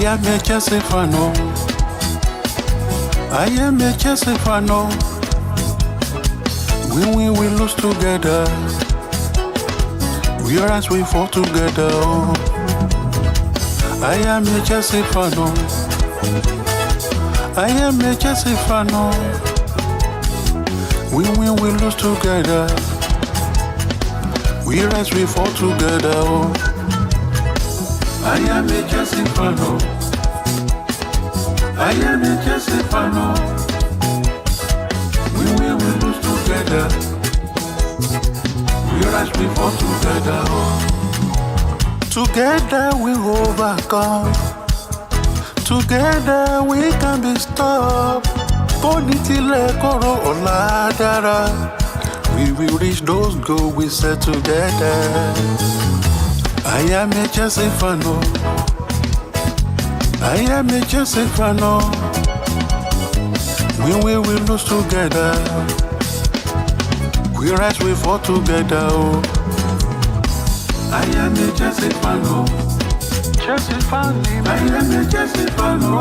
am Mcga Stefano. I am Mcga Stefano. When we will lose together, we rise, we fall together. I am Mcga Stefano. I am Mcga Stefano. When we will lose together, we rise, we fall together. I am Mcga Stefano. I am Mcga Stefano. When we will lose together, we rise, we fall together. Together we overcome. Together we can be stopped. Bonitile koro oladara. We will reach those goals we set together. I am Mcga Stefano. I am Mcga Stefano. When we will lose together, we rise, we fall together. I am Mcga Stefano. I am Mcga Stefano.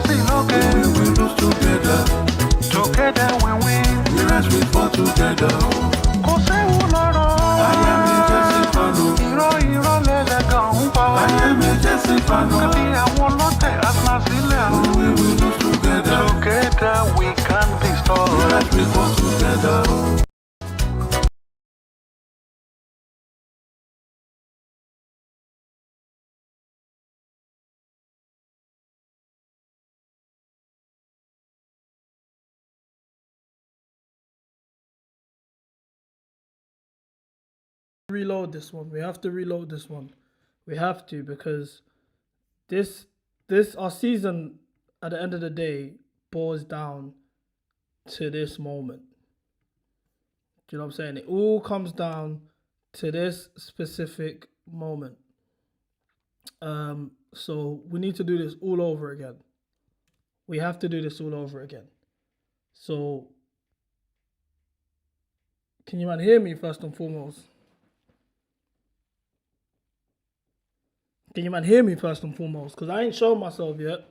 We will lose together. Together we win. We rise, we fall together. I am Mcga Stefano. I am Mcga Stefano. We will lose together. Together we can be strong. We rise, we fall together. Reload this one. We have to reload this one. We have to, because this our season at the end of the day boils down to this moment. Do you know what I'm saying? It all comes down to this specific moment. So we need to do this all over again. We have to do this all over again. So can you man hear me first and foremost? Can you man hear me first and foremost? Because I ain't shown myself yet.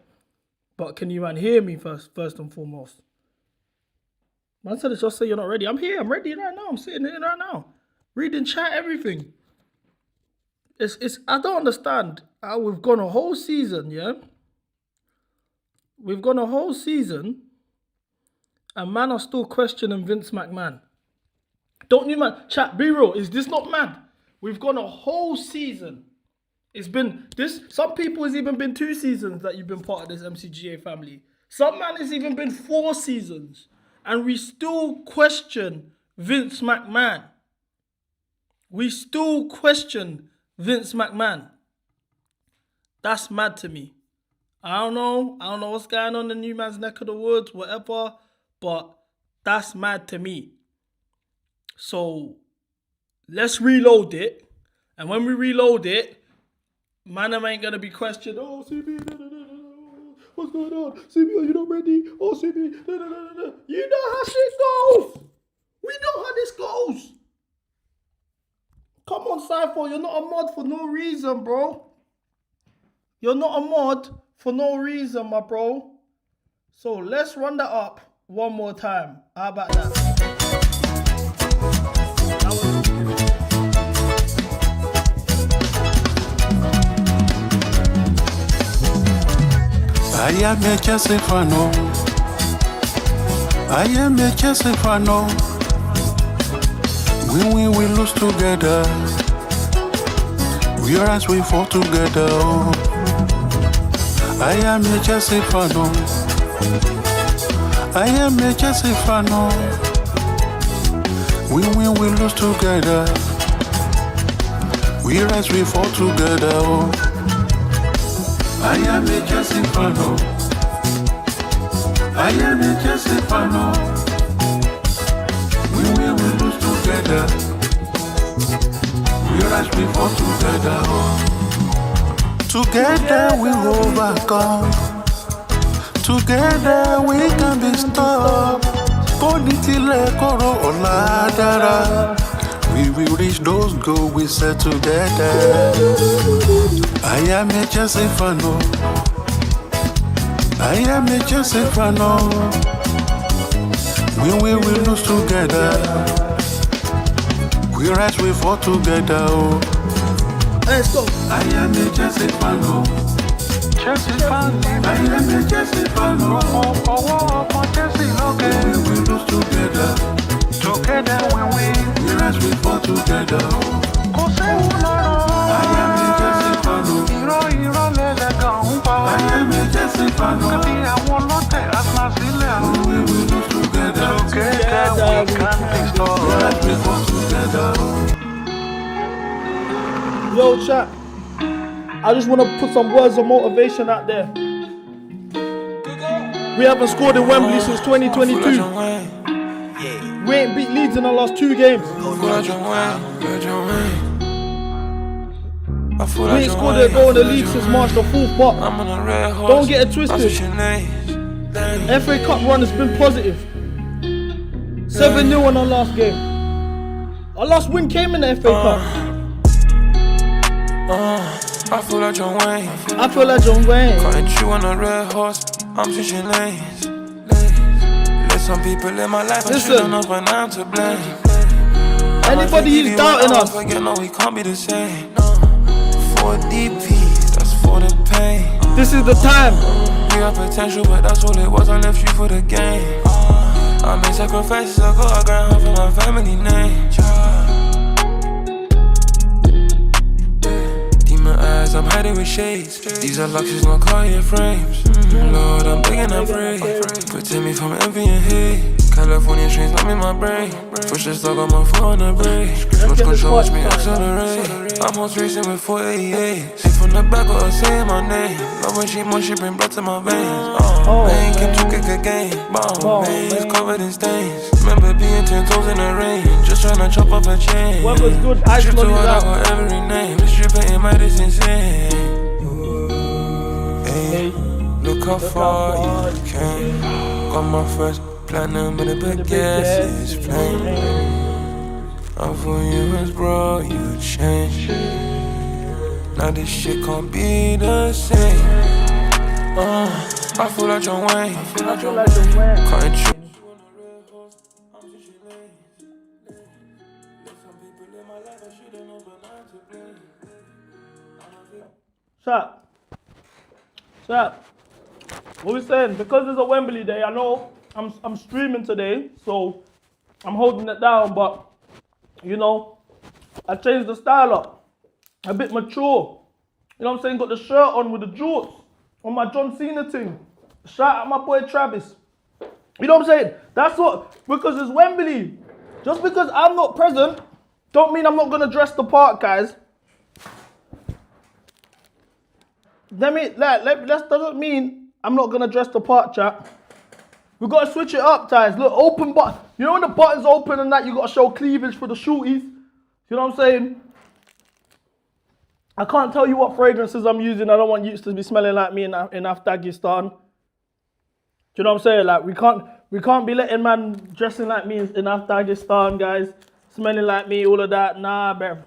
But can you man hear me first and foremost? Man said it's just say you're not ready. I'm here. I'm ready right now. I'm sitting here right now. Reading chat, everything. It's I don't understand how we've gone a whole season, yeah? We've gone a whole season and man are still questioning Vince McMahon. Don't you man, chat, be real, is this not mad? We've gone a whole season. It's been this, some people it's even been 2 seasons that you've been part of this MCGA family. Some man it's even been 4 seasons. And we still question Vince McMahon. We still question Vince McMahon. That's mad to me. I don't know what's going on in the new man's neck of the woods, whatever. But that's mad to me. So let's reload it. And when we reload it, man, I ain't gonna be questioned. Oh, CB, what's going on? CB, are you not ready? Oh, CB, You know how shit goes. We know how this goes. Come on, Cypher, you're not a mod for no reason, bro. You're not a mod for no reason, my bro. So let's run that up one more time. How about that? I am Mcga Stefano. I am Mcga Stefano. When we will lose together, we rise, we fall together. I am Mcga Stefano. I am Mcga Stefano. When we will lose together, we rise, we fall together. I am Mcga Stefano. I am Mcga Stefano. When we will lose together, we rise, we fall together. Together we overcome. Together we can be stopped. Bonitile koro oladara. We will reach those goals we set together. I am a Jesse Fano. I am a Jesse Fano. We will lose together. We rise, we fall together. Oh. Let's go. I am a Jesse Fano. Jesse fan, I am a Jesse Fano. oh, Jesse, okay. We will lose together. Together we win. We rise, we fall together. Kò séwu lọ́rọ̀. I am a Jesse Fano. Irọ́ lẹ́lẹ́gàn ń pa. I am a Jesse Fano. Kàbí àwọn ọlọ́tẹ̀ àtàsílẹ̀. We will lose together. Together we can be We strong. rise, we fall together. Yo, chat. I just want to put some words of motivation out there. We haven't scored in Wembley since 2022. We ain't beat Leeds in the last 2 games. We ain't scored a goal in the league since March the 4th, but don't get it twisted. FA Cup run has been positive. 7-0 in our last game. Our last win came in the FA Cup. I feel like John Wayne. I feel like John Wayne. Cutting through on a red horse, I'm switching lanes. Let some people in my life, I Listen. should've known by now to blame. Anybody who's doubting us, Forget, no, we can't be the same. For DPs, that's for the pain. this is the time. We have potential, but that's all it was. I left you for the game. I made sacrifices, I got a grand half for my family name. Demon eyes, I'm hiding with shades. These are luxuries, not Cartier frames. Lord, I'm begging, I pray. Protect me from envy and hate. California trains, not in my brain. Push the stock on my phone on the brake. Much control, watch me accelerate. I'm horse racing with 488. See from the back, or saying my name. Love when she bring blood to my veins. Man, came to kick a game. Bomb, man, it's covered in stains. Remember being 10 toes in the rain. Just tryna chop off a chain. What was good? I Strip slowed too it hard, I down. got every name. This stripping in my this insane. Hey, look how far you came. Got my first platinum with a big gas is flame. I thought you was bro, you changed. Now this shit can't be the same. I feel like John Wayne. I feel like John Wayne. Cutting through. Chat. What we saying? Because it's a Wembley day, I know I'm streaming today, so I'm holding it down, but you know, I changed the style up. A bit mature. You know what I'm saying? Got the shirt on with the jorts on my John Cena thing. Shout out my boy Travis. You know what I'm saying? That's what, because it's Wembley. Just because I'm not present, don't mean I'm not gonna dress the part, guys. That doesn't mean I'm not gonna dress the part, chat. We gotta switch it up, guys. Look, open button. You know when the button's open and that, you gotta show cleavage for the shooties. You know what I'm saying? I can't tell you what fragrances I'm using. I don't want you to be smelling like me in Afghanistan. Do you know what I'm saying? Like we can't be letting man dressing like me in Afghanistan, guys. Smelling like me, all of that. Nah, bruv.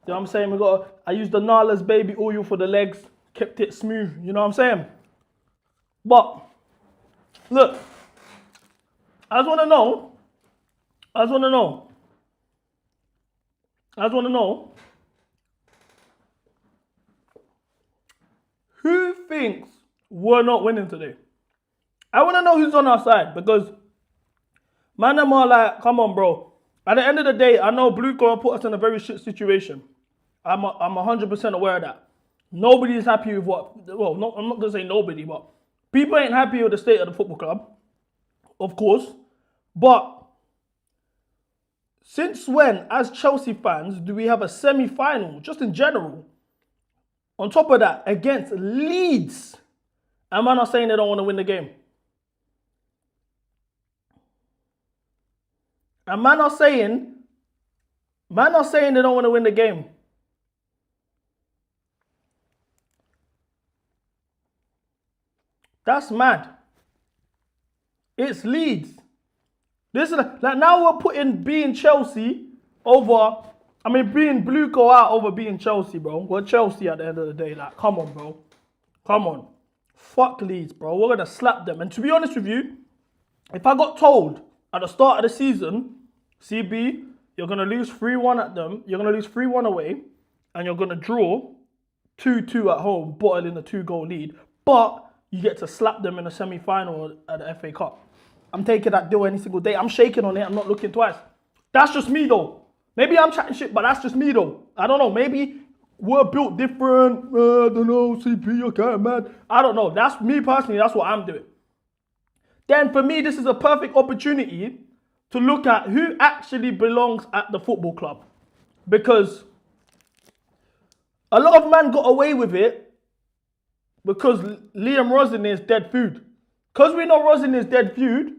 You know what I'm saying? I used the Nala's baby oil for the legs, kept it smooth. You know what I'm saying? But look, I just want to know who thinks we're not winning today. I want to know who's on our side, because man, I'm all like, come on, bro. At the end of the day, I know Blue Girl put us in a very shit situation. I'm 100% aware of that. Nobody's happy with I'm not going to say nobody, but people ain't happy with the state of the football club, of course. But since when, as Chelsea fans, do we have a semi-final, just in general, on top of that, against Leeds? And man are saying they don't want to win the game. And man are saying they don't want to win the game. That's mad. It's Leeds. This is like now we're putting being Chelsea over. I mean, being blue go out over being Chelsea, bro. We're Chelsea at the end of the day. Like, come on, bro. Come on. Fuck Leeds, bro. We're gonna slap them. And to be honest with you, if I got told at the start of the season, CB, you're gonna lose 3-1 at them. You're gonna lose 3-1 away, and you're gonna draw 2-2 at home, bottling a 2-goal lead. But you get to slap them in the semi-final at the FA Cup. I'm taking that deal any single day. I'm shaking on it. I'm not looking twice. That's just me, though. Maybe I'm chatting shit, but that's just me, though. I don't know. Maybe we're built different. I don't know. CP, you're kind of mad. I don't know. That's me personally. That's what I'm doing. Then for me, this is a perfect opportunity to look at who actually belongs at the football club. Because a lot of men got away with it because Liam Rosin is dead food. Because we know Rosin is dead food,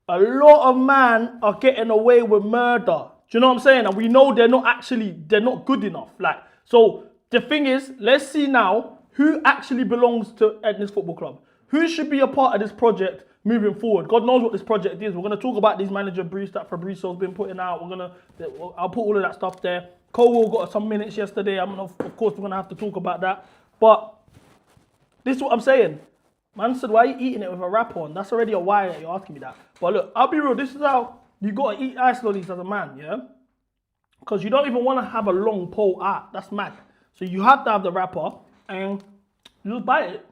a lot of men are getting away with murder. Do you know what I'm saying? And we know they're not good enough. Like, so the thing is, let's see now who actually belongs to this football club. Who should be a part of this project moving forward? God knows what this project is. We're going to talk about these manager briefs that Fabrizio's been putting out. I'll put all of that stuff there. Colwill got some minutes yesterday. Of course, we're going to have to talk about that. But this is what I'm saying. Man said, why are you eating it with a wrap on? That's already a why that you're asking me that. But look, I'll be real. This is how you got to eat ice lollies as a man, yeah? Because you don't even want to have a long pole out. That's mad. So you have to have the wrapper and you just bite it.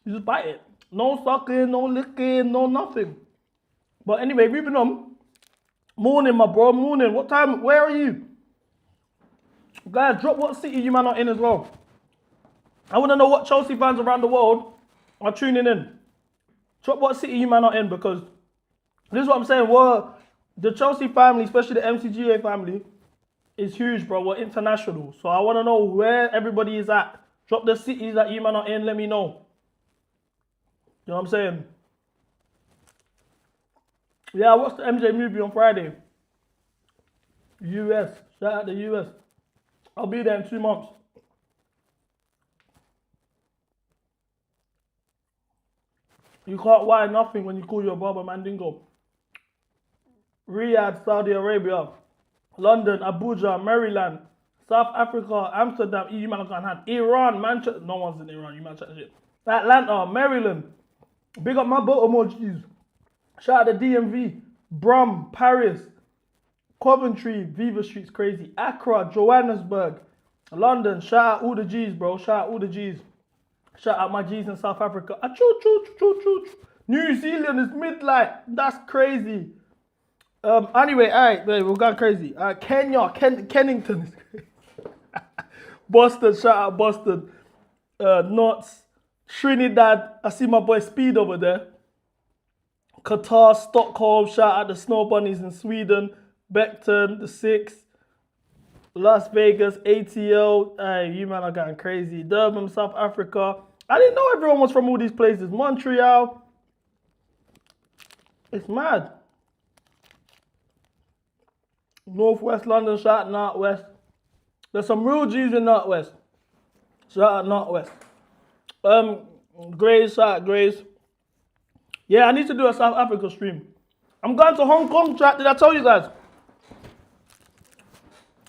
You just bite it. No sucking, no licking, no nothing. But anyway, moving on. Morning, my bro. Morning. What time? Where are you? Guys, drop what city you man are in as well. I want to know what Chelsea fans around the world are tuning in. Drop what city you man are in, because this is what I'm saying. The Chelsea family, especially the MCGA family, is huge, bro. We're international. So I want to know where everybody is at. Drop the cities that you man are in. Let me know. You know what I'm saying? Yeah, I watched the MJ movie on Friday. US. Shout out the US. I'll be there in 2 months. You can't wire nothing when you call your brother Mandingo. Riyadh, Saudi Arabia. London, Abuja, Maryland. South Africa, Amsterdam, EU man can't have. Iran, Manchester. No one's in Iran, you man chat shit. Atlanta, Maryland. Big up my Baltimore G's. Shout out to DMV. Brum, Paris. Coventry, Viva Street's crazy. Accra, Johannesburg. London, shout out all the G's, bro. Shout out all the G's. Shout out my G's in South Africa. New Zealand is midlight. That's crazy. Anyway, alright, we're going crazy. Kenya, Kennington is crazy. Boston, shout out Boston. Knots, Trinidad. I see my boy Speed over there. Qatar, Stockholm, shout out the Snow Bunnies in Sweden. Beckton, the Six. Las Vegas, ATL. Hey, you man are going crazy. Durban, South Africa. I didn't know everyone was from all these places. Montreal. It's mad. Northwest London, shout out Northwest. There's some real G's in Northwest. Shout out Northwest. Grace, shout out Grace. Yeah, I need to do a South Africa stream. I'm going to Hong Kong, chat. Did I tell you guys?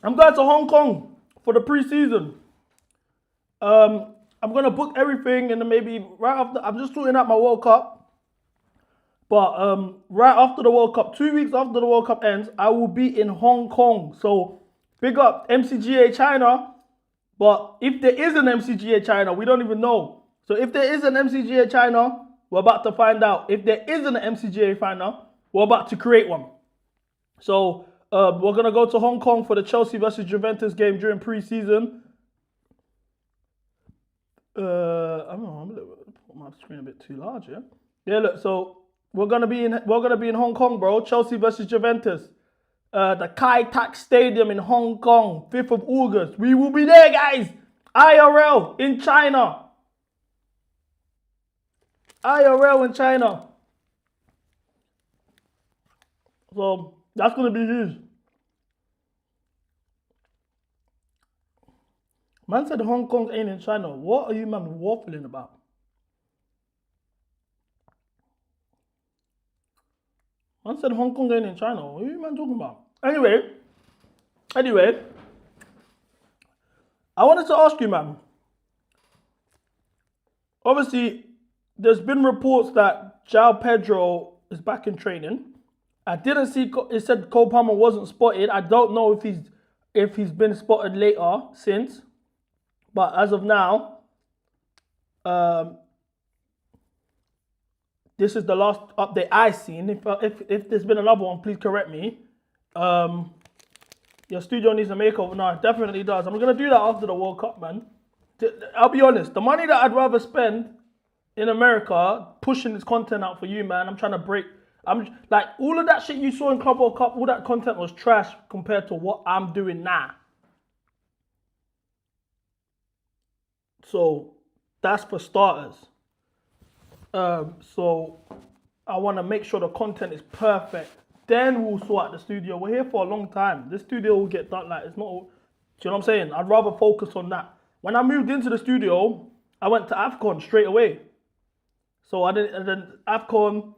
I'm going to Hong Kong for the pre-season. I'm going to book everything and then maybe right after, I'm just sorting out my World Cup. But right after the World Cup, 2 weeks after the World Cup ends, I will be in Hong Kong. So big up MCGA China. But if there is an MCGA China, we don't even know. So if there is an MCGA China, we're about to find out. If there isn't an MCGA China, we're about to create one. So we're going to go to Hong Kong for the Chelsea versus Juventus game during pre-season. I don't know, I'm a little bit, put my screen a bit too large, yeah? Yeah, look, so we're gonna be in Hong Kong, bro. Chelsea versus Juventus. The Kai Tak Stadium in Hong Kong, 5th of August. We will be there, guys. IRL in China. IRL in China. So that's gonna be huge. Man said Hong Kong ain't in China. What are you man waffling about? One said Hong Kong ain't in China. What are you man talking about? Anyway, I wanted to ask you, man. Obviously, there's been reports that João Pedro is back in training. I didn't see. It said Cole Palmer wasn't spotted. I don't know if he's been spotted later since. But as of now, this is the last update I've seen. If there's been another one, please correct me. Your studio needs a makeover. No, it definitely does. I'm gonna do that after the World Cup, man. I'll be honest. The money that I'd rather spend in America pushing this content out for you, man. I'm trying to break. I'm like all of that shit you saw in Club World Cup. All that content was trash compared to what I'm doing now. So that's for starters. So I want to make sure the content is perfect. Then we'll sort out the studio. We're here for a long time. This studio will get done. Like it's not. Do you know what I'm saying? I'd rather focus on that. When I moved into the studio, I went to AFCON straight away. So I didn't. And then AFCON,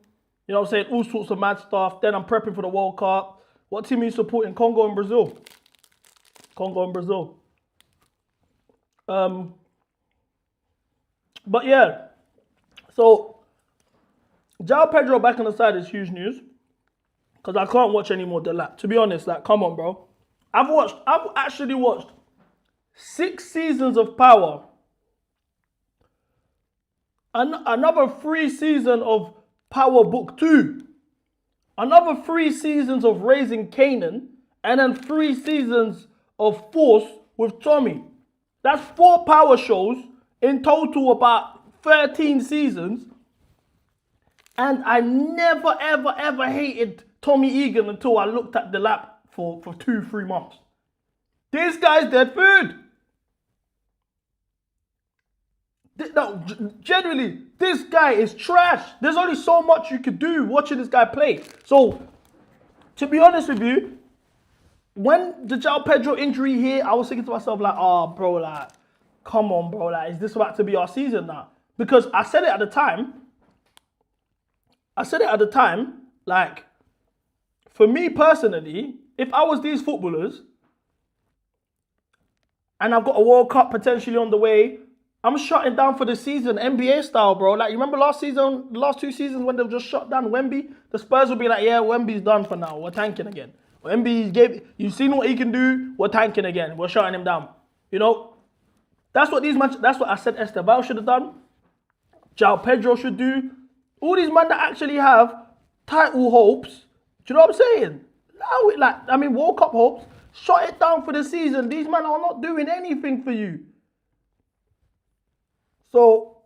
you know what I'm saying? All sorts of mad stuff. Then I'm prepping for the World Cup. What team are you supporting? Congo and Brazil. Congo and Brazil. But yeah. So João Pedro back on the side is huge news. Because I can't watch any more than that. To be honest, like, come on, bro. I've actually watched 6 seasons of Power. Another 3 seasons of Power Book 2. Another 3 seasons of Raising Canaan. And then 3 seasons of Force with Tommy. That's 4 Power shows. In total, about 13 seasons. And I never, ever, ever hated Tommy Egan until I looked at the lap for 2-3 months. This guy's dead food. No, generally, this guy is trash. There's only so much you could do watching this guy play. So, to be honest with you, when the João Pedro injury hit, I was thinking to myself like, oh, bro, like, come on, bro, like, is this about to be our season now? Because I said it at the time. Like, for me personally, if I was these footballers and I've got a World Cup potentially on the way, I'm shutting down for the season, NBA style, bro. Like, you remember last season, the last 2 seasons when they've just shut down Wemby? The Spurs will be like, yeah, Wemby's done for now. We're tanking again. You've seen what he can do. We're tanking again. We're shutting him down. You know, that's what I said Esteban should have done. João Pedro should do. All these men that actually have title hopes, do you know what I'm saying? World Cup hopes, shut it down for the season. These men are not doing anything for you. So,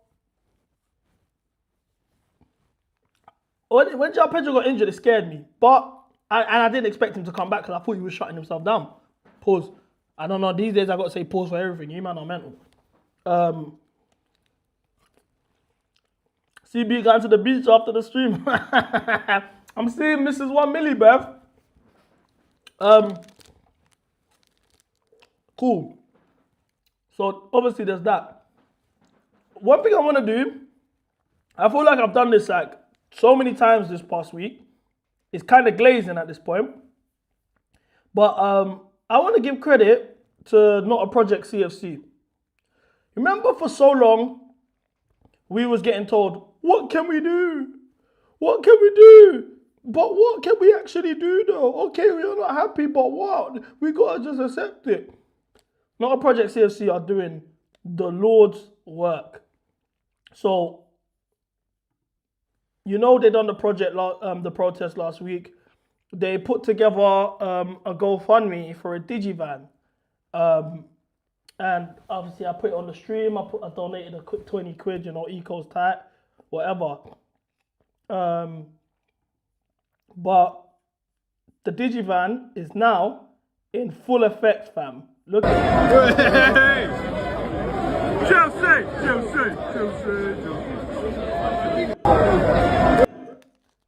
when João Pedro got injured, it scared me. But, I didn't expect him to come back because I thought he was shutting himself down. Pause. I don't know, these days I got to say pause for everything. You man are mental. CB going to the beach after the stream. I'm seeing Mrs. 1MILLI, bruv. Cool. So, obviously, there's that. One thing I want to do, I feel like I've done this like so many times this past week. It's kind of glazing at this point. But I want to give credit to Not a Project CFC. Remember for so long, we was getting told, what can we do? What can we do? But what can we actually do though? Okay, we are not happy, but what? We gotta just accept it. Not a Project CFC are doing the Lord's work. So, you know they done the the protest last week. They put together a GoFundMe for a Digivan. And obviously I put it on the stream. I donated a quick 20 quid, you know, eco's tight, whatever. But the Digivan is now in full effect, fam. Look at it. Hey! Chelsea!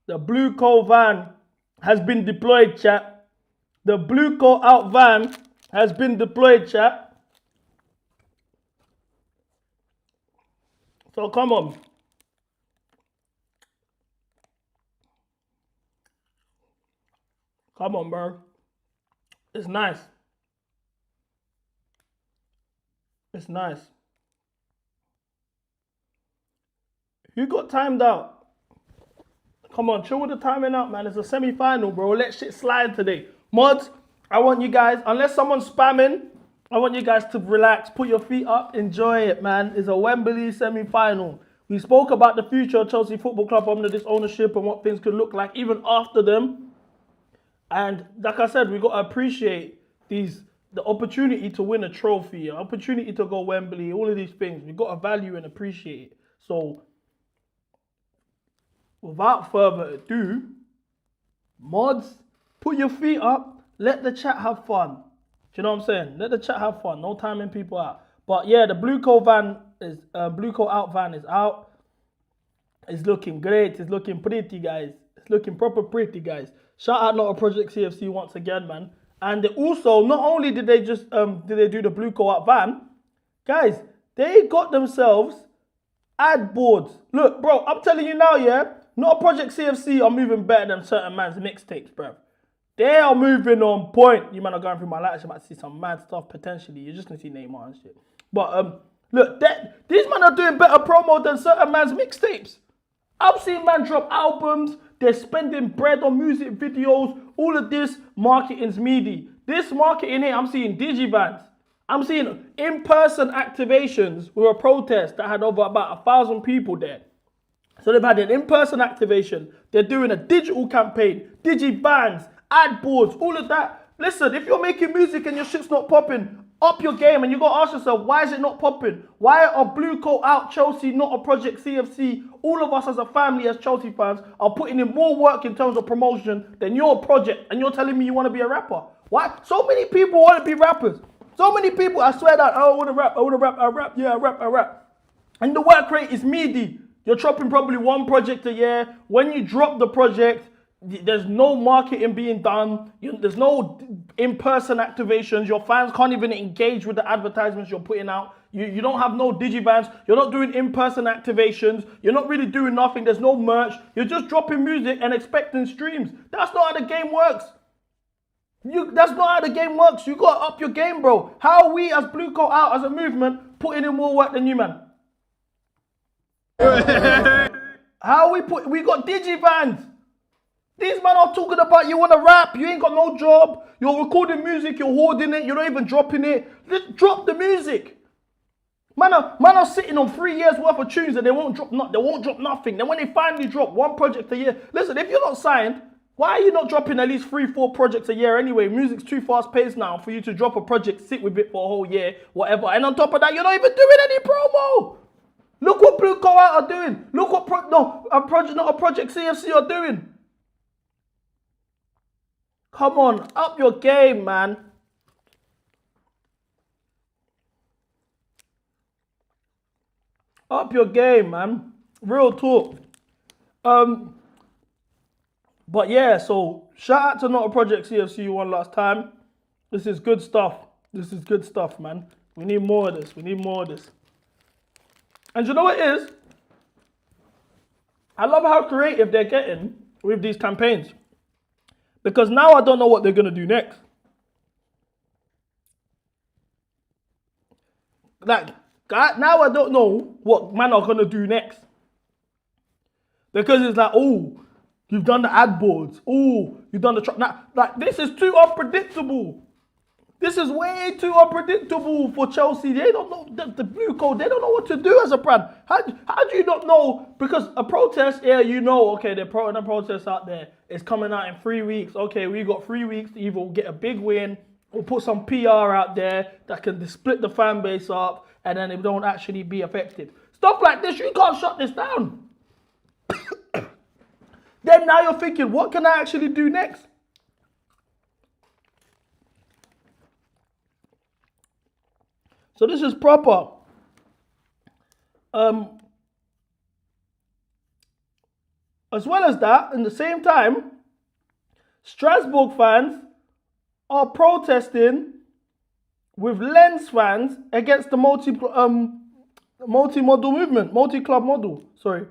The Blue Coal van has been deployed, chat. The Blue Coal out van has been deployed, chat. So come on. Come on, bro. It's nice. It's nice. Who got timed out? Come on, chill with the timing out, man. It's a semi-final, bro. Let shit slide today. Mods, I want you guys, unless someone's spamming, I want you guys to relax, put your feet up, enjoy it, man. It's a Wembley semi-final. We spoke about the future of Chelsea Football Club under this ownership and what things could look like even after them. And like I said, we got to appreciate the opportunity to win a trophy, opportunity to go Wembley, all of these things. We got to value and appreciate it. So, without further ado, mods, put your feet up, let the chat have fun. Do you know what I'm saying? Let the chat have fun. No timing people out. But yeah, the blue coat van is blue coat out van is out. It's looking great. It's looking pretty, guys. It's looking proper pretty, guys. Shout out Not a Project CFC once again, man. And also, not only did they just do the blue coat out van, guys, they got themselves ad boards. Look, bro, I'm telling you now, yeah, Not a Project CFC are moving better than certain man's mixtapes, bro. They are moving on point. You man are going through my lights. You might see some mad stuff potentially. You're just gonna see Neymar and shit. But look, these men are doing better promo than certain man's mixtapes. I've seen man drop albums. They're spending bread on music videos. All of this marketing's meaty. This marketing here, I'm seeing digivans. I'm seeing in-person activations with a protest that had over about 1,000 people there. So they've had an in-person activation. They're doing a digital campaign, digivans, ad boards, all of that. Listen, if you're making music and your shit's not popping, up your game, and you got to ask yourself, why is it not popping? Why are Blue Coat out Chelsea, Not a Project CFC? All of us as a family, as Chelsea fans, are putting in more work in terms of promotion than your project, and you're telling me you want to be a rapper. Why? So many people want to be rappers. So many people, I swear that, oh, I want to rap, I rap. And the work rate is meaty. You're dropping probably one project a year. When you drop the project, there's no marketing being done. There's no in-person activations. Your fans can't even engage with the advertisements you're putting out. You don't have no digivans. You're not doing in-person activations. You're not really doing nothing. There's no merch. You're just dropping music and expecting streams. That's not how the game works. That's not how the game works. You got to up your game, bro. How are we as Blue Coat out as a movement putting in more work than you, man? How we got digivans. These men are talking about you want to rap, you ain't got no job, you're recording music, you're hoarding it, you're not even dropping it. Just drop the music. Man are sitting on 3 years worth of tunes and they won't drop nothing. Then when they finally drop one project a year, listen, if you're not signed, why are you not dropping at least 3-4 projects a year anyway? Music's too fast paced now for you to drop a project, sit with it for a whole year, whatever. And on top of that, you're not even doing any promo. Look what Blue Coat Out are doing. Look what Not a Project CFC are doing. Come on, up your game, man. Up your game, man. Real talk. But yeah, so shout out to Not a Project CFC one last time. This is good stuff. This is good stuff, man. We need more of this. We need more of this. And you know what it is? I love how creative they're getting with these campaigns. Because now I don't know what they're going to do next. Like, now I don't know what man are going to do next. Because it's like, oh, you've done the ad boards. Oh, you've done the truck. Now, like, this is too unpredictable. This is way too unpredictable for Chelsea. They don't know the Blue Coat. They don't know what to do as a brand. How do you not know? Because a protest, yeah, you know, okay, they're putting a protest out there. It's coming out in 3 weeks. Okay, we got 3 weeks to either get a big win or put some PR out there that can split the fan base up and then it don't actually be effective. Stuff like this, you can't shut this down. Then now you're thinking, what can I actually do next? So this is proper. As well as that, in the same time, Strasbourg fans are protesting with Lens fans against the multi-model movement, multi-club model. Sorry.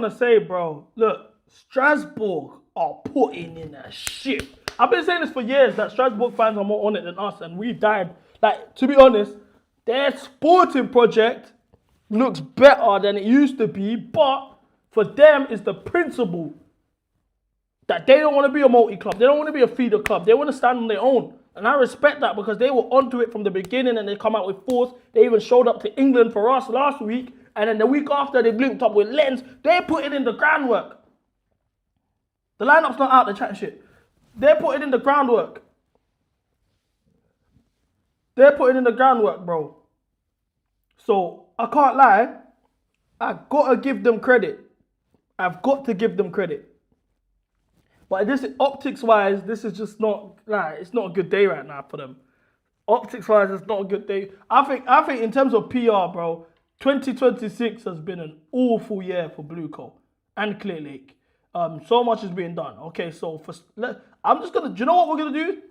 want to say, bro, look, Strasbourg are putting in a shit. I've been saying this for years, that Strasbourg fans are more on it than us, and we died. Like, to be honest, their sporting project looks better than it used to be, but for them, it's the principle that they don't want to be a multi-club. They don't want to be a feeder club. They want to stand on their own. And I respect that because they were onto it from the beginning and they come out with force. They even showed up to England for us last week. And then the week after, they linked up with Lens. They put it in the groundwork. The lineup's not out, they're chatting shit. They're putting in the groundwork. They're putting in the groundwork, bro. So, I can't lie. I've got to give them credit. I've got to give them credit. But this, optics-wise, this is just not, like, it's not a good day right now for them. Optics-wise, it's not a good day. I think in terms of PR, bro, 2026 has been an awful year for Blue Coal and Clear Lake. So much is being done. Okay, so I'm just gonna. Do you know what we're gonna do?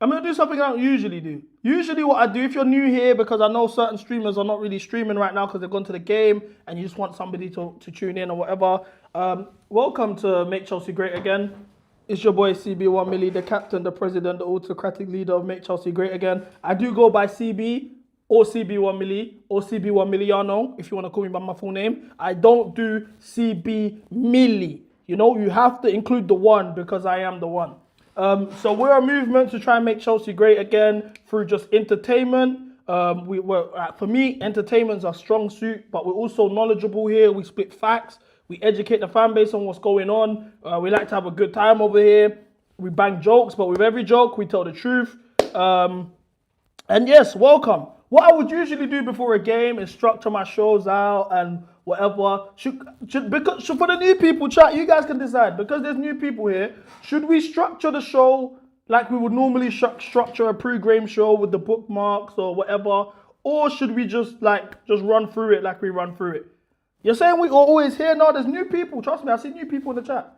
I'm gonna do something I don't usually do. Usually, what I do, if you're new here, because I know certain streamers are not really streaming right now because they've gone to the game and you just want somebody to tune in or whatever. Welcome to Make Chelsea Great Again. It's your boy CB1MILLI, the captain, the president, the autocratic leader of Make Chelsea Great Again. I do go by CB or CB1MILLI or CB1Milliano, if you want to call me by my full name. I don't do CB1MILLI. You know, you have to include the one because I am the one. So we're a movement to try and make Chelsea great again through just entertainment. For me, entertainment's our strong suit, but we're also knowledgeable here. We spit facts. We educate the fan base on what's going on. We like to have a good time over here. We bang jokes, but with every joke, we tell the truth. And yes, welcome. What I would usually do before a game is structure my shows out and whatever. Because for the new people, chat, you guys can decide. Because there's new people here, should we structure the show like we would normally structure a pre-game show with the bookmarks or whatever? Or should we just run through it like we run through it? You're saying we are always here? No, there's new people. Trust me, I see new people in the chat.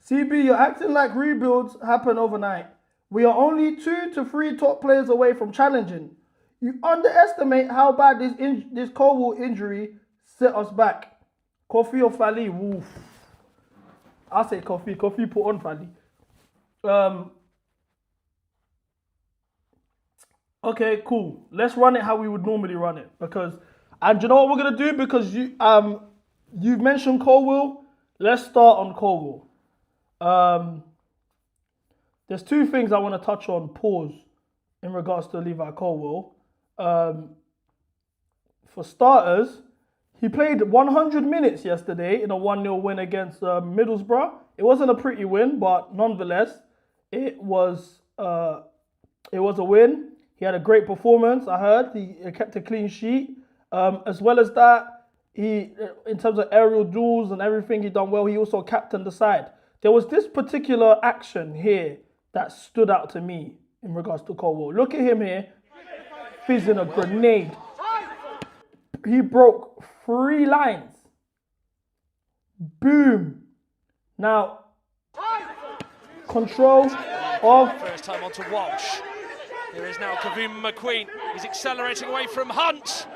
CB, you're acting like rebuilds happen overnight. We are only 2 to 3 top players away from challenging. You underestimate how bad this Colwill injury set us back. Kofi or Fali? Woof. I say Kofi. Kofi put on Fali. Okay, cool. Let's run it how we would normally run it. And you know what we're going to do? Because you've mentioned Colwill. Let's start on Colwill. There's 2 things I want to touch on, pause, in regards to Levi Colwill. For starters, he played 100 minutes yesterday in a 1-0 win against Middlesbrough. It wasn't a pretty win, but nonetheless, it was a win. He had a great performance, I heard. He kept a clean sheet. As well as that, in terms of aerial duels and everything, he done well. He also captained the side. There was this particular action here that stood out to me in regards to Colwill. Look at him here, fizzing a grenade. He broke 3 lines. Boom. Now, control of... First time onto Walsh. Here is now Kavum McQueen. He's accelerating away from Hunt.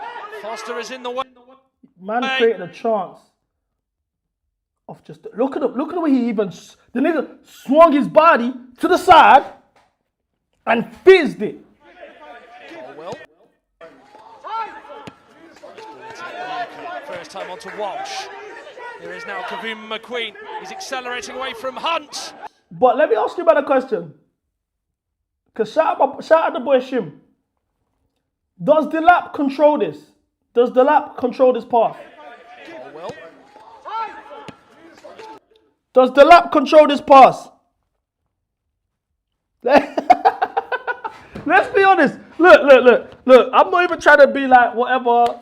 Foster is in the way. Man created a chance of just... Look at the way he even... The nigga swung his body to the side and fizzed it. Colwill. First time onto Walsh. Here is now Kavum McQueen. He's accelerating away from Hunt. But let me ask you about a question. Because shout out the boy Shim. Does the lap control this? Does the lap control this path? Colwill. Does the lap control this pass? Let's be honest. Look. I'm not even trying to be like whatever.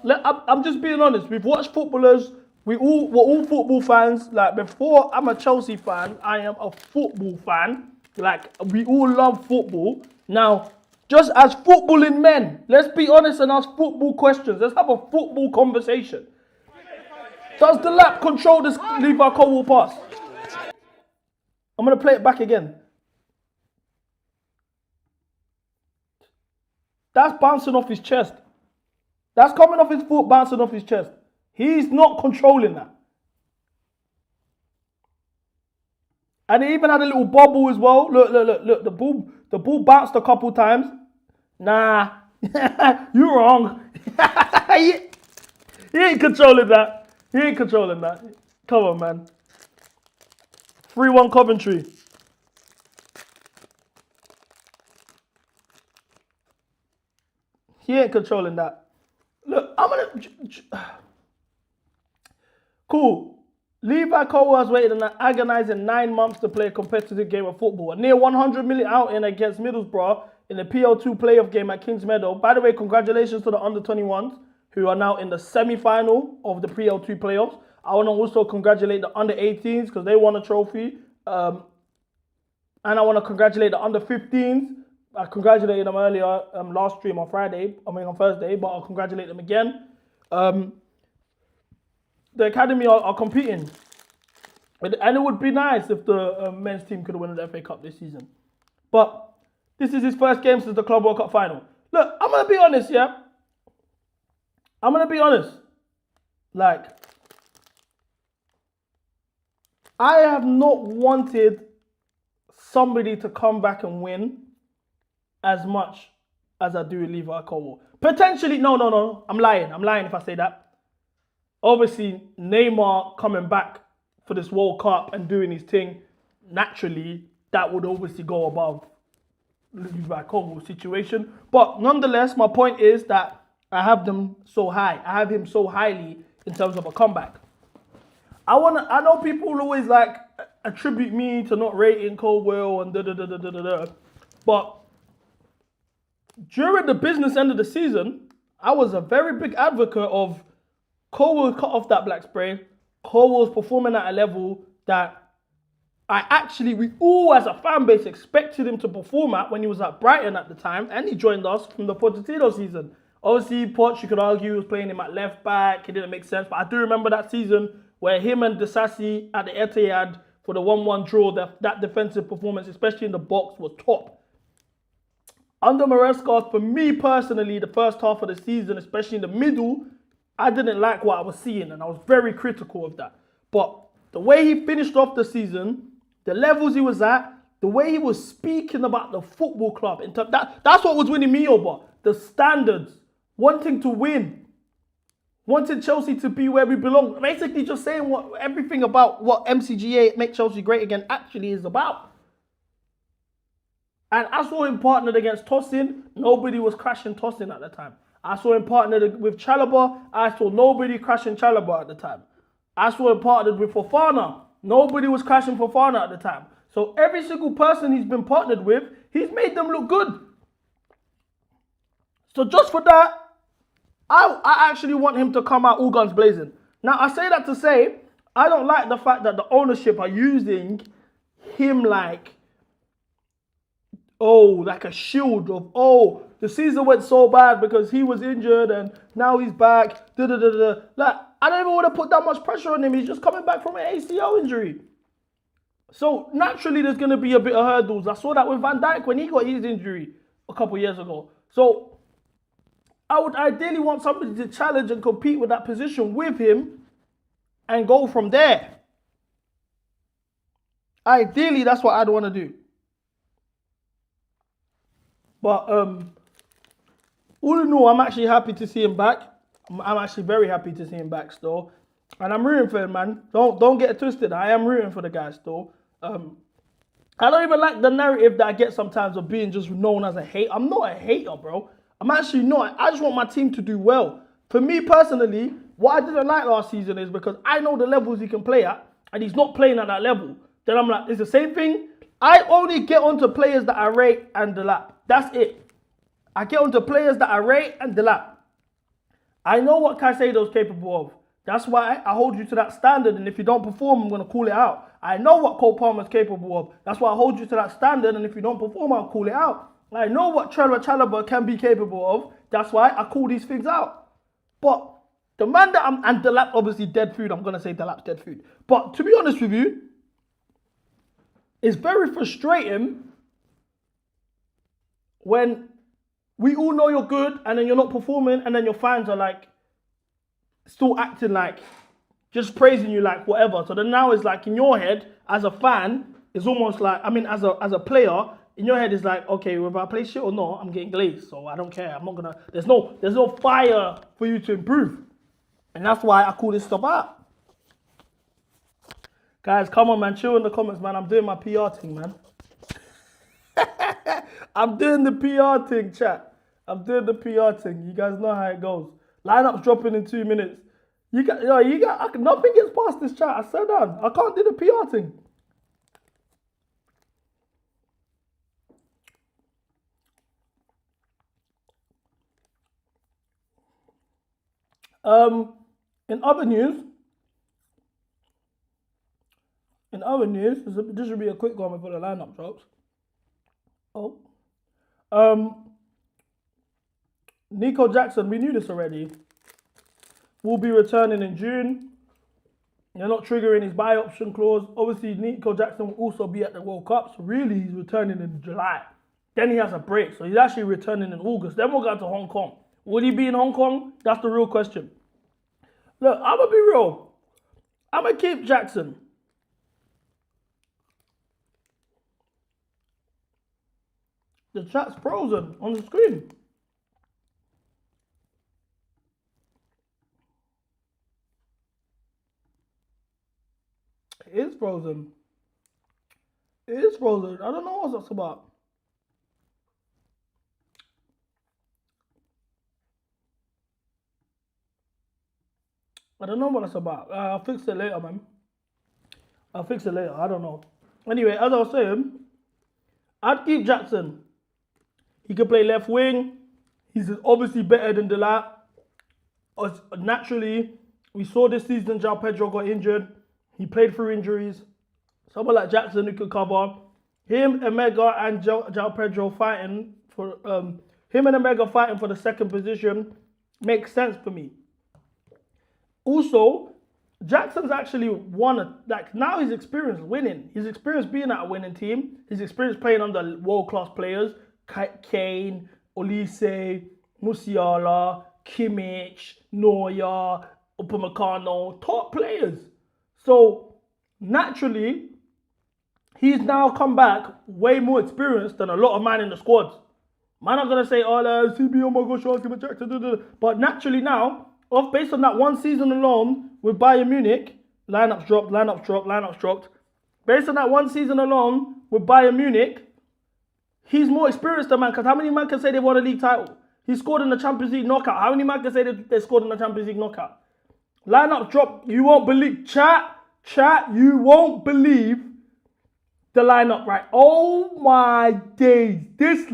I'm just being honest. We've watched footballers. We're all football fans. Like, before I'm a Chelsea fan, I am a football fan. Like, we all love football. Now, just as footballing men, let's be honest and ask football questions. Let's have a football conversation. Does the lap control this Levi Colwill pass? I'm going to play it back again. That's bouncing off his chest. That's coming off his foot, bouncing off his chest. He's not controlling that. And he even had a little bobble as well. Look. The ball bounced a couple times. Nah, you wrong. He ain't controlling that. Come on, man. 3-1 Coventry. He ain't controlling that. Look, I'm gonna... Cool. Levi Colwill has waited an agonizing 9 months to play a competitive game of football. A near 100 minute outing against Middlesbrough in the PL2 playoff game at Kings Meadow. By the way, congratulations to the under-21s who are now in the semi-final of the PL2 playoffs. I want to also congratulate the under-18s because they won a trophy. And I want to congratulate the under-15s. I congratulated them earlier last stream on Thursday, but I'll congratulate them again. The academy are competing. And it would be nice if the men's team could win the FA Cup this season. But this is his first game since the Club World Cup final. Look, I'm going to be honest, yeah? I'm going to be honest. Like, I have not wanted somebody to come back and win as much as I do with Levi Colwill. Potentially, no. I'm lying if I say that. Obviously, Neymar coming back for this World Cup and doing his thing, naturally, that would obviously go above Levi Colwill's situation. But nonetheless, my point is that I have them so high. I have him so highly in terms of a comeback. I know people will always like attribute me to not rating Colwill and da. But during the business end of the season, I was a very big advocate of Colwill cut off that black spray. Colwill's performing at a level that we all as a fan base expected him to perform at when he was at Brighton at the time, and he joined us from the Pochettino season. Obviously, Poch, you could argue, was playing him at left back. It didn't make sense, but I do remember that season where him and Disasi at the Etihad for the 1-1 draw, that defensive performance, especially in the box, was top. Under Maresca, for me personally, the first half of the season, especially in the middle, I didn't like what I was seeing, and I was very critical of that. But the way he finished off the season, the levels he was at, the way he was speaking about the football club, that's what was winning me over. The standards, wanting to win, wanting Chelsea to be where we belong. Basically just saying everything about what MCGA, Make Chelsea Great Again, actually is about. And I saw him partnered against Tosin. Nobody was crashing Tosin at the time. I saw him partnered with Chalobah. I saw nobody crashing Chalobah at the time. I saw him partnered with Fofana. Nobody was crashing Fofana at the time. So every single person he's been partnered with, he's made them look good. So just for that, I actually want him to come out all guns blazing. Now, I say that to say, I don't like the fact that the ownership are using him like a shield of, the season went so bad because he was injured and now he's back. Like, I don't even want to put that much pressure on him. He's just coming back from an ACL injury. So naturally, there's going to be a bit of hurdles. I saw that with Van Dijk when he got his injury a couple years ago. So I would ideally want somebody to challenge and compete with that position with him and go from there. Ideally, that's what I'd want to do. But all in all, I'm actually happy to see him back. I'm actually very happy to see him back still. And I'm rooting for him, man. Don't get it twisted. I am rooting for the guy still. I don't even like the narrative that I get sometimes of being just known as a hater. I'm not a hater, bro. I'm actually not. I just want my team to do well. For me personally, what I didn't like last season is because I know the levels he can play at, and he's not playing at that level. Then I'm like, it's the same thing. I only get onto players that I rate and delap. That's it. I get onto players that I rate and delap. I know what Caicedo's capable of. That's why I hold you to that standard, and if you don't perform, I'm going to call it out. I know what Cole Palmer's capable of. That's why I hold you to that standard, and if you don't perform, I'll call it out. I know what Trevor Chalobah can be capable of. That's why I call these things out. But the man that and Delap, obviously dead food. I'm going to say Delap's dead food. But to be honest with you, it's very frustrating when we all know you're good and then you're not performing and then your fans are like, still acting like, just praising you like whatever. So then now it's like in your head, as a fan, it's almost like, I mean, as a player, in your head it's like, okay, whether I play shit or not, I'm getting glazed. So I don't care. I'm not gonna, there's no fire for you to improve. And that's why I call this stuff out. Guys, come on, man. Chill in the comments, man. I'm doing my PR thing, man. I'm doing the PR thing, chat. I'm doing the PR thing. You guys know how it goes. Lineup's dropping in 2 minutes. Nothing gets past this chat. I said that. I can't do the PR thing. In other news, this should be a quick one before the lineup drops. Nico Jackson, we knew this already, will be returning in June. They're not triggering his buy option clause. Obviously, Nico Jackson will also be at the World Cup, so really he's returning in July. Then he has a break, so he's actually returning in August. Then we'll go to Hong Kong. Will he be in Hong Kong? That's the real question. Look, I'm going to be real. I'm going to keep Jackson. The chat's frozen on the screen. It is frozen. It is frozen. I don't know what that's about. I don't know what that's about. I'll fix it later, man. I'll fix it later. I don't know. Anyway, as I was saying, I'd keep Jackson. He can play left wing. He's obviously better than Delight. Naturally, we saw this season João Pedro got injured. He played through injuries. Someone like Jackson who could cover. Him, Mcga, and João Pedro fighting for Mcga fighting for the second position makes sense for me. Also, Jackson's actually won now he's experienced winning. He's experienced being at a winning team. He's experienced playing under world-class players. Kane, Olise, Musiala, Kimmich, Neuer, Upamecano, top players. So, naturally, he's now come back way more experienced than a lot of man in the squads. Man, I'm going to say, CB, oh my gosh, ask him a Jackson. But naturally now, based on that one season alone with Bayern Munich, lineups dropped. Based on that one season alone with Bayern Munich, he's more experienced than man. Because how many man can say they won a league title? He scored in the Champions League knockout. How many man can say they scored in the Champions League knockout? Lineup drop. You won't believe. Chat. You won't believe the lineup, right? Oh my days. This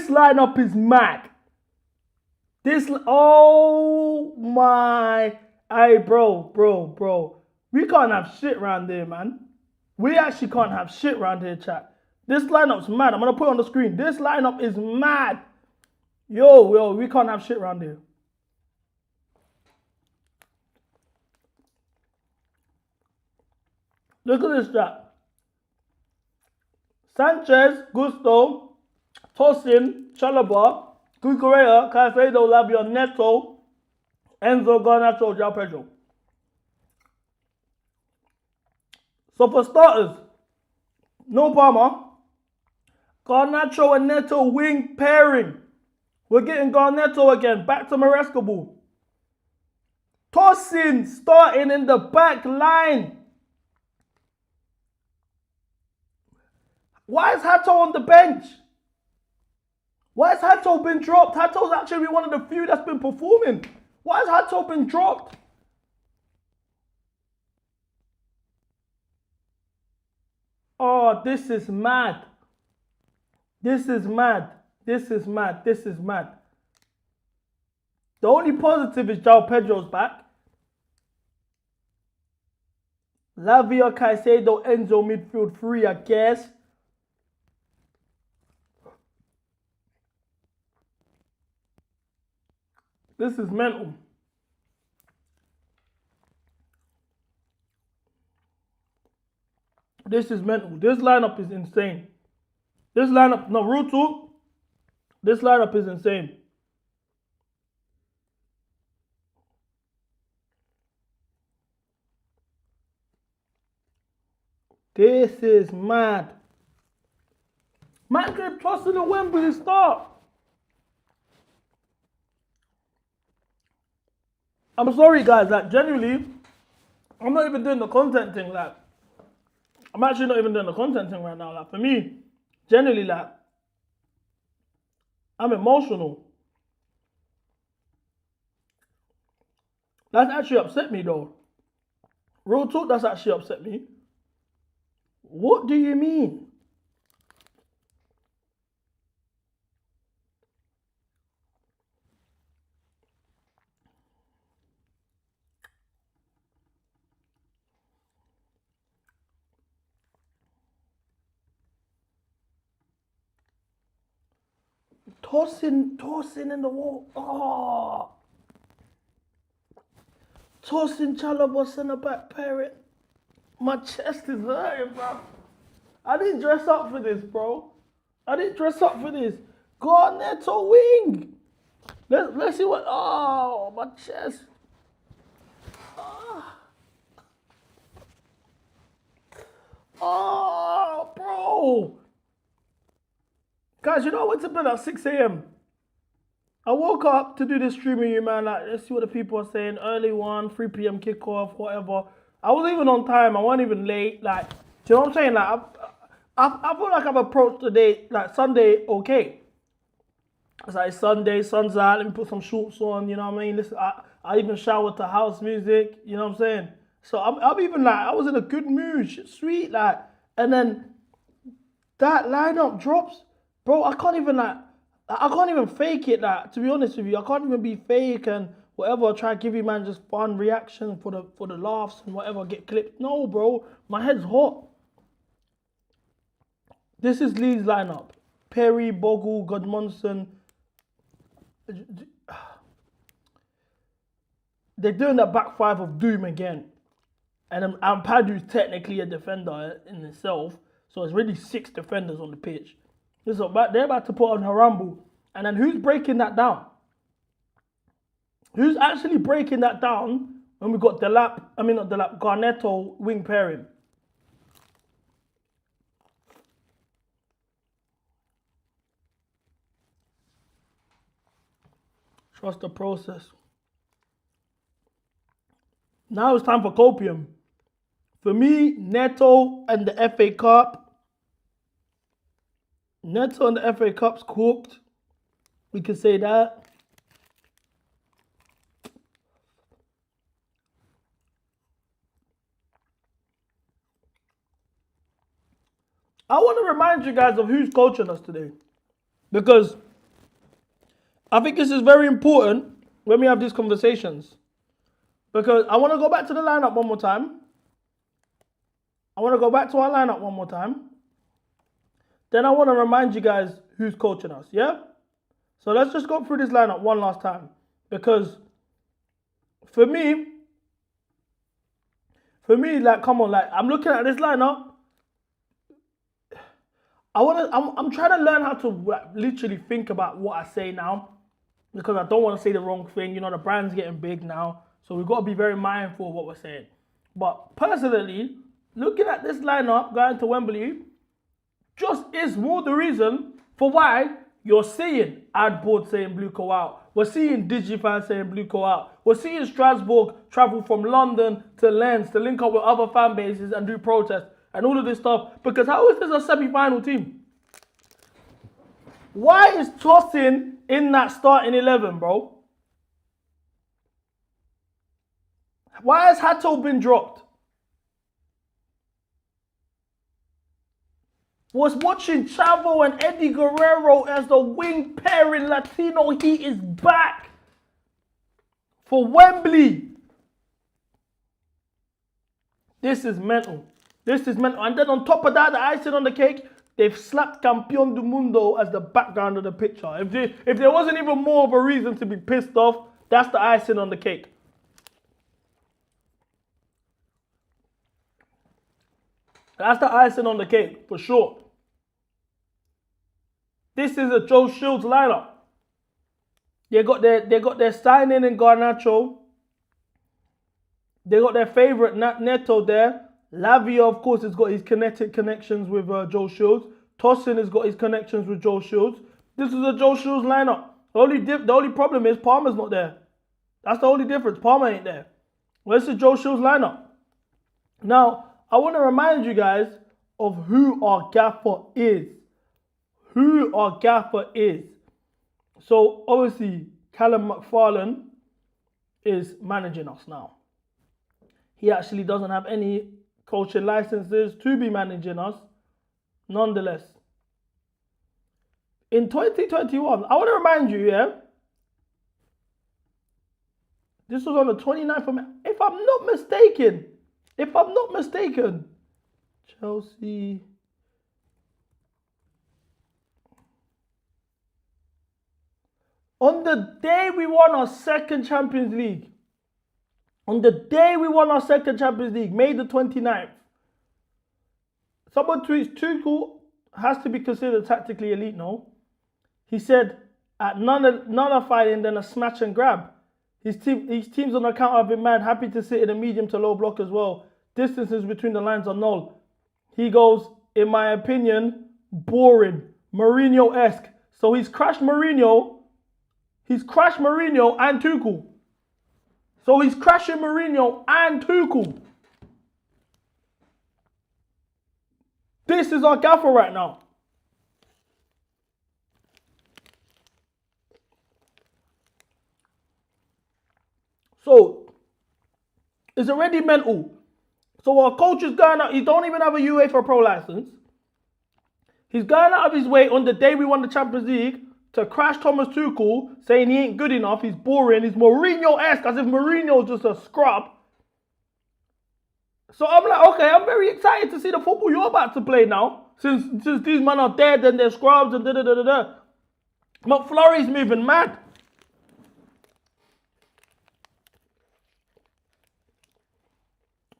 lineup is mad. Hey, bro. We can't have shit around there, man. We actually can't have shit around here, chat. This lineup's mad. I'm going to put it on the screen. This lineup is mad. Yo, we can't have shit around here. Look at this, chat. Sanchez, Gusto, Tosin, Chalobah, Cucurella, Caicedo, Labion, Neto, Enzo, Garnacho, João Pedro. So for starters, no Palmer, Garnacho and Neto wing pairing. We're getting Garnacho again, back to Maresca ball. Tosin starting in the back line. Why is Hato on the bench? Why has Hato been dropped? Hato's actually one of the few that's been performing. Why has Hato been dropped? Oh, this is mad. This is mad. The only positive is João Pedro's back. Lavia, Caicedo, Enzo, midfield 3, I guess. This is mental. This lineup is insane. This lineup is insane. This is mad. Man kept trusting the Wembley start. I'm sorry, guys. Like, genuinely, I'm not even doing the content thing. Like, I'm actually not even doing the content thing right now. Like, for me, generally, like, I'm emotional. That's actually upset me, though. Real talk, that's actually upset me. What do you mean? Tossing in the wall. Oh. Tossing Chalobos in the back parent. My chest is hurting, bro. I didn't dress up for this, bro. I didn't dress up for this. Go on there to wing. Let's see what. Oh, my chest. Oh, bro. Guys, you know I went to bed at 6 a.m. I woke up to do this stream with you, man. Like, let's see what the people are saying. Early one, 3 p.m. kickoff, whatever. I was even on time. I wasn't even late. Like, do you know what I'm saying? Like, I feel like I've approached the day, like Sunday, okay. It's like Sunday, sun's out. Let me put some shorts on. You know what I mean? Listen, I even showered to house music. You know what I'm saying? So I'm even like, I was in a good mood, sweet, like, and then that lineup drops, bro. I can't even fake it. Like, to be honest with you, I can't even be fake and whatever. Try to give you, man, just fun reaction for the laughs and whatever. Get clipped. No, bro, my head's hot. This is Leeds lineup: Perry, Bogle, Godmonson. They're doing that back five of doom again. And Ampadu's technically a defender in itself. So it's really 6 defenders on the pitch. They're about to put on Harambu. And then who's breaking that down? Who's actually breaking that down when we got Garnetto wing pairing? Trust the process. Now it's time for copium. For me, Neto and the FA Cup. Neto and the FA Cup's cooked. We can say that. I want to remind you guys of who's coaching us today. Because I think this is very important when we have these conversations. Because I want to go back to the lineup one more time. I want to go back to our lineup one more time. Then I want to remind you guys who's coaching us, yeah? So let's just go through this lineup one last time. Because for me, like, come on, like, I'm looking at this lineup. I'm trying to learn how to literally think about what I say now. Because I don't want to say the wrong thing. You know, the brand's getting big now. So we've got to be very mindful of what we're saying. But personally, looking at this lineup going to Wembley just is more the reason for why you're seeing Adboard saying Bluco out. We're seeing Digifan saying Bluco out. We're seeing Strasbourg travel from London to Lens to link up with other fan bases and do protests and all of this stuff. Because how is this a semi-final team? Why is Tosin in that starting 11, bro? Why has Hato been dropped? Was watching Chavo and Eddie Guerrero as the wing pairing Latino. He is back for Wembley. This is mental. This is mental. And then on top of that, the icing on the cake, they've slapped Campeón del Mundo as the background of the picture. If there wasn't even more of a reason to be pissed off, that's the icing on the cake. That's the icing on the cake, for sure. This is a Joe Shields lineup. They got their signing in Garnacho. They got their favorite Neto there. Lavia, of course, has got his kinetic connections with Joe Shields. Tosin has got his connections with Joe Shields. This is a Joe Shields lineup. The only problem is Palmer's not there. That's the only difference. Palmer ain't there. Well, this is Joe Shields' lineup. Now, I want to remind you guys of who our gaffer is. Who our gaffer is. So, obviously, Callum McFarlane is managing us now. He actually doesn't have any coaching licenses to be managing us. Nonetheless, in 2021, I want to remind you, yeah, this was on the 29th of May. If I'm not mistaken, Chelsea. On the day we won our second Champions League, May the 29th, someone tweets, Tuchel has to be considered tactically elite, no? He said, at none fighting than a smash and grab. His team's on account of it, man, happy to sit in a medium to low block as well. Distances between the lines are null. He goes, in my opinion, boring. Mourinho-esque. So he's crashed Mourinho and Tuchel. So he's crashing Mourinho and Tuchel. This is our gaffer right now. So, it's already mental. So our coach is going out, he don't even have a UEFA Pro license. He's going out of his way on the day we won the Champions League to crash Thomas Tuchel, saying he ain't good enough, he's boring, he's Mourinho-esque, as if Mourinho's just a scrub. So I'm like, okay, I'm very excited to see the football you're about to play now, since these men are dead and they're scrubs and da-da-da-da-da. McFlurry's moving mad.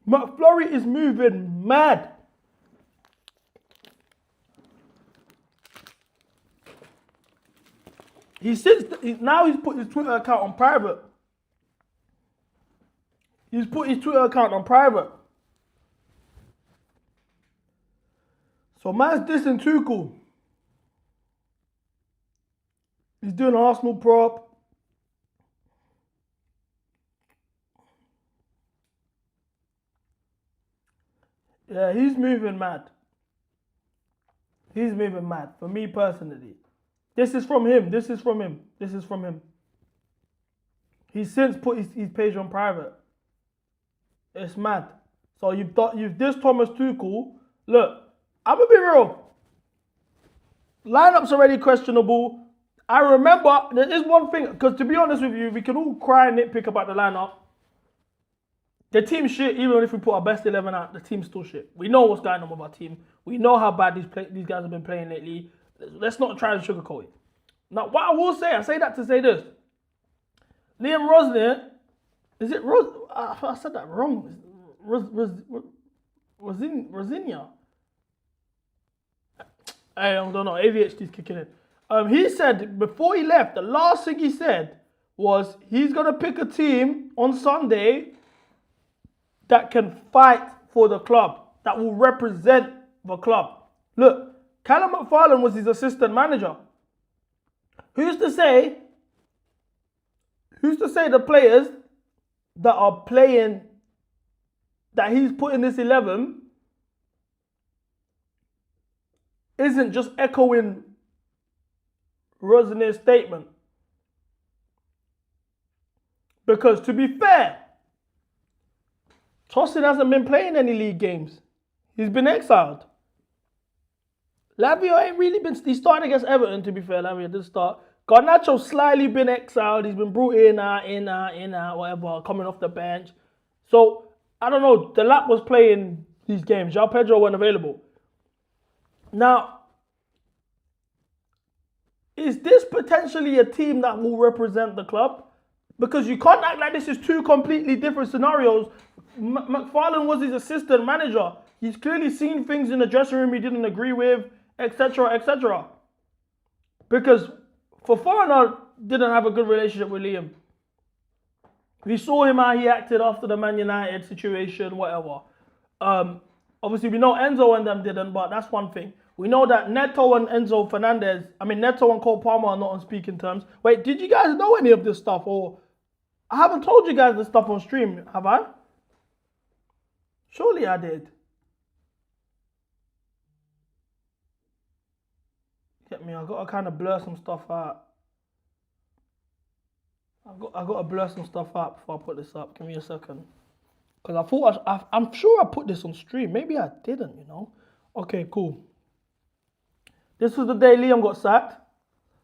McFlurry is moving mad. Now he's put his Twitter account on private. He's put his Twitter account on private. So man's dissing Tuchel. He's doing an Arsenal prop. Yeah, he's moving mad. He's moving mad. For me personally. This is from him. He's since put his page on private. It's mad. So you've dissed Thomas Tuchel. Look, I'm gonna be real. Lineup's already questionable. I remember there is one thing, because to be honest with you, we can all cry and nitpick about the lineup. The team's shit, even if we put our best 11 out, the team's still shit. We know what's going on with our team. We know how bad these guys have been playing lately. Let's not try to sugarcoat it. Now, what I will say, I say that to say this. Liam Rosner, is it I said that wrong. Rosinia? I don't know. ADHD's kicking in. He said, before he left, the last thing he said was he's going to pick a team on Sunday that can fight for the club, that will represent the club. Look, Callum McFarlane was his assistant manager. Who's to say the players that are playing, that he's put in this 11, isn't just echoing Rosner's statement? Because to be fair, Tosin hasn't been playing any league games. He's been exiled. Lavia ain't really been... He started against Everton, to be fair. Lavia did start. Garnacho's slightly been exiled. He's been brought in, whatever, coming off the bench. So, I don't know. The Lap was playing these games. João Pedro weren't available. Now, is this potentially a team that will represent the club? Because you can't act like this is two completely different scenarios. McFarlane was his assistant manager. He's clearly seen things in the dressing room he didn't agree with, etc., etc. Because Fofana didn't have a good relationship with Liam. We saw him how he acted after the Man United situation, whatever. Obviously, we know Enzo and them didn't, but that's one thing. We know that Neto and Neto and Cole Palmer are not on speaking terms. Wait, did you guys know any of this stuff? Or I haven't told you guys this stuff on stream, have I? Surely I did. Get me, I got to kind of blur some stuff out. I got to blur some stuff out before I put this up. Give me a second. Because I thought, I'm sure I put this on stream. Maybe I didn't, you know. Okay, cool. This was the day Liam got sacked.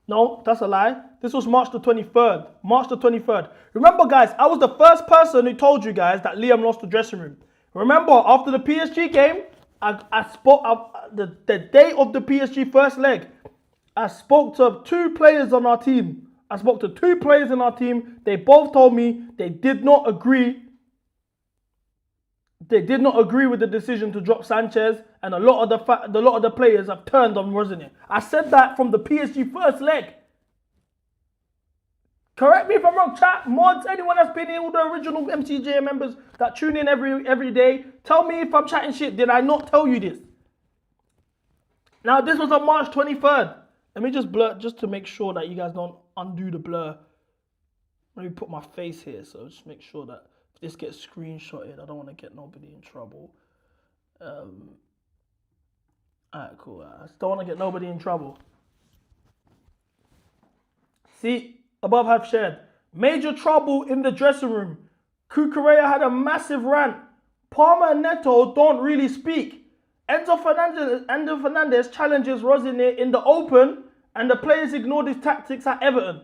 No, that's a lie. This was March the 23rd. March the 23rd. Remember, guys, I was the first person who told you guys that Liam lost the dressing room. Remember, after the PSG game, I spoke the day of the PSG first leg. I spoke to 2 players on our team. I spoke to 2 players in our team. They both told me they did not agree. They did not agree with the decision to drop Sanchez, and a lot of the players have turned on Rosenier. I said that from the PSG first leg. Correct me if I'm wrong, chat. Mods, anyone that's been here, all the original MCJ members that tune in every day, tell me if I'm chatting shit. Did I not tell you this? Now, this was on March 23rd. Let me just blur, just to make sure that you guys don't undo the blur. Let me put my face here, so just make sure that if this gets screenshotted, I don't want to get nobody in trouble. Alright, cool. I just don't want to get nobody in trouble. See, above have shared. Major trouble in the dressing room. Cucurella had a massive rant. Palmer and Neto don't really speak. Enzo Fernandez challenges Rosenier in the open, and the players ignored his tactics at Everton.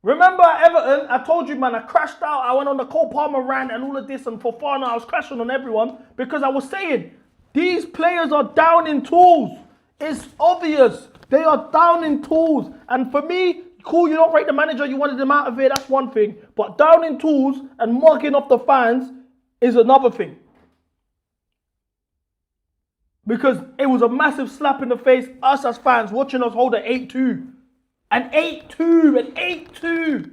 Remember at Everton, I told you, man, I crashed out. I went on the Cole Palmer rant and all of this, and for fun, I was crashing on everyone because I was saying, these players are down in tools. It's obvious. They are down in tools. And for me, cool, you don't rate the manager, you wanted them out of it, that's one thing. But down in tools and mugging off the fans is another thing. Because it was a massive slap in the face, us as fans, watching us hold an 8-2. An 8-2, an 8-2.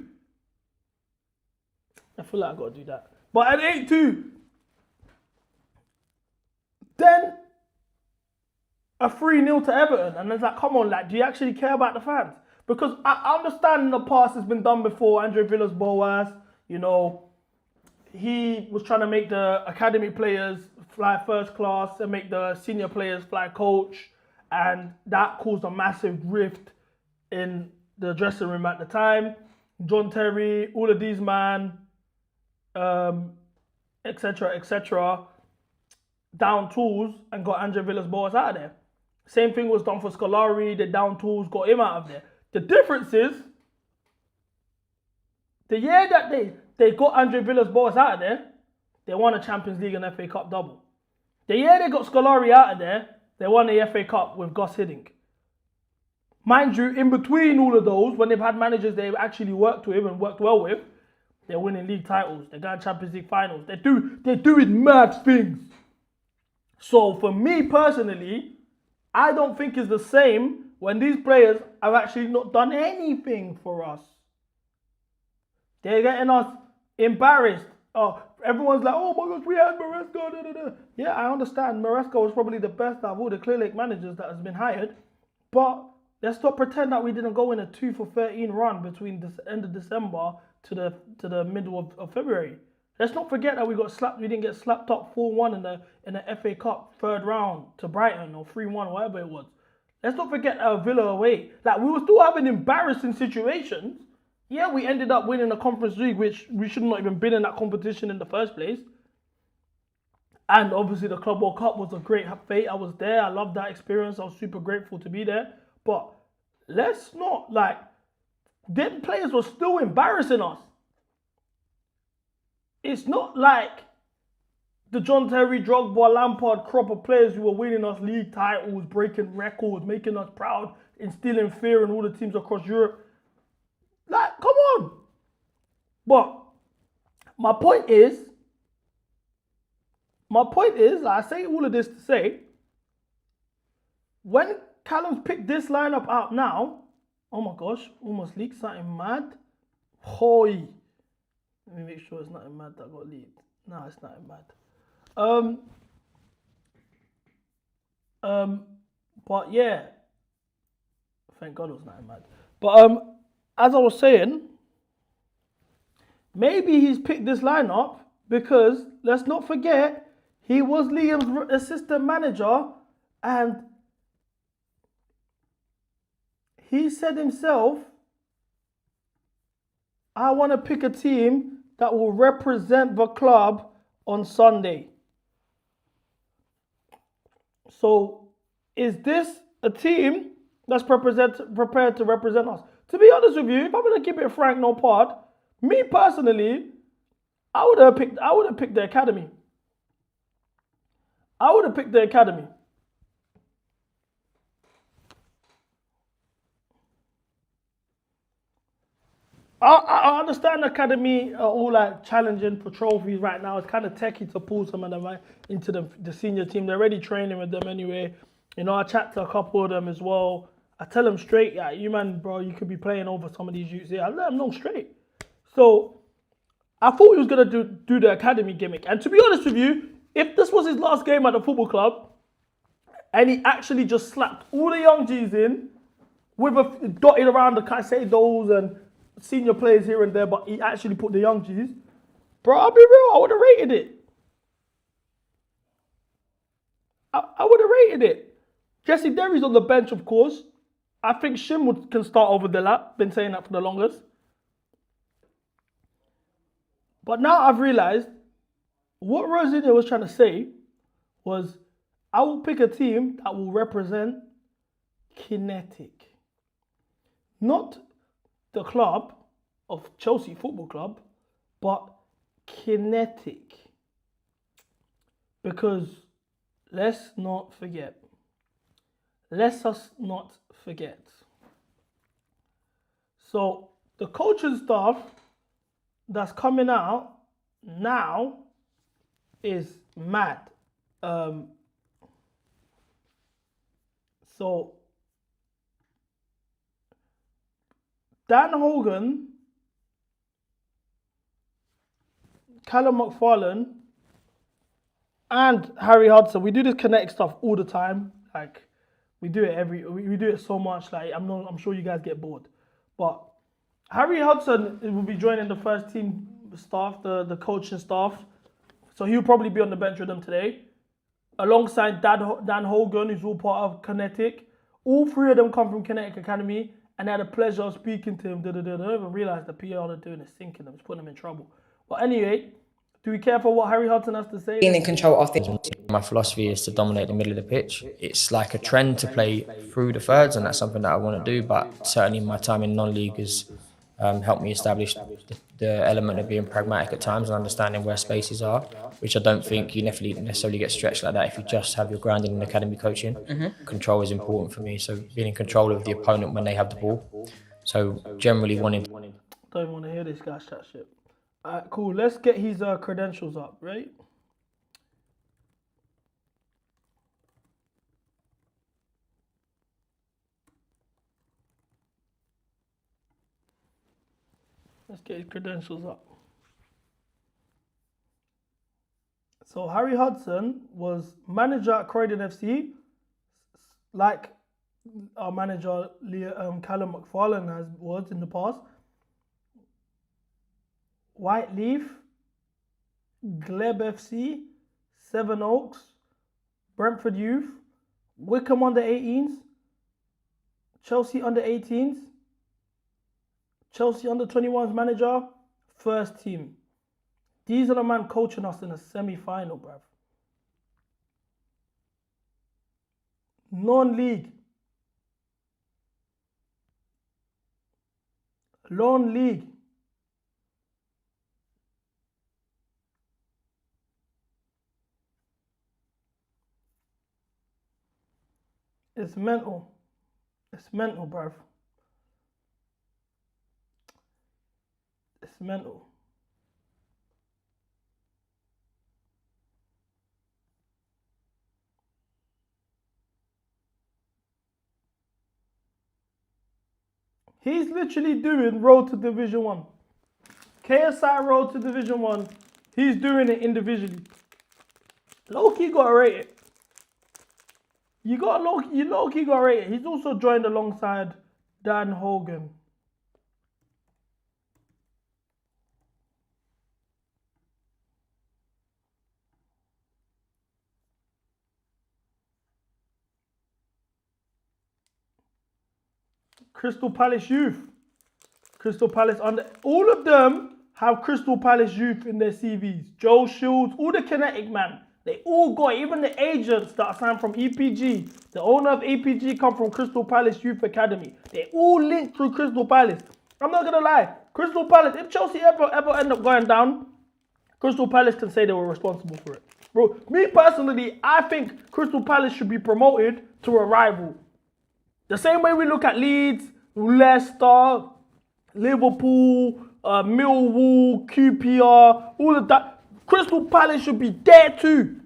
I feel like I've got to do that. But an 8-2. Then a 3-0 to Everton. And it's like, come on, like, do you actually care about the fans? Because I understand in the past it's been done before. Andre Villas-Boas, you know, he was trying to make the academy players fly first class and make the senior players fly coach. And that caused a massive rift in the dressing room at the time. John Terry, all of these man, etc., down tools and got Andre Villas-Boas out of there. Same thing was done for Scolari. They down tools, got him out of there. The difference is, the year that they got Andre Villas-Boas out of there, they won a Champions League and FA Cup double. The year they got Scolari out of there, they won the FA Cup with Gus Hiddink. Mind you, in between all of those, when they've had managers they've actually worked with and worked well with, they're winning league titles. They're going Champions League finals. They're doing mad things. So for me personally, I don't think it's the same when these players have actually not done anything for us. They're getting us embarrassed. Oh, everyone's like, oh my gosh, we had Maresca. Da, da, da. Yeah, I understand. Maresca was probably the best out of all the Clear Lake managers that has been hired. But let's not pretend that we didn't go in a 2-for-13 run between the end of December to the middle of February. Let's not forget that we didn't get slapped up 4-1 in the FA Cup third round to Brighton, or 3-1, whatever it was. Let's not forget Villa away. Like, we were still having embarrassing situations. Yeah, we ended up winning the Conference League, which we should not even been in that competition in the first place. And obviously the Club World Cup was a great fate. I was there. I loved that experience. I was super grateful to be there. But let's not, like, them players were still embarrassing us. It's not like the John Terry, Drogba, Lampard crop of players who were winning us league titles, breaking records, making us proud, instilling fear in all the teams across Europe. Like, come on. But my point is, like, I say all of this to say, when Callum's picked this lineup out now, oh my gosh, almost leaked something mad. Hoy. Let me make sure it's nothing mad that got leaked. No, it's nothing mad. But yeah, thank God it was nothing mad. But as I was saying, maybe he's picked this lineup because let's not forget he was Liam's assistant manager, and he said himself, I want to pick a team that will represent the club on Sunday. So, is this a team that's prepared to represent us? To be honest with you, if I'm going to keep it frank, no part, me personally, I would have picked the academy. I would have picked the academy. I understand the academy are all like challenging for trophies right now. It's kind of techie to pull some of them into the senior team. They're already training with them anyway. You know, I chat to a couple of them as well. I tell them straight, yeah, you man, bro, you could be playing over some of these youths here. I let them know straight. So I thought he was gonna do the academy gimmick. And to be honest with you, if this was his last game at the football club, and he actually just slapped all the young G's in with a dotted around the Caicedos and senior players here and there, but he actually put the young G's, bro, I'll be real, I would have rated it. I would have rated it. Jesse Derry's on the bench, of course. I think Shim can start over the lap. Been saying that for the longest. But now I've realised what Rosinha was trying to say was, I will pick a team that will represent Kinetic. Not the club of Chelsea Football Club, but Kinetic. Because let's us not forget. So the coaching staff that's coming out now is mad. So Dan Hogan, Callum McFarlane, and Harry Hudson. We do this kinetic stuff all the time. Like we do it we do it so much. Like I'm sure you guys get bored. But Harry Hudson will be joining the first team staff, the coaching staff. So he'll probably be on the bench with them today, alongside Dan Hogan, who's all part of Kinetic. All three of them come from Kinetic Academy, and I had the pleasure of speaking to him. I don't even realize the PR they're doing is sinking them. It's putting them in trouble. But anyway, do we care for what Harry Hudson has to say? Being in control of things. My philosophy is to dominate the middle of the pitch. It's like a trend to play through the thirds, and that's something that I want to do. But certainly my time in non-league has helped me establish the element of being pragmatic at times and understanding where spaces are, which I don't think you necessarily get stretched like that if you just have your grounding in academy coaching. Control is important for me, so being in control of the opponent when they have the ball. So generally wanting... Don't want to hear this guy's chat shit. Alright, cool. Let's get his credentials up, right? Let's get his credentials up. So Harry Hudson was manager at Croydon FC, like our manager Callum McFarlane was in the past. Whiteleaf, Glebe FC, Seven Oaks, Brentford Youth, Wickham under 18s, Chelsea under 18s, Chelsea under 21s manager, first team. These are the man coaching us in a semi-final, bruv. Non-league. Non-league. It's mental. It's mental, bruv. It's mental. He's literally doing road to Division 1. KSI road to Division 1. He's doing it individually. Low-key got to rate it. You low-key got rated. He's also joined alongside Dan Hogan. Crystal Palace youth. Crystal Palace under. All of them have Crystal Palace youth in their CVs. Joe Shields, all the kinetic man. They all got, even the agents that are signed from EPG. The owner of EPG come from Crystal Palace Youth Academy. They all linked through Crystal Palace. I'm not going to lie. Crystal Palace, if Chelsea ever end up going down, Crystal Palace can say they were responsible for it. Bro, me personally, I think Crystal Palace should be promoted to a rival. The same way we look at Leeds, Leicester, Liverpool, Millwall, QPR, all of that. Crystal Palace should be there too.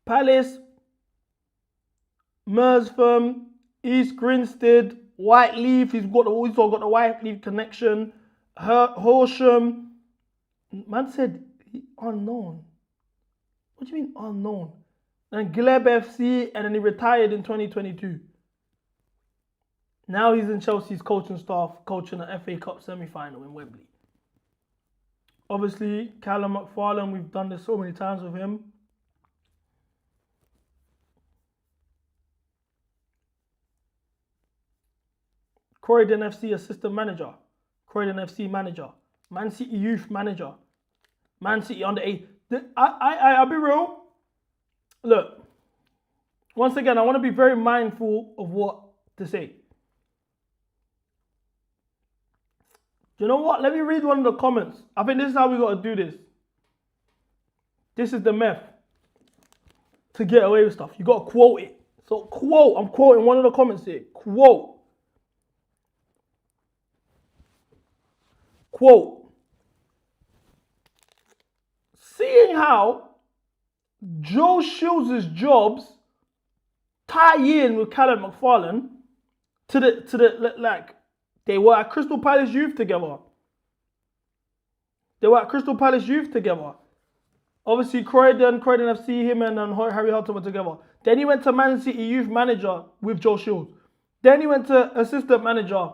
Palace, Merstham, East Grinstead, Whiteleaf. He's also got the Whiteleaf connection. Horsham. Man said unknown. What do you mean unknown? And Gleb FC, and then he retired in 2022. Now he's in Chelsea's coaching staff, coaching an FA Cup semi-final in Wembley. Obviously, Callum McFarlane, we've done this so many times with him. Croydon FC assistant manager. Croydon FC manager. Man City youth manager. Man City under 8. I'll be real. Look, once again, I want to be very mindful of what to say. You know what? Let me read one of the comments. I think this is how we got to do this. This is the method to get away with stuff. You got to quote it. So quote. I'm quoting one of the comments here. Quote. Quote. Seeing how Joe Shields' jobs tie in with Callum McFarlane to the like. They were at Crystal Palace Youth together. Obviously, Croydon FC, him and Harry Houghton were together. Then he went to Man City Youth Manager with Joe Shields. Then he went to Assistant Manager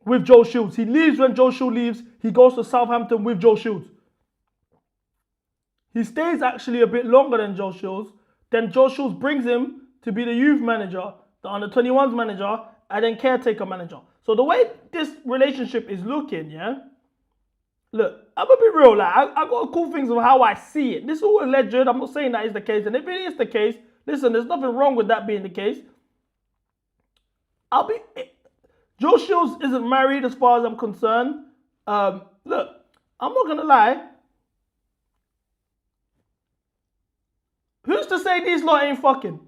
with Joe Shields. He leaves when Joe Shields leaves. He goes to Southampton with Joe Shields. He stays actually a bit longer than Joe Shields. Then Joe Shields brings him to be the youth manager, the under-21s manager, and then caretaker manager. So the way this relationship is looking, yeah? Look, I'm going to be real. Like, I got cool things of how I see it. This is all alleged. I'm not saying that is the case. And if it is the case, listen, there's nothing wrong with that being the case. Joe Shields isn't married as far as I'm concerned. Look, I'm not going to lie. Who's to say these lot ain't fucking?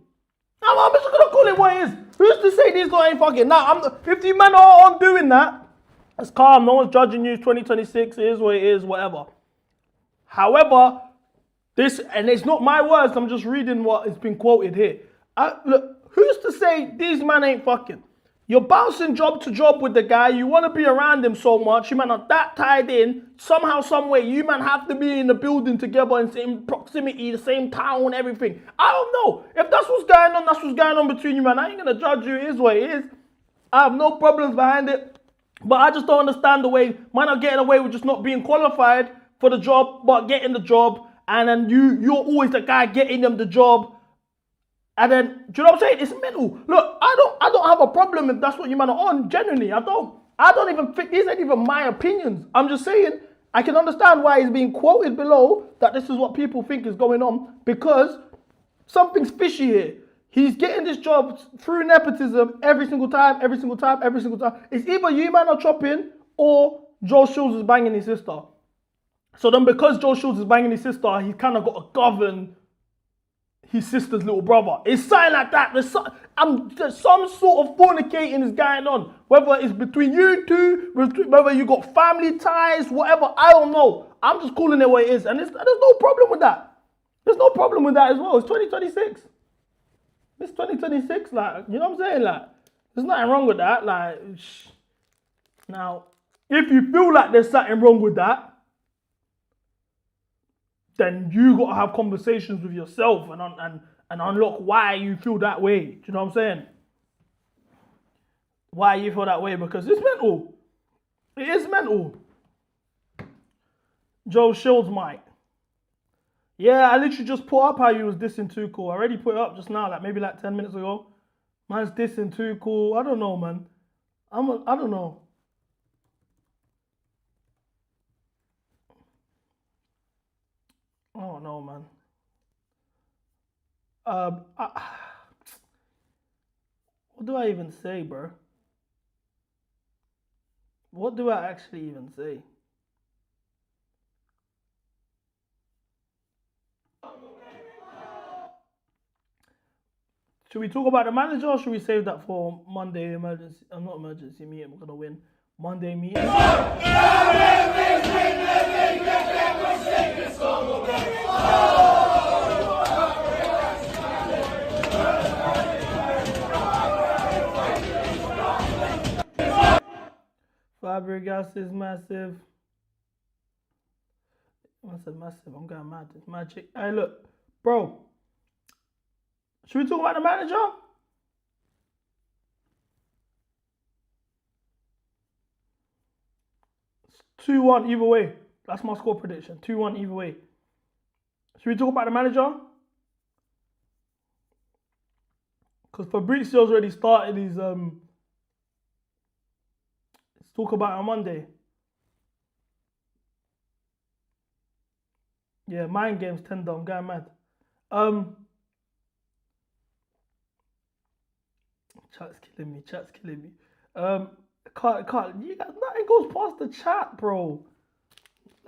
I'm just going to call it what it is. Who's to say these lot ain't fucking? Now, if you men are on doing that, it's calm. No one's judging you. 2026 is what it is, whatever. However, and it's not my words. I'm just reading what has been quoted here. Look, who's to say these men ain't fucking? You're bouncing job to job with the guy. You want to be around him so much. You man are that tied in. Somehow, some way, you man have to be in the building together in same proximity, the same town, everything. I don't know. If that's what's going on, that's what's going on between you, man. I ain't going to judge you. It is what it is. I have no problems behind it. But I just don't understand the way man are getting away with just not being qualified for the job, but getting the job. And then you're always the guy getting them the job. And then, do you know what I'm saying? It's mental. Look, I don't have a problem if that's what you man are on. Genuinely, I don't even think, these ain't even my opinions. I'm just saying, I can understand why it's being quoted below that this is what people think is going on, because something's fishy here. He's getting this job through nepotism every single time. It's either you man are chopping or Joe Shields is banging his sister. So then because Joe Shields is banging his sister, he's kind of got to govern his sister's little brother. It's something like that. There's some sort of fornicating is going on. Whether it's between you two, whether you got family ties, whatever, I don't know. I'm just calling it what it is. And there's no problem with that. There's no problem with that as well. It's 2026. It's 2026, like, you know what I'm saying? Like, there's nothing wrong with that. Like, now, if you feel like there's something wrong with that, then you got to have conversations with yourself and unlock why you feel that way. Do you know what I'm saying? Why you feel that way, because it's mental. It is mental. Joe Shields, Mike. Yeah, I literally just put up how you was dissing Tuchel. I already put it up just now, maybe 10 minutes ago. Man's dissing Tuchel. I don't know, man. I don't know. I don't know, man. What do I even say, bro? What do I actually even say? Should we talk about the manager, or should we save that for Monday emergency? Not emergency meeting. We're gonna win Monday meeting. Fabregas is massive. I said massive. I'm going mad. It's magic. Hey, look, bro. Should we talk about the manager? It's 2-1 either way. That's my score prediction. 2-1 either way. Should we talk about the manager? Because Fabrizio's already started his let's talk about it on Monday. Yeah, mind games tender. I'm going mad. Chat's killing me. Can't. You guys, nothing goes past the chat, bro.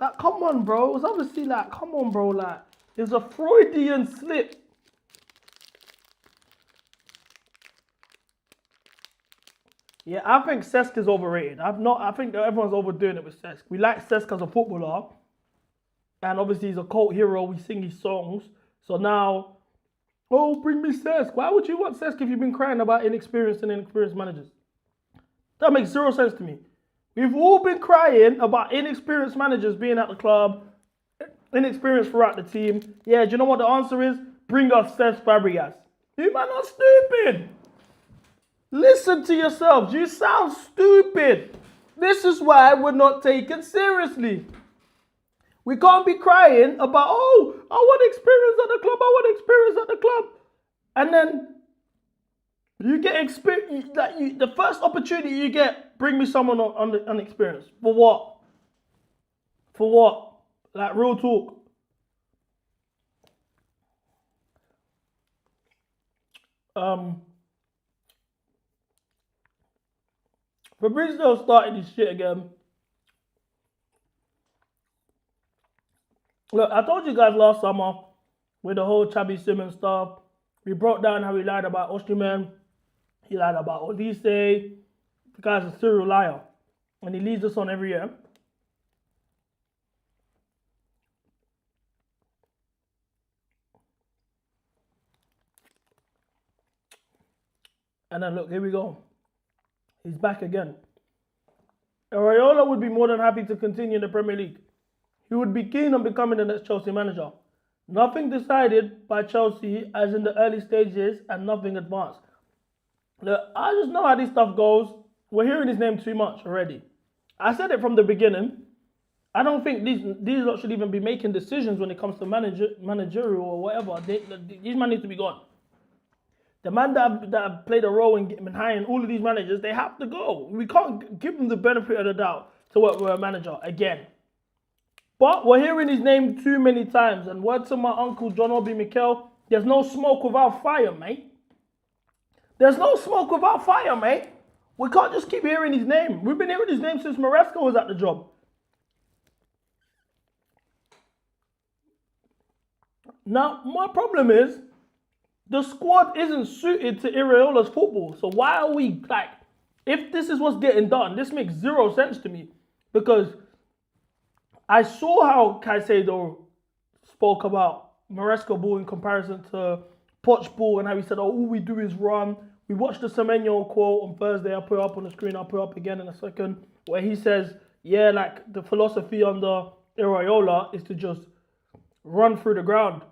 Like, come on, bro. It's obviously like, come on, bro. Like, there's a Freudian slip. Yeah, I think Cesc is overrated. I think that everyone's overdoing it with Cesc. We like Cesc as a footballer, and obviously he's a cult hero. We sing his songs. So now, oh, bring me Cesc. Why would you want Cesc if you've been crying about inexperienced managers? That makes zero sense to me. We've all been crying about inexperienced managers being at the club, inexperienced throughout the team. Yeah, do you know what the answer is? Bring us Cesc Fabregas. You man are stupid. Listen to yourselves. You sound stupid. This is why we're not taken seriously. We can't be crying about, oh, I want experience at the club. And then you get experience, the first opportunity you get, bring me someone unexperienced. For what? For what? Like, real talk. Fabrizio started his shit again. Look, I told you guys last summer with the whole Xabi Simons stuff. We broke down how he lied about Osimhen. He lied about Olise. The guy's a serial liar. And he leads us on every year. And then look, here we go. He's back again. Areola would be more than happy to continue in the Premier League. He would be keen on becoming the next Chelsea manager. Nothing decided by Chelsea as in the early stages and nothing advanced. Look, I just know how this stuff goes. We're hearing his name too much already. I said it from the beginning. I don't think these lot should even be making decisions when it comes to managerial or whatever. These men need to be gone. The man that have played a role in hiring all of these managers, they have to go. We can't give them the benefit of the doubt to work with a manager again. But we're hearing his name too many times. And word to my uncle, John Obi Mikel, there's no smoke without fire, mate. There's no smoke without fire, mate. We can't just keep hearing his name. We've been hearing his name since Maresca was at the job. Now, my problem is, the squad isn't suited to Iraola's football. So why are we, like, if this is what's getting done, this makes zero sense to me. Because I saw how Caicedo spoke about Maresca ball in comparison to Poch ball and how he said, oh, all we do is run. We watched the Semenyo quote on Thursday. I'll put it up on the screen. I'll put it up again in a second. Where he says, yeah, like the philosophy under Iraola is to just run through the ground.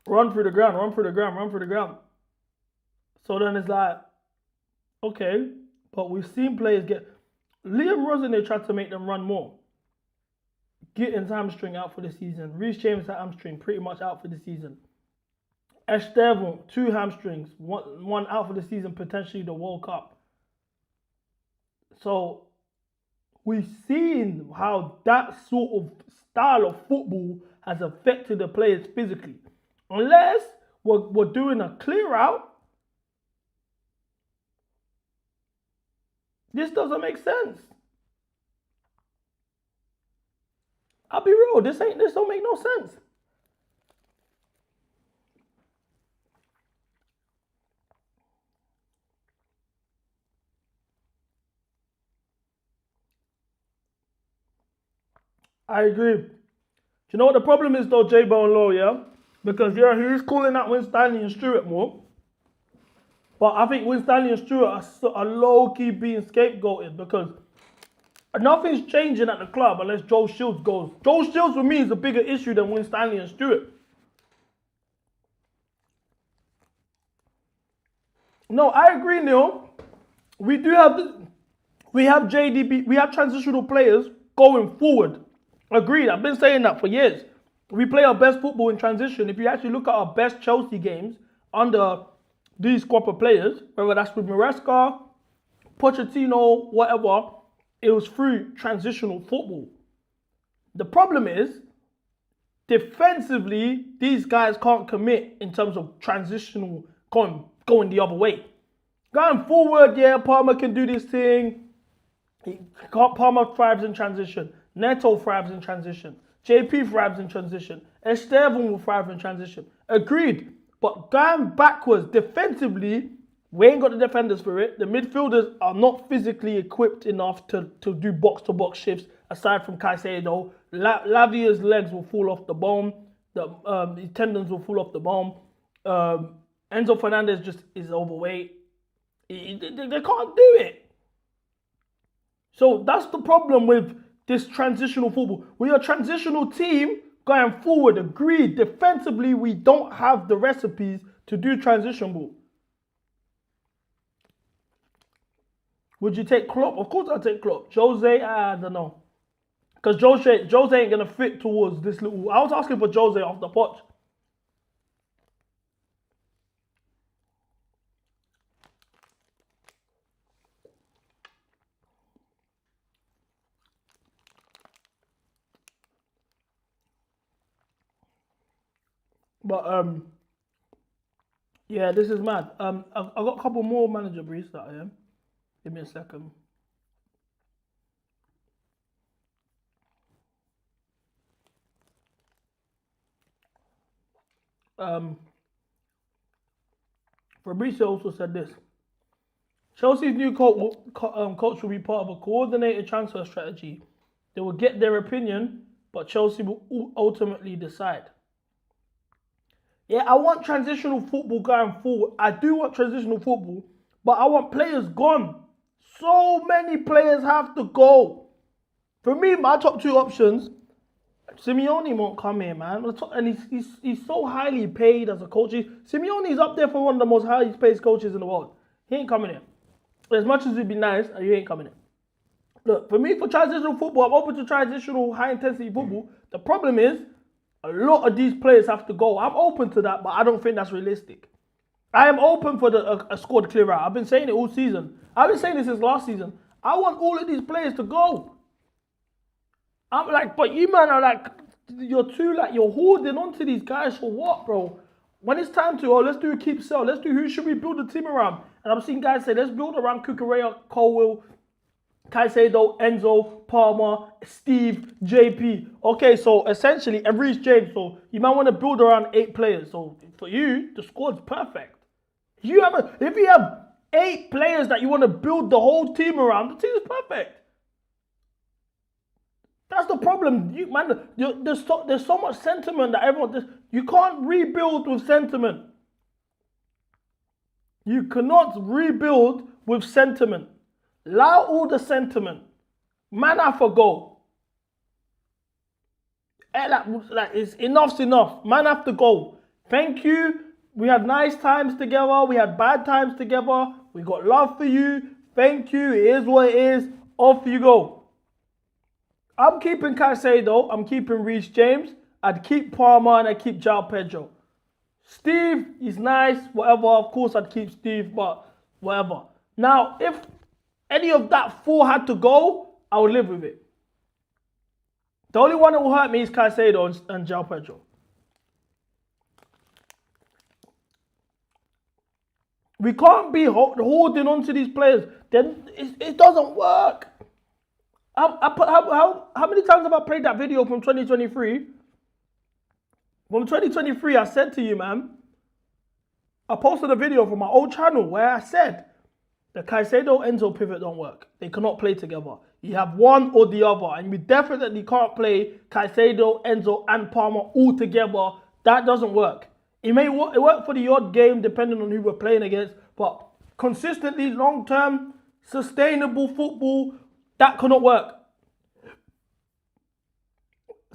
run through the ground. So then it's like, okay, but we've seen players get... Liam Rosenier tried to make them run more. Gittins hamstring out for the season. Reece James hamstring pretty much out for the season. Estevan, 2 hamstrings, one out for the season, potentially the World Cup. So we've seen how that sort of style of football has affected the players physically. Unless we're doing a clear out, this doesn't make sense. I'll be real, this don't make no sense. I agree. Do you know what the problem is though, J-Bone Low, yeah? Because he's calling out Winstanley and Stewart more. But I think Winstanley and Stewart are low-key being scapegoated because nothing's changing at the club unless Joe Shields goes. Joe Shields for me is a bigger issue than Winstanley and Stewart. No, I agree, Neil. We have JDB, we have transitional players going forward. Agreed, I've been saying that for years. We play our best football in transition. If you actually look at our best Chelsea games under these crop of players, whether that's with Maresca, Pochettino, whatever, it was through transitional football. The problem is, defensively, these guys can't commit in terms of transitional going the other way. Going forward, yeah, Palmer can do this thing. Palmer thrives in transition. Neto thrives in transition. JP thrives in transition. Estevan will thrive in transition. Agreed. But going backwards, defensively, we ain't got the defenders for it. The midfielders are not physically equipped enough to do box-to-box shifts, aside from Caicedo. Lavia's legs will fall off the bone. The tendons will fall off the bone. Enzo Fernandez just is overweight. They can't do it. So that's the problem with this transitional football. We're a transitional team going forward. Agreed. Defensively, we don't have the recipes to do transition ball. Would you take Klopp? Of course I'll take Klopp. Jose, I don't know. Because Jose ain't going to fit towards this little... I was asking for Jose off the potch. But, yeah, this is mad. I've got a couple more manager briefs that I am. Give me a second. Fabrizio also said this. Chelsea's new coach will be part of a coordinated transfer strategy. They will get their opinion, but Chelsea will ultimately decide. Yeah, I want transitional football going forward. I do want transitional football, but I want players gone. So many players have to go. For me, my top 2 options, Simeone won't come here, man. And he's so highly paid as a coach. Simeone is up there for one of the most highly paid coaches in the world. He ain't coming here. As much as it'd be nice, he ain't coming here. Look, for me, for transitional football, I'm open to transitional high-intensity football. The problem is, a lot of these players have to go. I'm open to that, but I don't think that's realistic. I am open for a squad clear out. I've been saying it all season. I've been saying this since last season. I want all of these players to go. I'm like, but you man are like, you're holding on to these guys for what, bro? When it's time to, let's do a keep sell. Let's do who should we build the team around? And I'm seeing guys say, let's build around Cucurella, Colwill, Caicedo, Enzo, Palmer, Steve, JP. Okay, so essentially, and Reece James. So you might want to build around 8 players. So for you, the squad's perfect. If you have 8 players that you want to build the whole team around, the team is perfect. That's the problem. There's so much sentiment that you can't rebuild with sentiment. You cannot rebuild with sentiment. Allow all the sentiment. Man have to go. Like it's enough's enough. Man have to go. Thank you. We had nice times together. We had bad times together. We got love for you. Thank you. It is what it is. Off you go. I'm keeping Caicedo. I'm keeping Reece James. I'd keep Palmer and I'd keep João Pedro. Steve is nice. Whatever. Of course, I'd keep Steve, but whatever. Now, if any of that 4 had to go, I would live with it. The only one that will hurt me is Caicedo and João Pedro. We can't be holding on to these players. Then it doesn't work. How many times have I played that video from 2023? From 2023, I said to you, man, I posted a video from my old channel where I said the Caicedo-Enzo pivot don't work. They cannot play together. You have one or the other, and we definitely can't play Caicedo, Enzo, and Palmer all together. That doesn't work. It may work for the odd game, depending on who we're playing against, but consistently, long-term, sustainable football, that cannot work.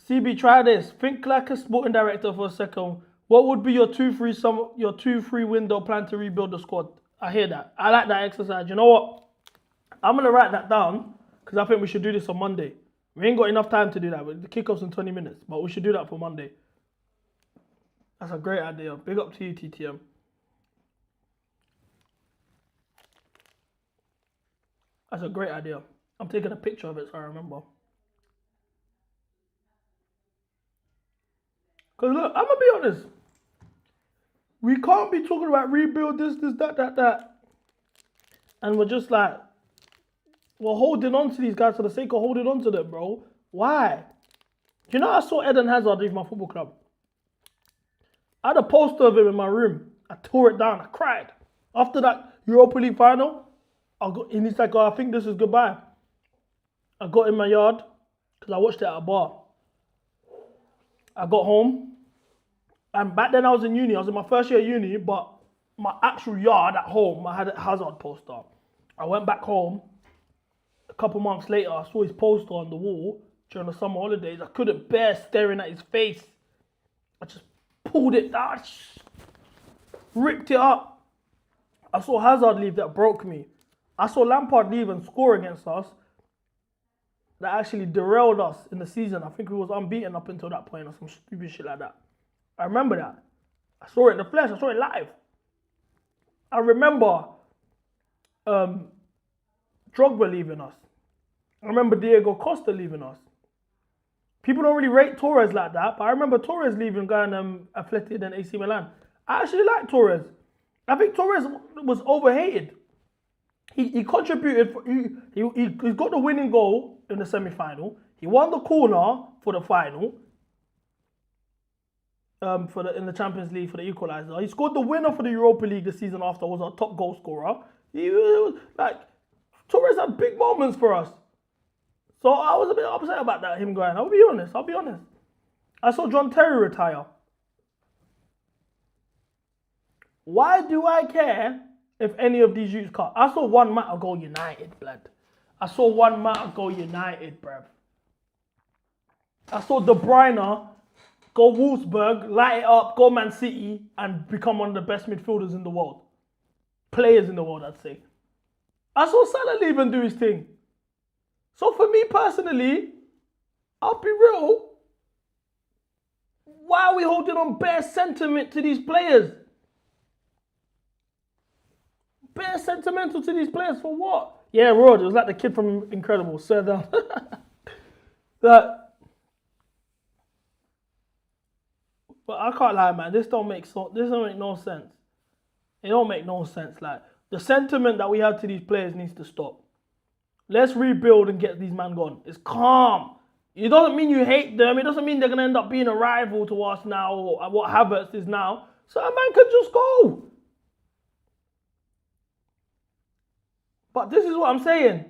CB, try this. Think like a sporting director for a second. What would be your 2-3 window plan to rebuild the squad? I hear that. I like that exercise. You know what? I'm going to write that down because I think we should do this on Monday. We ain't got enough time to do that. The kickoff's in 20 minutes, but we should do that for Monday. That's a great idea. Big up to you, TTM. That's a great idea. I'm taking a picture of it so I remember. Because look, I'm going to be honest. We can't be talking about rebuild this, that. And we're just like, we're holding on to these guys for the sake of holding on to them, bro. Why? You know, I saw Eden Hazard leave my football club. I had a poster of him in my room. I tore it down. I cried. After that Europa League final, and he's like, oh, I think this is goodbye. I got in my yard because I watched it at a bar. I got home. And back then I was in uni. I was in my first year at uni, but my actual yard at home, I had a Hazard poster. I went back home. A couple months later, I saw his poster on the wall during the summer holidays. I couldn't bear staring at his face. I just pulled it down, ripped it up. I saw Hazard leave, that broke me. I saw Lampard leave and score against us. That actually derailed us in the season. I think we was unbeaten up until that point or some stupid shit like that. I remember that. I saw it in the flesh. I saw it live. I remember Drogba leaving us. I remember Diego Costa leaving us. People don't really rate Torres like that, but I remember Torres leaving, going Athletic and AC Milan. I actually like Torres. I think Torres was overhated. He contributed. He got the winning goal in the semi-final. He won the corner for the final. In the Champions League for the equaliser. He scored the winner for the Europa League the season after. Was our top goal scorer. He was like, Torres had big moments for us. So I was a bit upset about that, him going. I'll be honest. I saw John Terry retire. Why do I care if any of these youths cut? I saw one Mcga go United, blood. I saw one Mcga go United, bruv. I saw De Bruyne go Wolfsburg, light it up, go Man City, and become one of the best midfielders in the world. Players in the world, I'd say. I saw Salah leave and do his thing. So for me personally, I'll be real. Why are we holding on bare sentiment to these players? Bare sentimental to these players for what? Yeah, Rod, it was like the kid from Incredible. Sir down. But I can't lie, man. This don't make no sense. It don't make no sense. Like, the sentiment that we have to these players needs to stop. Let's rebuild and get these men gone. It's calm. It doesn't mean you hate them. It doesn't mean they're going to end up being a rival to us now or what Havertz is now. So a man could just go. But this is what I'm saying.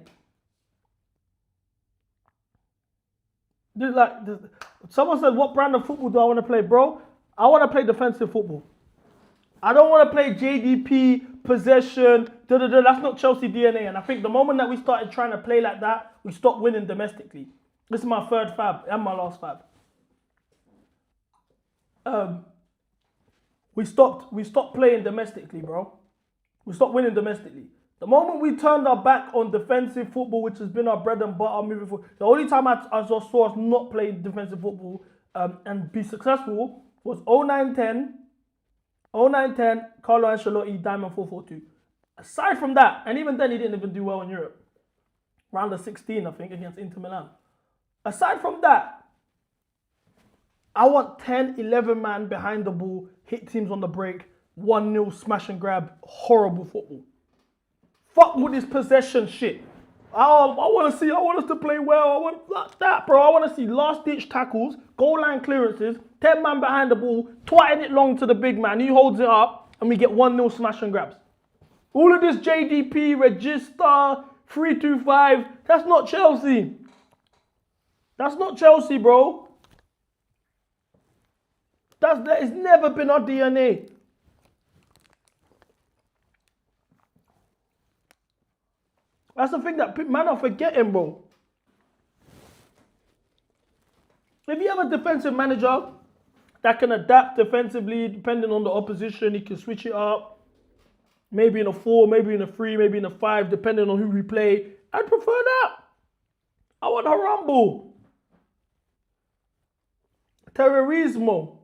Someone said, what brand of football do I want to play, bro? I want to play defensive football. I don't want to play JDP, possession, That's not Chelsea DNA. And I think the moment that we started trying to play like that, we stopped winning domestically. This is my third fab and my last fab. we stopped playing domestically, bro. We stopped winning domestically. The moment we turned our back on defensive football, which has been our bread and butter moving forward, the only time I saw us not play defensive football and be successful was 09-10, Carlo Ancelotti, Diamond 4-4-2. Aside from that, and even then he didn't even do well in Europe. Round of 16, I think, against Inter Milan. Aside from that, I want 10, 11 man behind the ball, hit teams on the break, 1-0 smash and grab, horrible football. Fuck with this possession shit. I want us to play well. I want that, bro. I want to see last ditch tackles, goal line clearances, 10 man behind the ball, twatting it long to the big man. He holds it up, and we get 1-0 smash and grabs. All of this JDP, register, 3-2-5, that's not Chelsea. That's not Chelsea, bro. That has never been our DNA. That's the thing that man are forgetting, bro. If you have a defensive manager that can adapt defensively depending on the opposition, he can switch it up. Maybe in a 4, maybe in a 3, maybe in a 5, depending on who we play. I'd prefer that. I want Harambo. Terrorismo.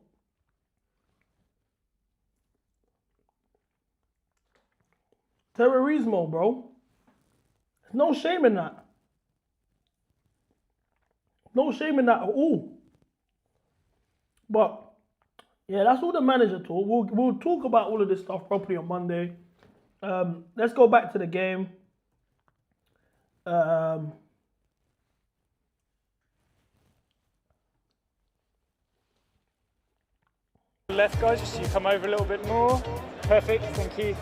Terrorismo, bro. There's no shame in that. No shame in that at all. But, yeah, that's all the manager talk. We'll talk about all of this stuff properly on Monday. Let's go back to the game. Left, guys, just so you come over a little bit more. Perfect, thank you.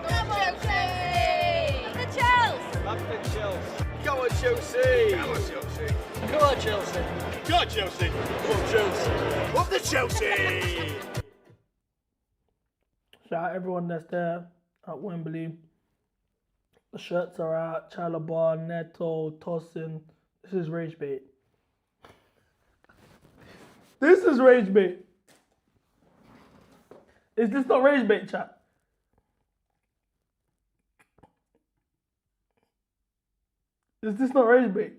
Come on, Chelsea! Up the Chelsea! Up the Chelsea! Go on, Chelsea! Go on, Chelsea! Go on, Chelsea! Go on, Chelsea! Go on, Chelsea! Up the Chelsea! Shout out everyone that's there at Wembley. The shirts are out. Chalobah, Neto, Tosin. This is rage bait. This is rage bait. Is this not rage bait, chat? Is this not rage bait?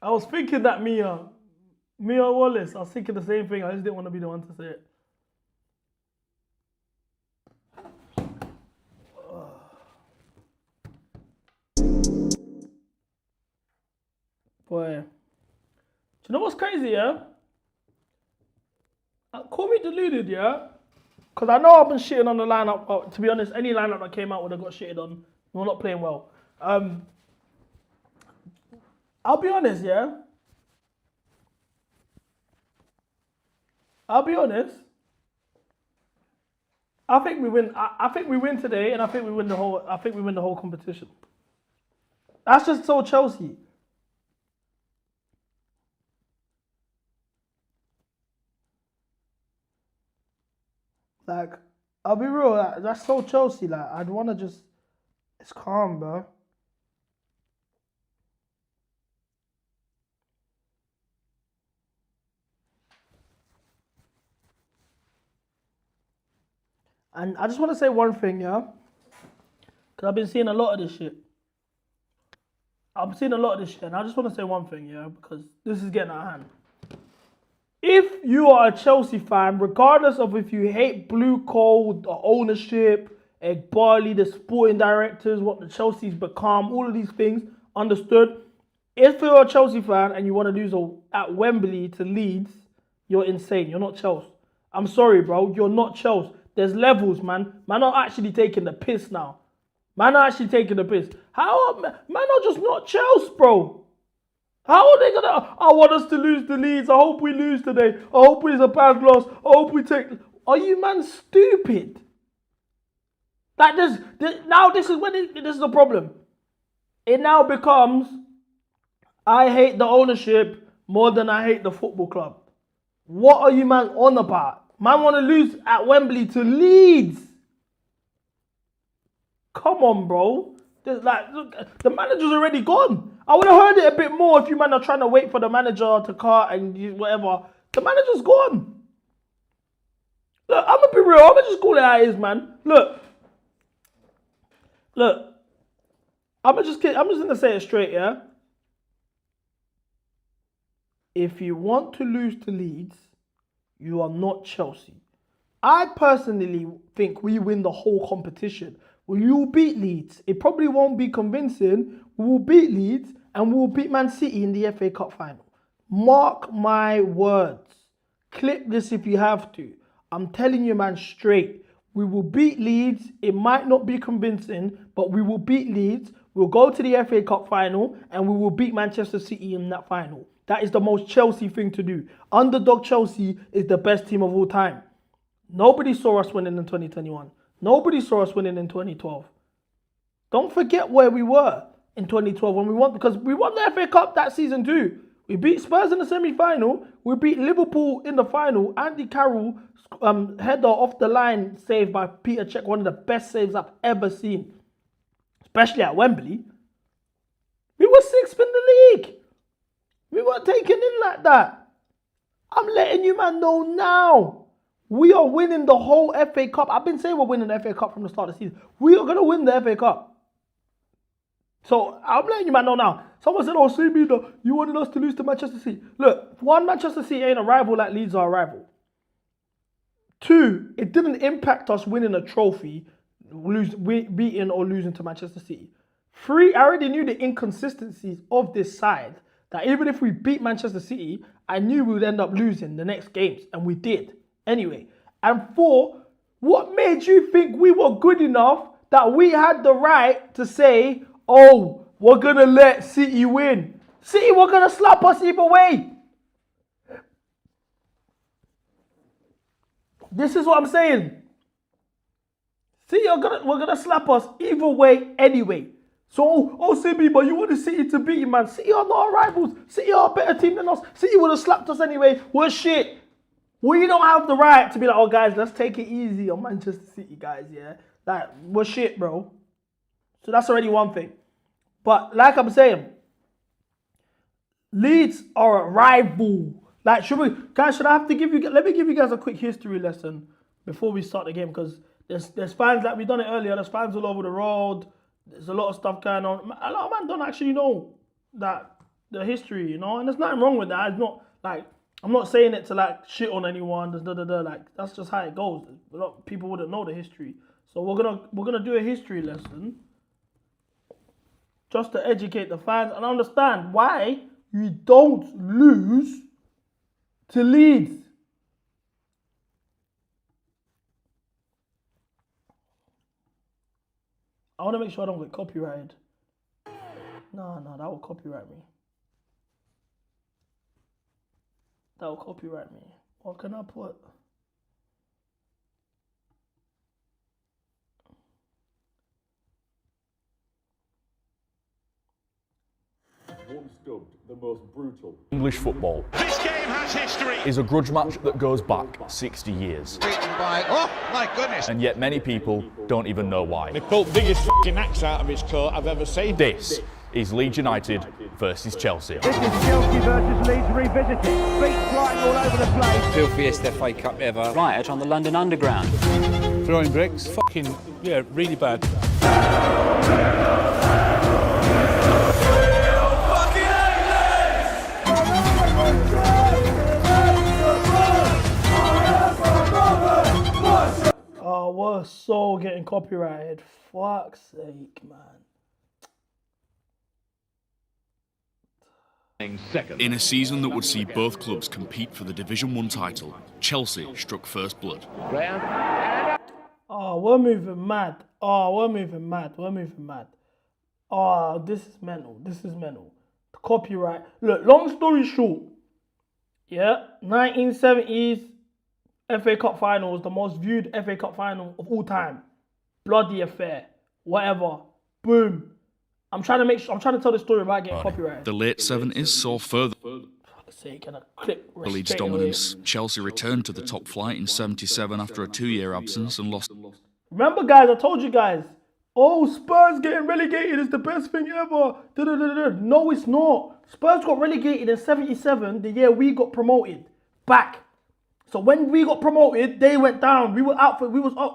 I was thinking that Mia Wallace, I was thinking the same thing. I just didn't want to be the one to say it. Boy, do you know what's crazy, yeah? Call me deluded, yeah? Because I know I've been shitting on the lineup. To be honest, any lineup that came out would have got shitted on. We're not playing well. I'll be honest, yeah? I'll be honest. I think we win. I think we win today, and I think we win the whole competition. That's just so Chelsea. Like, I'll be real, that's so Chelsea. Like, I'd want to just... It's calm, bro. And I just want to say one thing, yeah? Because I've been seeing a lot of this shit. and I just want to say one thing, yeah? Because this is getting out of hand. If you are a Chelsea fan, regardless of if you hate Blue Coal, the ownership, Egg Barley, the sporting directors, what the Chelsea's become, all of these things, understood. If you're a Chelsea fan and you want to lose at Wembley to Leeds, you're insane. You're not Chelsea. I'm sorry, bro. You're not Chelsea. There's levels, man. Man are actually taking the piss now. Man are actually taking the piss. Man are just not Chelsea, bro. How are they gonna? I want us to lose the Leeds. I hope we lose today. I hope it's a bad loss. I hope we take. Are you man stupid? Like this is when this is the problem. It now becomes, I hate the ownership more than I hate the football club. What are you man on about? Man want to lose at Wembley to Leeds. Come on, bro. Look, the manager's already gone. I would have heard it a bit more if you man are trying to wait for the manager to cut and whatever. The manager's gone. Look, I'm gonna be real. I'm gonna just call it how it is, man. Look. I'm just gonna say it straight, yeah. If you want to lose to Leeds, you are not Chelsea. I personally think we win the whole competition. We will beat Leeds. It probably won't be convincing. We will beat Leeds and we will beat Man City in the FA Cup final. Mark my words. Clip this if you have to. I'm telling you, man, straight. We will beat Leeds. It might not be convincing, but we will beat Leeds. We'll go to the FA Cup final and we will beat Manchester City in that final. That is the most Chelsea thing to do. Underdog Chelsea is the best team of all time. Nobody saw us winning in 2021. Nobody saw us winning in 2012. Don't forget where we were in 2012 when we won, because we won the FA Cup that season too. We beat Spurs in the semi-final. We beat Liverpool in the final. Andy Carroll header off the line saved by Peter Cech, one of the best saves I've ever seen, especially at Wembley. We were 6th in the league. We weren't taken in like that. I'm letting you man know now. We are winning the whole FA Cup. I've been saying we're winning the FA Cup from the start of the season. We are going to win the FA Cup. So I'm letting you man know now. Someone said, oh, CB, you wanted us to lose to Manchester City. Look, one, Manchester City ain't a rival like Leeds are a rival. Two, it didn't impact us winning a trophy, beating or losing to Manchester City. Three, I already knew the inconsistencies of this side, that even if we beat Manchester City, I knew we would end up losing the next games, and we did. Anyway, and four, what made you think we were good enough that we had the right to say, oh, we're going to let City win? City were going to slap us either way. This is what I'm saying. City we're going to slap us either way anyway. So, oh, CB, but you wanted City to beat you, man. City are not our rivals. City are a better team than us. City would have slapped us anyway. We're shit. We don't have the right to be like, oh, guys, let's take it easy on Manchester City, guys, yeah? Like, we're shit, bro. So that's already one thing. But like I'm saying, Leeds are a rival. Like, should I have to give you, let me give you guys a quick history lesson before we start the game, because there's fans, like we done it earlier, there's fans all over the road. There's a lot of stuff going on. A lot of men don't actually know that the history, you know, and there's nothing wrong with that. It's not like, I'm not saying it to like shit on anyone. Like, that's just how it goes. A lot of people wouldn't know the history, so we're gonna do a history lesson just to educate the fans and understand why you don't lose to Leeds. I want to make sure I don't get copyrighted. No, that will copyright me. That will copyright me. What can I put? Once dubbed the most brutal English football. This game has history. Is a grudge match that goes back 60 years. Oh my goodness. And yet many people don't even know why. They pulled the biggest f***ing axe out of his coat I've ever seen. This is Leeds United versus Chelsea. This is Chelsea versus Leeds revisited. Feet flying all over the place. Filthiest FA Cup ever. Riot on the London Underground. Throwing bricks. Fucking, yeah, really bad. Oh, we're so getting copyrighted. Fuck's sake, man. In a season that would see both clubs compete for the Division 1 title, Chelsea struck first blood. Oh, we're moving mad. Oh, this is mental. The copyright. Look, long story short, yeah, 1970s FA Cup final was the most viewed FA Cup final of all time. Bloody affair. Whatever. Boom. I'm trying to tell the story without getting copyrighted. The late 70s saw further. fuck's sake, and a clip. The Leeds dominance. Chelsea returned to the top flight in 77 after a 2-year absence and lost. Remember, guys, I told you guys, oh, Spurs getting relegated is the best thing ever. Da-da-da-da-da. No, it's not. Spurs got relegated in 77, the year we got promoted back. So when we got promoted, they went down. We were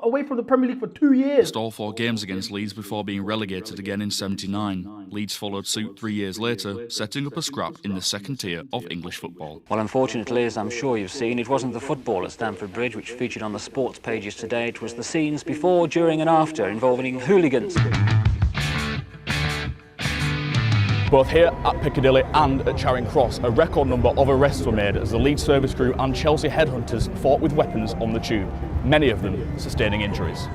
away from the Premier League for 2 years. Lost all 4 games against Leeds before being relegated again in 79. Leeds followed suit 3 years later, setting up a scrap in the second tier of English football. Well, unfortunately, as I'm sure you've seen, it wasn't the football at Stamford Bridge which featured on the sports pages today. It was the scenes before, during and after involving hooligans. Both here at Piccadilly and at Charing Cross, a record number of arrests were made as the Leeds service crew and Chelsea headhunters fought with weapons on the tube, many of them sustaining injuries.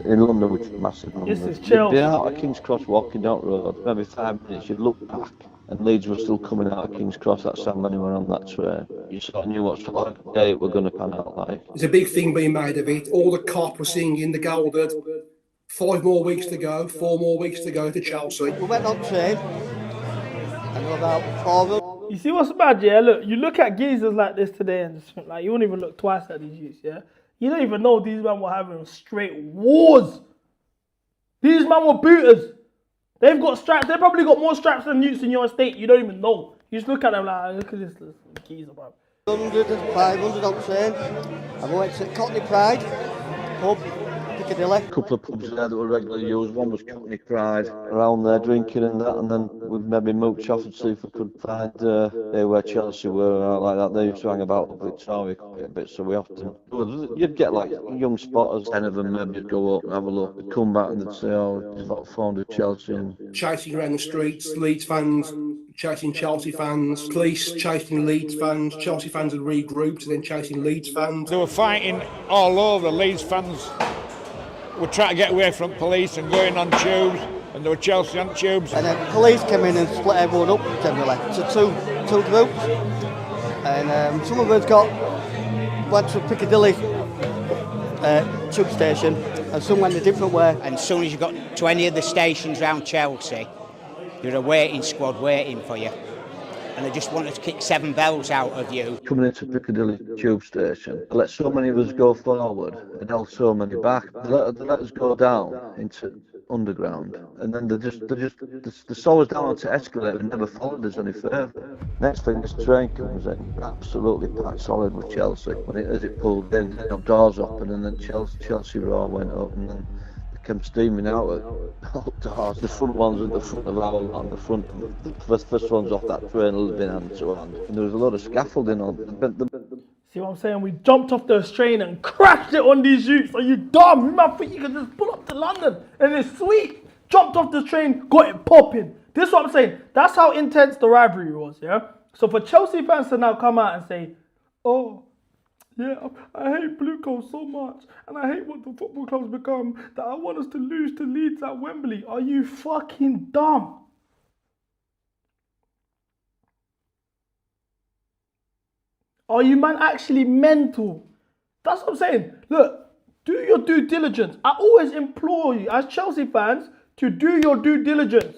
In London, which is massive. This is Chelsea. You'd be out of King's Cross walking down the road, maybe 5 minutes, you'd look back, and Leeds were still coming out of King's Cross. That's how many were on that train. You sort of knew what sort of day it were going to pan out like. There's a big thing being made of it. All the cop were singing the Golded. 5 more weeks to go, 4 more weeks to go to Chelsea. We went on train, and we're about 4. You see what's bad, yeah? Look, you look at geezers like this today and just think, like, you won't even look twice at these youths, yeah? You don't even know these men were having straight wars. These men were booters. They've got straps. They probably got more straps than youths in your estate. You don't even know. You just look at them like, look at this geezer, bro. 100, 500 on train, and we went to Cockney Pride pub. A couple of pubs there that were regularly used. One was Cockney Pride, around there drinking and that, and then we'd maybe mooch off and see if we could find where Chelsea were out like that. They used to hang about Victoria quite a bit, so we often, you'd get like young spotters, 10 of them maybe, would go up and have a look. They'd come back and they'd say, oh, it's about formed with Chelsea. And chasing around the streets, Leeds fans chasing Chelsea fans, police chasing Leeds fans, Chelsea fans had regrouped and then chasing Leeds fans. They were fighting all over. Leeds fans were trying to get away from police and going on tubes, and there were Chelsea on tubes. And then police came in and split everyone up generally to two groups. And some of us went to Piccadilly tube station, and some went a different way. And as soon as you got to any of the stations around Chelsea, there was a waiting squad waiting for you. And they just wanted to kick 7 bells out of you. Coming into Piccadilly tube station, they let so many of us go forward and held so many back. They let us go down into underground, and then they saw us down onto escalator and never followed us any further. Next thing, this train comes in, absolutely packed solid with Chelsea. As it pulled in, doors open, and then Chelsea roar went up, and then came steaming out at doors. The front ones at the front of our lot, the first ones off that train had been hand to hand. And there was a lot of scaffolding on. See what I'm saying? We jumped off the train and crashed it on these youths. Are you dumb? You might think you can just pull up to London and it's sweet. Jumped off the train, got it popping. This is what I'm saying. That's how intense the rivalry was, yeah? So for Chelsea fans to now come out and say, oh, yeah, I hate Blue Coat so much, and I hate what the football club's become, that I want us to lose to Leeds at Wembley. Are you fucking dumb? Are you man actually mental? That's what I'm saying. Look, do your due diligence. I always implore you as Chelsea fans to do your due diligence.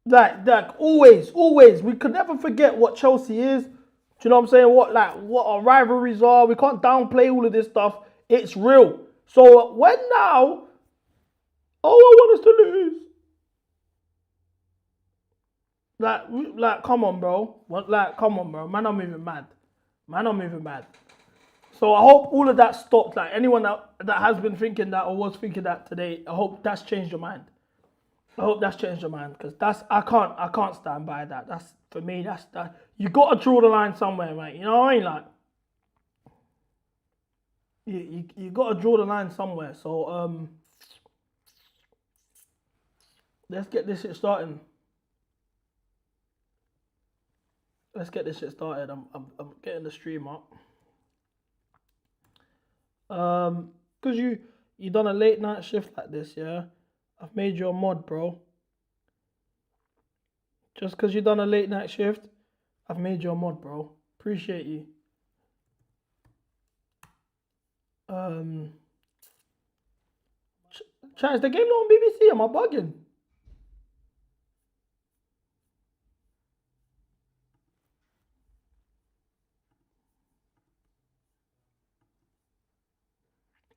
Like always. We could never forget what Chelsea is. Do you know what I'm saying? What our rivalries are. We can't downplay all of this stuff. It's real. So when now, I want us to lose. Like, come on, bro. Come on, bro. Man, I'm moving mad. So I hope all of that stopped. Like anyone that has been thinking that or was thinking that today, I hope that's changed your mind. Because I can't stand by that. That's for me. That you got to draw the line somewhere, mate. You know what I mean? Like you got to draw the line somewhere. So let's get this shit started. I'm getting the stream up. Because you done a late night shift like this, yeah. I've made you a mod, bro. Just because you done a late night shift, I've made you a mod, bro. Appreciate you. Chat, is the game not on BBC? Am I bugging?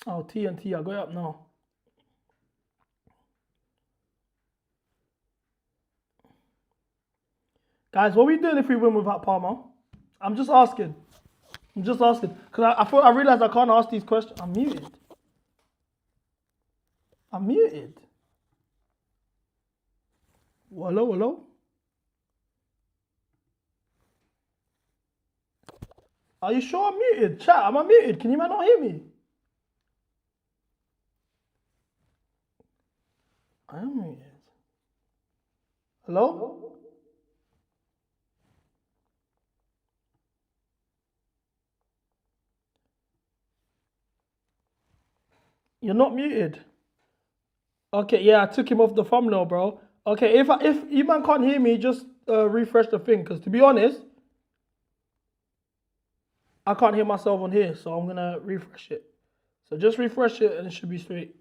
Oh, TNT, I got it up now. Guys, what are we doing if we win without Palmer? I'm just asking. Because I realized I can't ask these questions. I'm muted. Hello? Are you sure I'm muted? Chat, am I muted? Can you man not hear me? I am muted. Hello? You're not muted. Okay, yeah, I took him off the thumbnail, bro. Okay, if you man can't hear me, just refresh the thing. Because to be honest, I can't hear myself on here, so I'm gonna refresh it. So just refresh it, and it should be straight.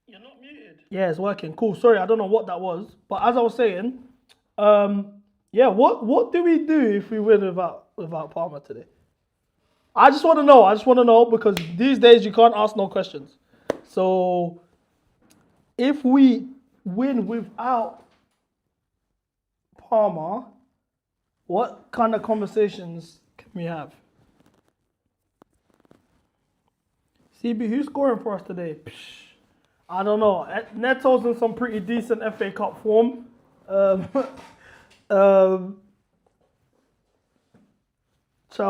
You're not muted. Yeah, it's working. Cool. Sorry, I don't know what that was, but as I was saying, yeah, what do we do if we win without Palmer today? I just want to know because these days you can't ask no questions. So if we win without Palmer, what kind of conversations can we have? CB, who's scoring for us today? I don't know. Neto's in some pretty decent FA Cup form. Chao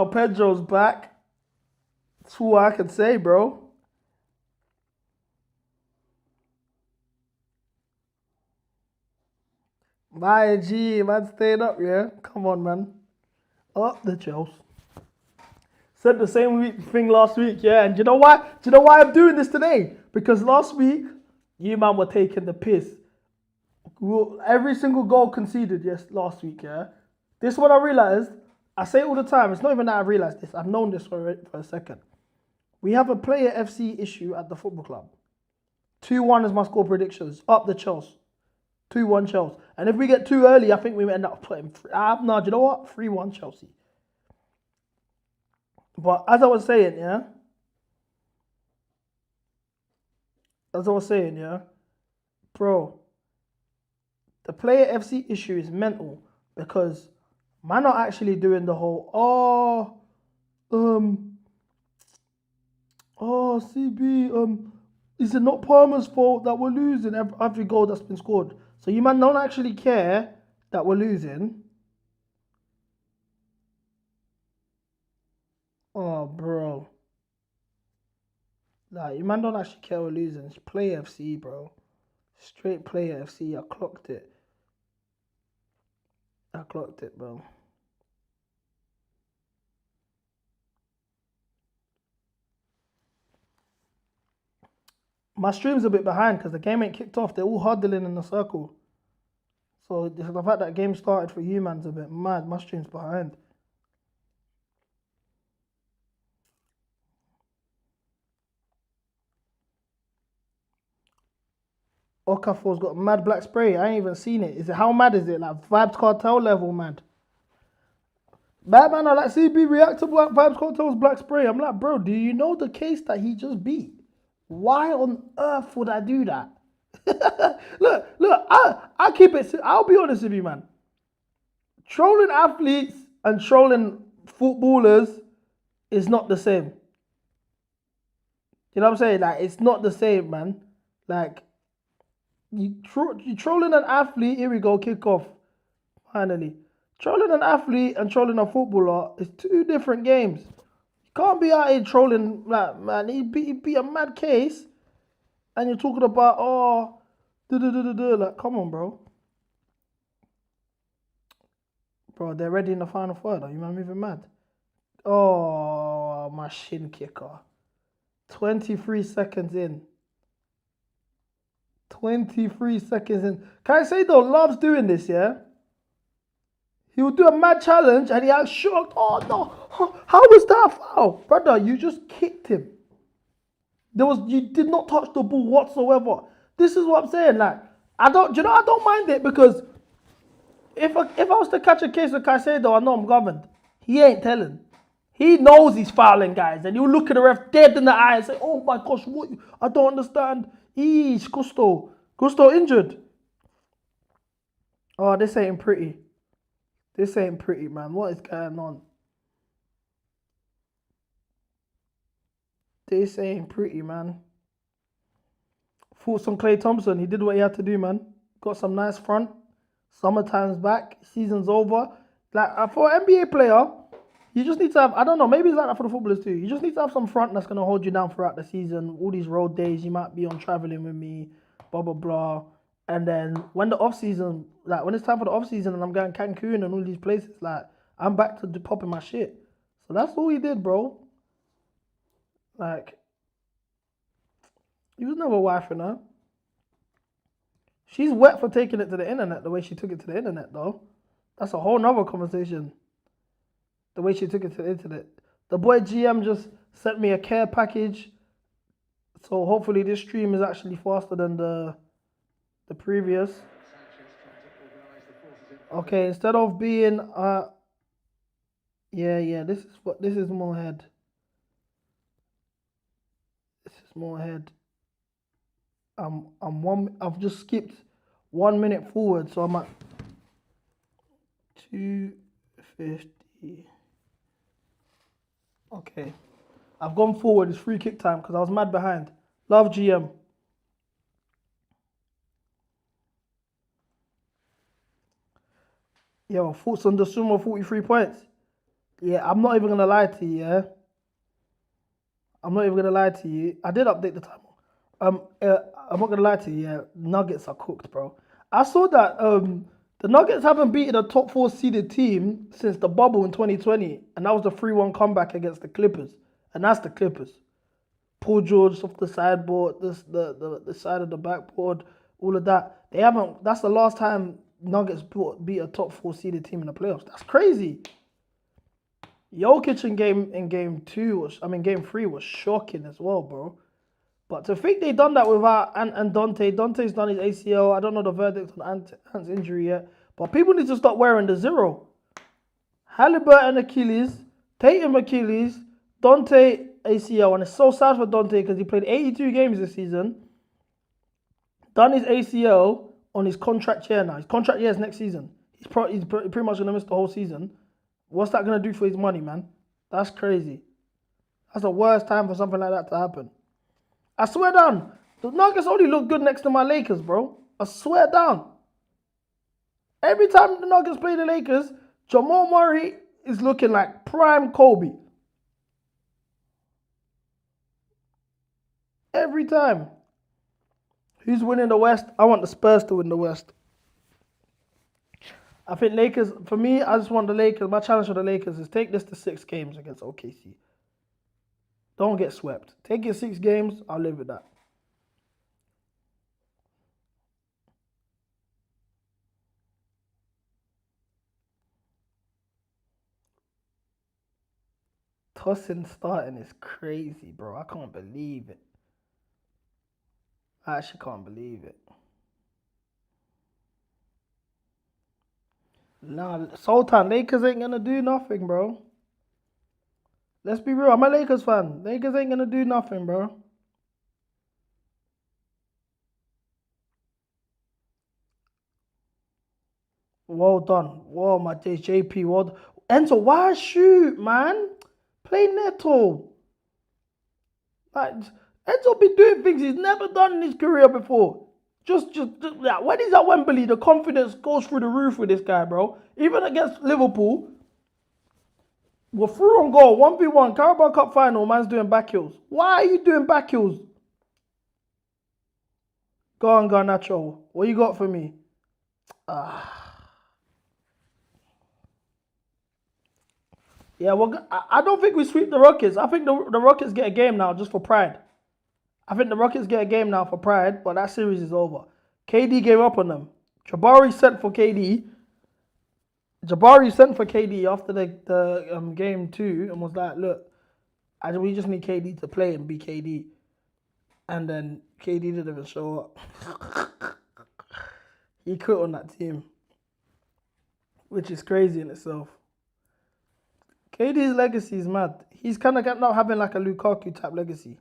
Pedro's back. That's all I can say, bro. My G, man, staying up, yeah? Come on, man. Up the Chelsea. Said the same thing last week, yeah? And do you know why? Do you know why I'm doing this today? Because last week, you man were taking the piss. Every single goal conceded, last week, yeah? This one I realized, I say it all the time, it's not even that I realized this, I've known this for a second. We have a player FC issue at the football club. 2-1 is my score predictions. Up the Chelsea. 2-1 Chelsea. And if we get too early, I think we end up putting... no, do you know what? 3-1 Chelsea. But as I was saying, yeah? Bro, the player FC issue is mental because man not actually doing the whole, CB, is it not Palmer's fault that we're losing every goal that's been scored? So you man don't actually care that we're losing. Oh, bro. Like, you man don't actually care we're losing. It's play FC, bro. Straight play FC. I clocked it, bro. My stream's a bit behind because the game ain't kicked off. They're all huddling in a circle. So the fact that game started for you, man's a bit mad. My stream's behind. Okafor's got mad black spray. I ain't even seen it. How mad is it? Like Vibes Cartel level mad. Bad man, I like CB react to Vibes Cartel's black spray. I'm like, bro, do you know the case that he just beat? Why on earth would I do that? look, I keep it. I'll be honest with you, man. Trolling athletes and trolling footballers is not the same. You know what I'm saying? Like, it's not the same, man. Like, you trolling an athlete, here we go, kickoff. Finally. Trolling an athlete and trolling a footballer is two different games. You can't be out here trolling, like, man, it'd be a mad case. And you're talking about, like, come on, bro. Bro, they're ready in the final third. Are you man moving mad? Oh, my shin kicker. 23 seconds in. 23 seconds in. Can I say though, Love's doing this, yeah? He will do a mad challenge and he acts shocked. Oh no, how was that a foul? Brother, you just kicked him. You did not touch the ball whatsoever. This is what I'm saying. Like, I don't mind it because if I was to catch a case with Caicedo, I know I'm governed. He ain't telling. He knows he's fouling guys, and you look at the ref dead in the eye and say, "Oh my gosh, what? I don't understand." Eesh, Gusto injured. Oh, this ain't pretty. This ain't pretty, man. What is going on? This ain't pretty, man. Thoughts on Klay Thompson. He did what he had to do, man. Got some nice front. Summertime's back. Season's over. Like, for an NBA player, you just need to have, I don't know, maybe it's like that for the footballers too. You just need to have some front that's going to hold you down throughout the season. All these road days, you might be on traveling with me, blah, blah, blah. And then when the off-season, like when it's time for the off-season and I'm going Cancun and all these places, like, I'm back to popping my shit. So that's all he did, bro. Like, he was never wifing her. She's wet for taking it to the internet the way she took it to the internet, though. That's a whole nother conversation. The way she took it to the internet. The boy GM just sent me a care package. So hopefully this stream is actually faster than the previous. Okay, instead of being this is more head. This is more head. I've just skipped 1 minute forward, so I'm at 2:50. Okay. I've gone forward, it's free kick time because I was mad behind. Love GM. Yo, thoughts on the Sumo 43 points? Yeah, I'm not even gonna lie to you, yeah. I'm not even gonna lie to you. I did update the time. I'm not gonna lie to you, yeah. Nuggets are cooked, bro. I saw that the Nuggets haven't beaten a top 4 seeded team since the bubble in 2020, and that was the 3-1 comeback against the Clippers, and that's the Clippers. Paul George off the sideboard, the side of the backboard, all of that. They haven't. That's the last time Nuggets beat a top 4 seeded team in the playoffs. That's crazy. Jokic in game 3 was shocking as well, bro. But to think they done that without and Dante. Dante's done his ACL. I don't know the verdict on Ant's injury yet. But people need to stop wearing the 0. Halliburton Achilles, Tatum Achilles, Dante ACL. And it's so sad for Dante because he played 82 games this season. Done his ACL on his contract year now. His contract year is next season. He's pretty much going to miss the whole season. What's that going to do for his money, man? That's crazy. That's the worst time for something like that to happen. I swear down, the Nuggets only look good next to my Lakers, bro. I swear down. Every time the Nuggets play the Lakers, Jamal Murray is looking like prime Kobe. Every time. Who's winning the West? I want the Spurs to win the West. I think Lakers, for me, I just want the Lakers. My challenge for the Lakers is take this to 6 games against OKC. Don't get swept. Take it 6 games, I'll live with that. Tosin starting is crazy, bro. I can't believe it. I actually can't believe it. Nah, Sultan, Lakers ain't gonna do nothing, bro. Let's be real, I'm a Lakers fan. Lakers ain't gonna do nothing, bro. Well done. Whoa, my days, JP. Well done. Enzo, why shoot, man? Play Neto. Like, Enzo been doing things he's never done in his career before. Just yeah, when he's at Wembley, the confidence goes through the roof with this guy, bro. Even against Liverpool, we're through on goal, 1v1, Carabao Cup final, man's doing back heels. Why are you doing back heels? Go on, Garnacho. What you got for me? Yeah, well, I don't think we sweep the Rockets. I think the Rockets get a game now just for pride. I think the Rockets get a game now for pride, but that series is over. KD gave up on them. Jabari sent for KD. After the game 2 and was like, look, we just need KD to play and be KD. And then KD didn't even show up. He quit on that team, which is crazy in itself. KD's legacy is mad. He's kind of not having like a Lukaku type legacy.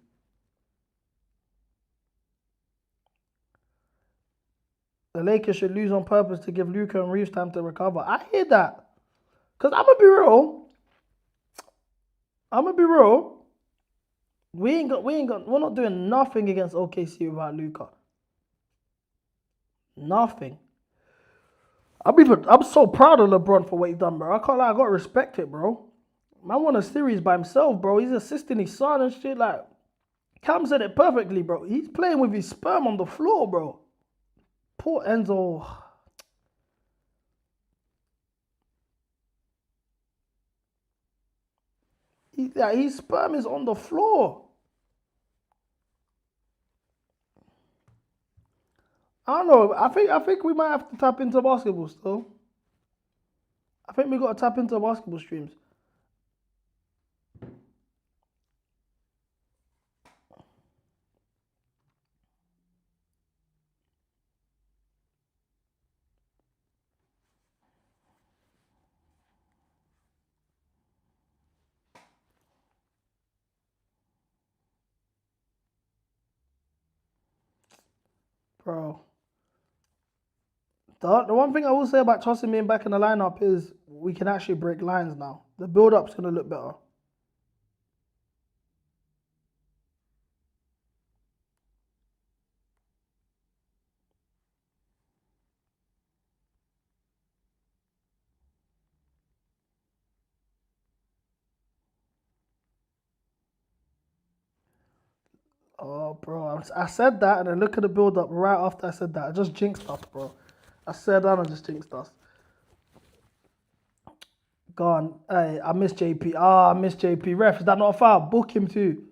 The Lakers should lose on purpose to give Luka and Reeves time to recover. I hear that. Because I'm going to be real. We're not doing nothing against OKC without Luka. Nothing. I'm so proud of LeBron for what he's done, bro. I can't lie, I got to respect it, bro. Man won a series by himself, bro. He's assisting his son and shit. Like, Cam said it perfectly, bro. He's playing with his sperm on the floor, bro. Poor Enzo. His sperm is on the floor. I don't know. I think we might have to tap into basketball still. I think we got to tap into basketball streams. Bro. The one thing I will say about Chelsea being back in the lineup is we can actually break lines now. The build-up's going to look better. Oh, bro. I said that and then look at the build-up right after I said that. I just jinxed us, bro. I said that and I just jinxed us. Go on. Hey, I miss JP. I miss JP. Ref, is that not a foul? Book him too.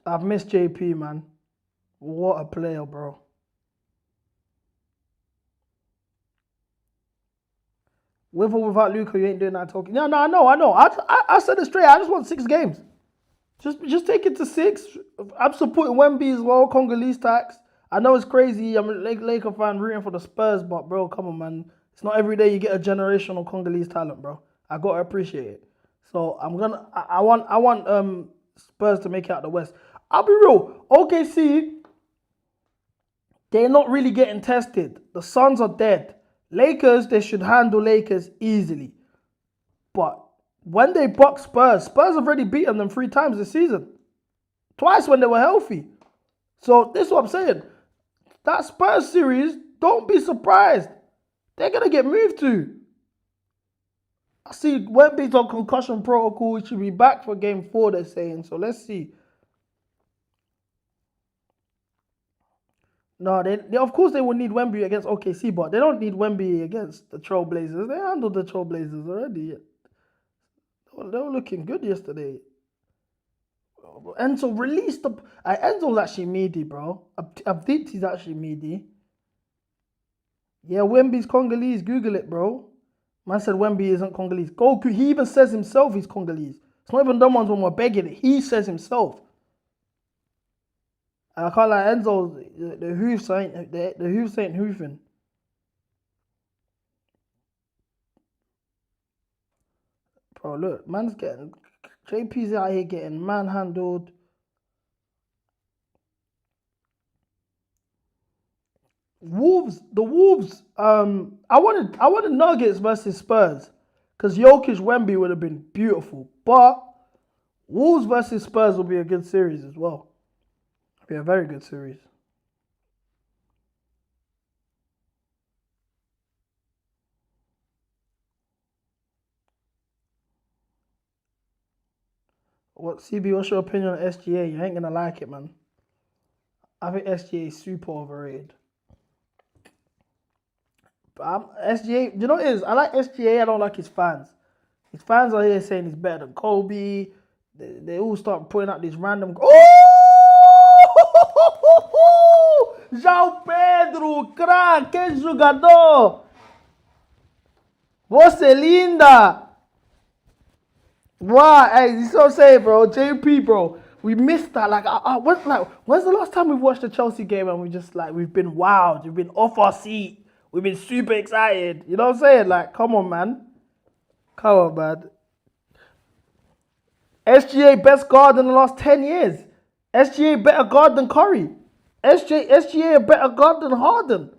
I've missed JP, man. What a player, bro. With or without Luka, you ain't doing that talking. No, I know. I said it straight. I just want 6 games. Just take it to 6. I'm supporting Wemby as well, Congolese tax. I know it's crazy. I'm a Laker fan rooting for the Spurs, but bro, come on, man. It's not every day you get a generational Congolese talent, bro. I gotta appreciate it. So I want Spurs to make it out the West. I'll be real. OKC, they're not really getting tested. The Suns are dead. Lakers, they should handle Lakers easily. But when they box Spurs have already beaten them 3 times this season. Twice when they were healthy. So this is what I'm saying. That Spurs series, don't be surprised. They're going to get moved to. I see Wemby's on concussion protocol. He should be back for game 4, they're saying. So let's see. No, they of course they would need Wemby against OKC, but they don't need Wemby against the Trailblazers. They handled the Trailblazers already. They were looking good yesterday. Enzo released the... Enzo's actually meaty, bro. I've think he's actually meaty. Yeah, Wemby's Congolese. Google it, bro. Man said Wemby isn't Congolese. Goku, he even says himself he's Congolese. It's not even them ones when we're begging it. He says himself. I can't lie, Enzo, the hoofs ain't hoofing. Bro, look, man's getting... JP's out here getting manhandled. The Wolves, I wanted Nuggets versus Spurs. Because Jokic Wemby would have been beautiful. But Wolves versus Spurs will be a good series as well. It'll be a very good series. What's your opinion on SGA? You ain't gonna like it, man. I think SGA is super overrated. But SGA, you know what it is? I like SGA, I don't like his fans. His fans are here saying he's better than Kobe. They all start putting out these random... Oh! João Pedro, craque, que jogador! Você linda! Wow, hey, you so say, bro. JP, bro. We missed that. When's the last time we've watched a Chelsea game and we've been wowed, we've been off our seat, we've been super excited. You know what I'm saying? Like, come on, man. Come on, man. SGA best guard in the last 10 years. SGA better guard than Curry. SGA a better guard than Harden.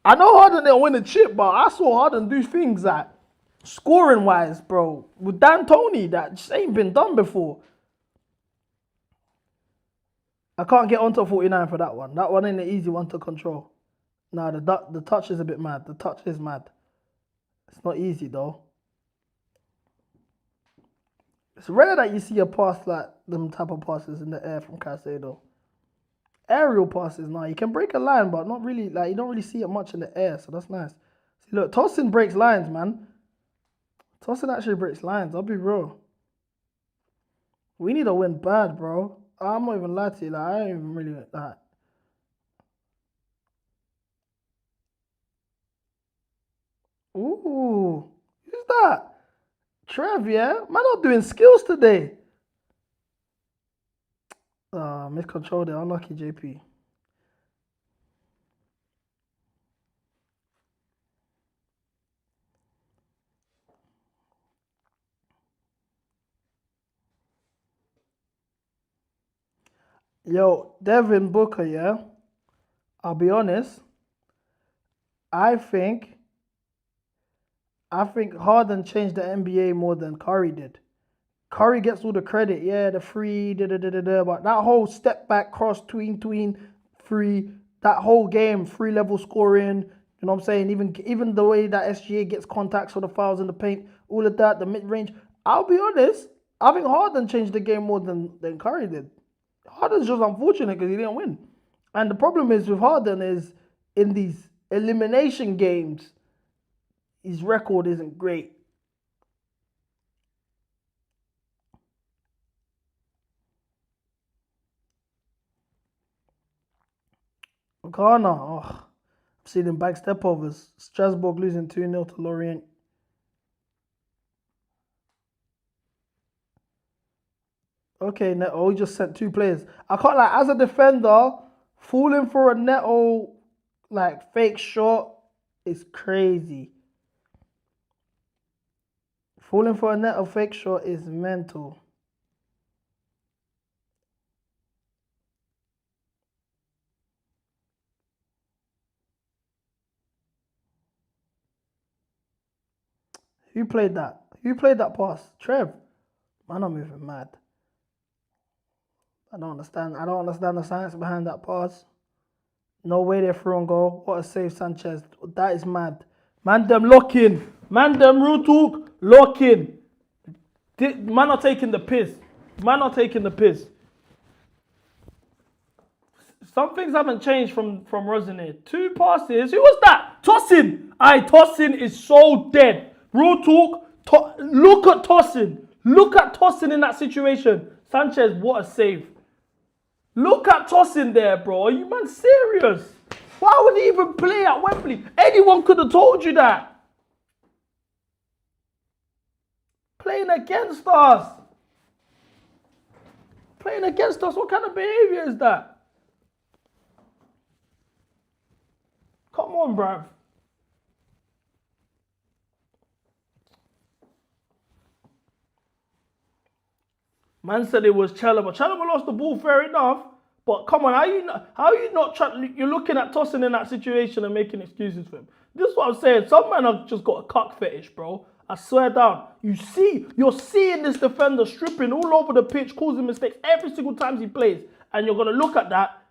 I know Harden didn't win a chip, but I saw Harden do things like scoring wise, bro. With D'Antoni, that just ain't been done before. I can't get onto 49 for that one. That one ain't an easy one to control. Nah, the touch is a bit mad. The touch is mad. It's not easy though. It's rare that you see a pass like them type of passes in the air from Caicedo. Aerial passes, now you can break a line, but not really. Like you don't really see it much in the air, so that's nice. See, look, tossing breaks lines, man. Tossing actually breaks lines. I'll be real. We need to win bad, bro. I'm not even lying to you. Like I ain't even really like. Ooh, who's that? Trev, yeah? Man, not doing skills today. Miscontrolled it. Unlucky, JP. Yo, Devin Booker, yeah? I'll be honest. I think Harden changed the NBA more than Curry did. Curry gets all the credit, yeah, the free, but that whole step back cross, tween, free, that whole game, free level scoring, you know what I'm saying? Even the way that SGA gets contacts for the fouls in the paint, all of that, the mid range. I'll be honest, I think Harden changed the game more than Curry did. Harden's just unfortunate because he didn't win. And the problem is with Harden is in these elimination games, his record isn't great. Ghana, I'm seeing them back step overs. Strasbourg losing 2-0 to Lorient. Okay, Neto, he just sent 2 players. I can't, like, as a defender, falling for a Neto, like, fake shot is crazy. Falling for a Neto fake shot is mental. Who played that? Who played that pass? Trev? Man, I'm moving mad. I don't understand the science behind that pass. No way they're through and goal. What a save, Sanchez. That is mad. Man, them lock in. Man, them real talk. Lock in. Man are taking the piss. Man are taking the piss. Some things haven't changed from Rosenier. 2 passes. Who was that? Tosin. Tosin is so dead. Real talk. Look at Tosin. Look at Tosin in that situation. Sanchez, what a save. Look at Tosin there, bro. Are you man serious? Why would he even play at Wembley? Anyone could have told you that. Playing against us. Playing against us. What kind of behavior is that? Come on, bruv. Man said it was Chalobah. Chalobah lost the ball, fair enough. But come on, how are you not you're looking at Tosin in that situation and making excuses for him? This is what I'm saying. Some men have just got a cock fetish, bro. I swear down. You're seeing this defender stripping all over the pitch, causing mistakes every single time he plays. And you're going to look at that.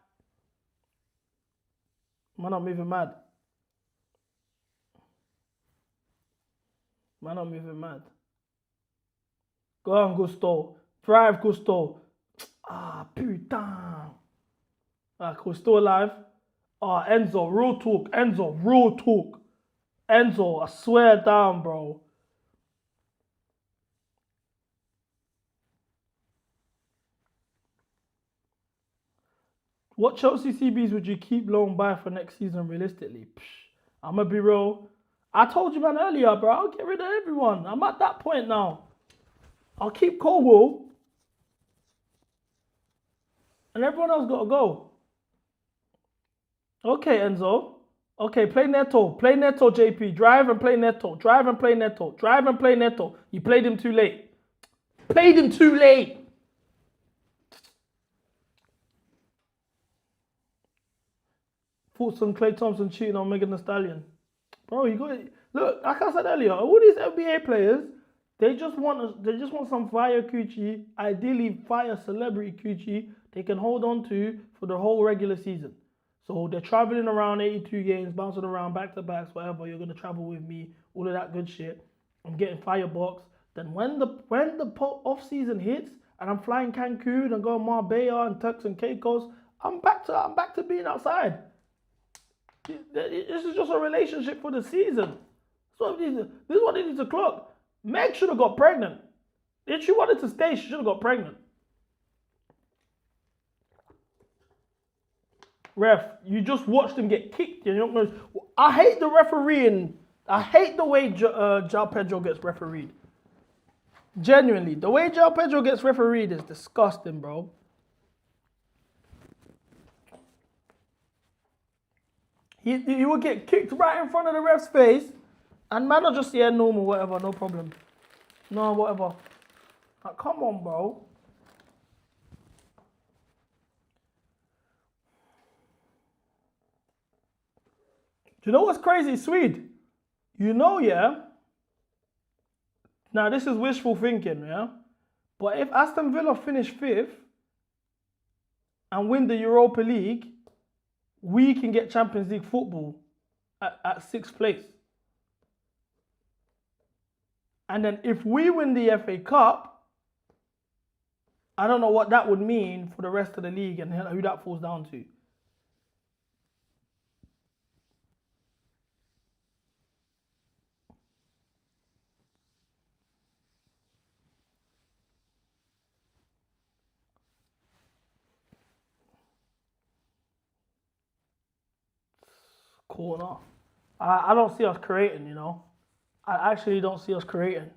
Man, I'm moving mad. Man, I'm moving mad. Go on, Gusto. Thrive, Gusto. Putain. Gusto alive. Enzo, real talk. Enzo, real talk. Enzo, I swear down, bro. What Chelsea CBs would you keep loan by for next season realistically? I'm going to be real. I told you, man, earlier, bro. I'll get rid of everyone. I'm at that point now. I'll keep Colwill. And everyone else got to go. Okay, Enzo. Okay, play Neto. Play Neto, JP. Drive and play Neto. Drive and play Neto. Drive and play Neto. You played him too late. Played him too late. Thoughts on Klay Thompson cheating on Megan Thee Stallion. Bro, you got it. Look, like I said earlier, all these NBA players, they just want some fire coochie, ideally fire celebrity coochie they can hold on to for the whole regular season. So they're traveling around 82 games, bouncing around back-to-backs, whatever. You're gonna travel with me, all of that good shit. I'm getting firebox. Then when the off season hits and I'm flying Cancun and going Marbella and Turks and Caicos, I'm back to being outside. This is just a relationship for the season. So this is what they need to clock. Meg should have got pregnant. If she wanted to stay, she should have got pregnant. Ref, you just watched him get kicked. You know, I hate the refereeing. I hate the way João Pedro gets refereed. Genuinely, the way João Pedro gets refereed is disgusting, bro. He will get kicked right in front of the ref's face, and man will just, yeah, normal, whatever, no problem. No, whatever. Like, come on, bro. Do you know what's crazy, Swede? You know, yeah? Now, this is wishful thinking, yeah? But if Aston Villa finish 5th and win the Europa League, we can get Champions League football at 6th place. And then if we win the FA Cup, I don't know what that would mean for the rest of the league and who that falls down to. Corner. I don't see us creating, you know. I actually don't see us creating.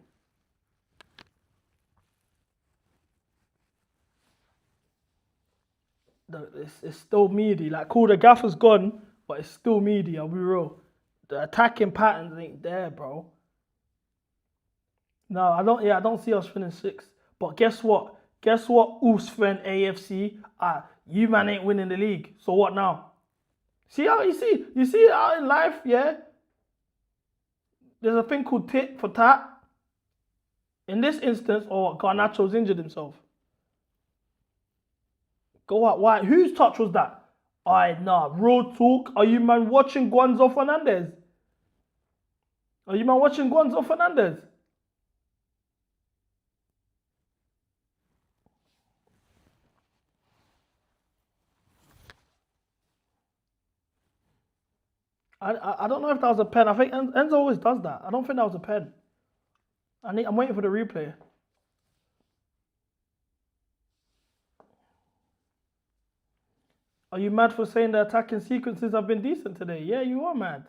It's still meaty. Like, cool, the gaffer's gone, but it's still meaty, I'll be real. The attacking patterns ain't there, bro. No, I don't see us finishing 6th. But guess what? Guess what, Oosfen AFC? You man ain't winning the league. So what now? See how you see out in life, yeah? There's a thing called tit for tat. In this instance, Garnacho's injured himself. Go out wide. Whose touch was that? Nah, real talk. Are you man watching Gonzo Fernandez? Are you man watching Gonzo Fernandez? I don't know if that was a pen. I think Enzo always does that. I don't think that was a pen. I'm waiting for the replay. Are you mad for saying the attacking sequences have been decent today? Yeah, you are mad.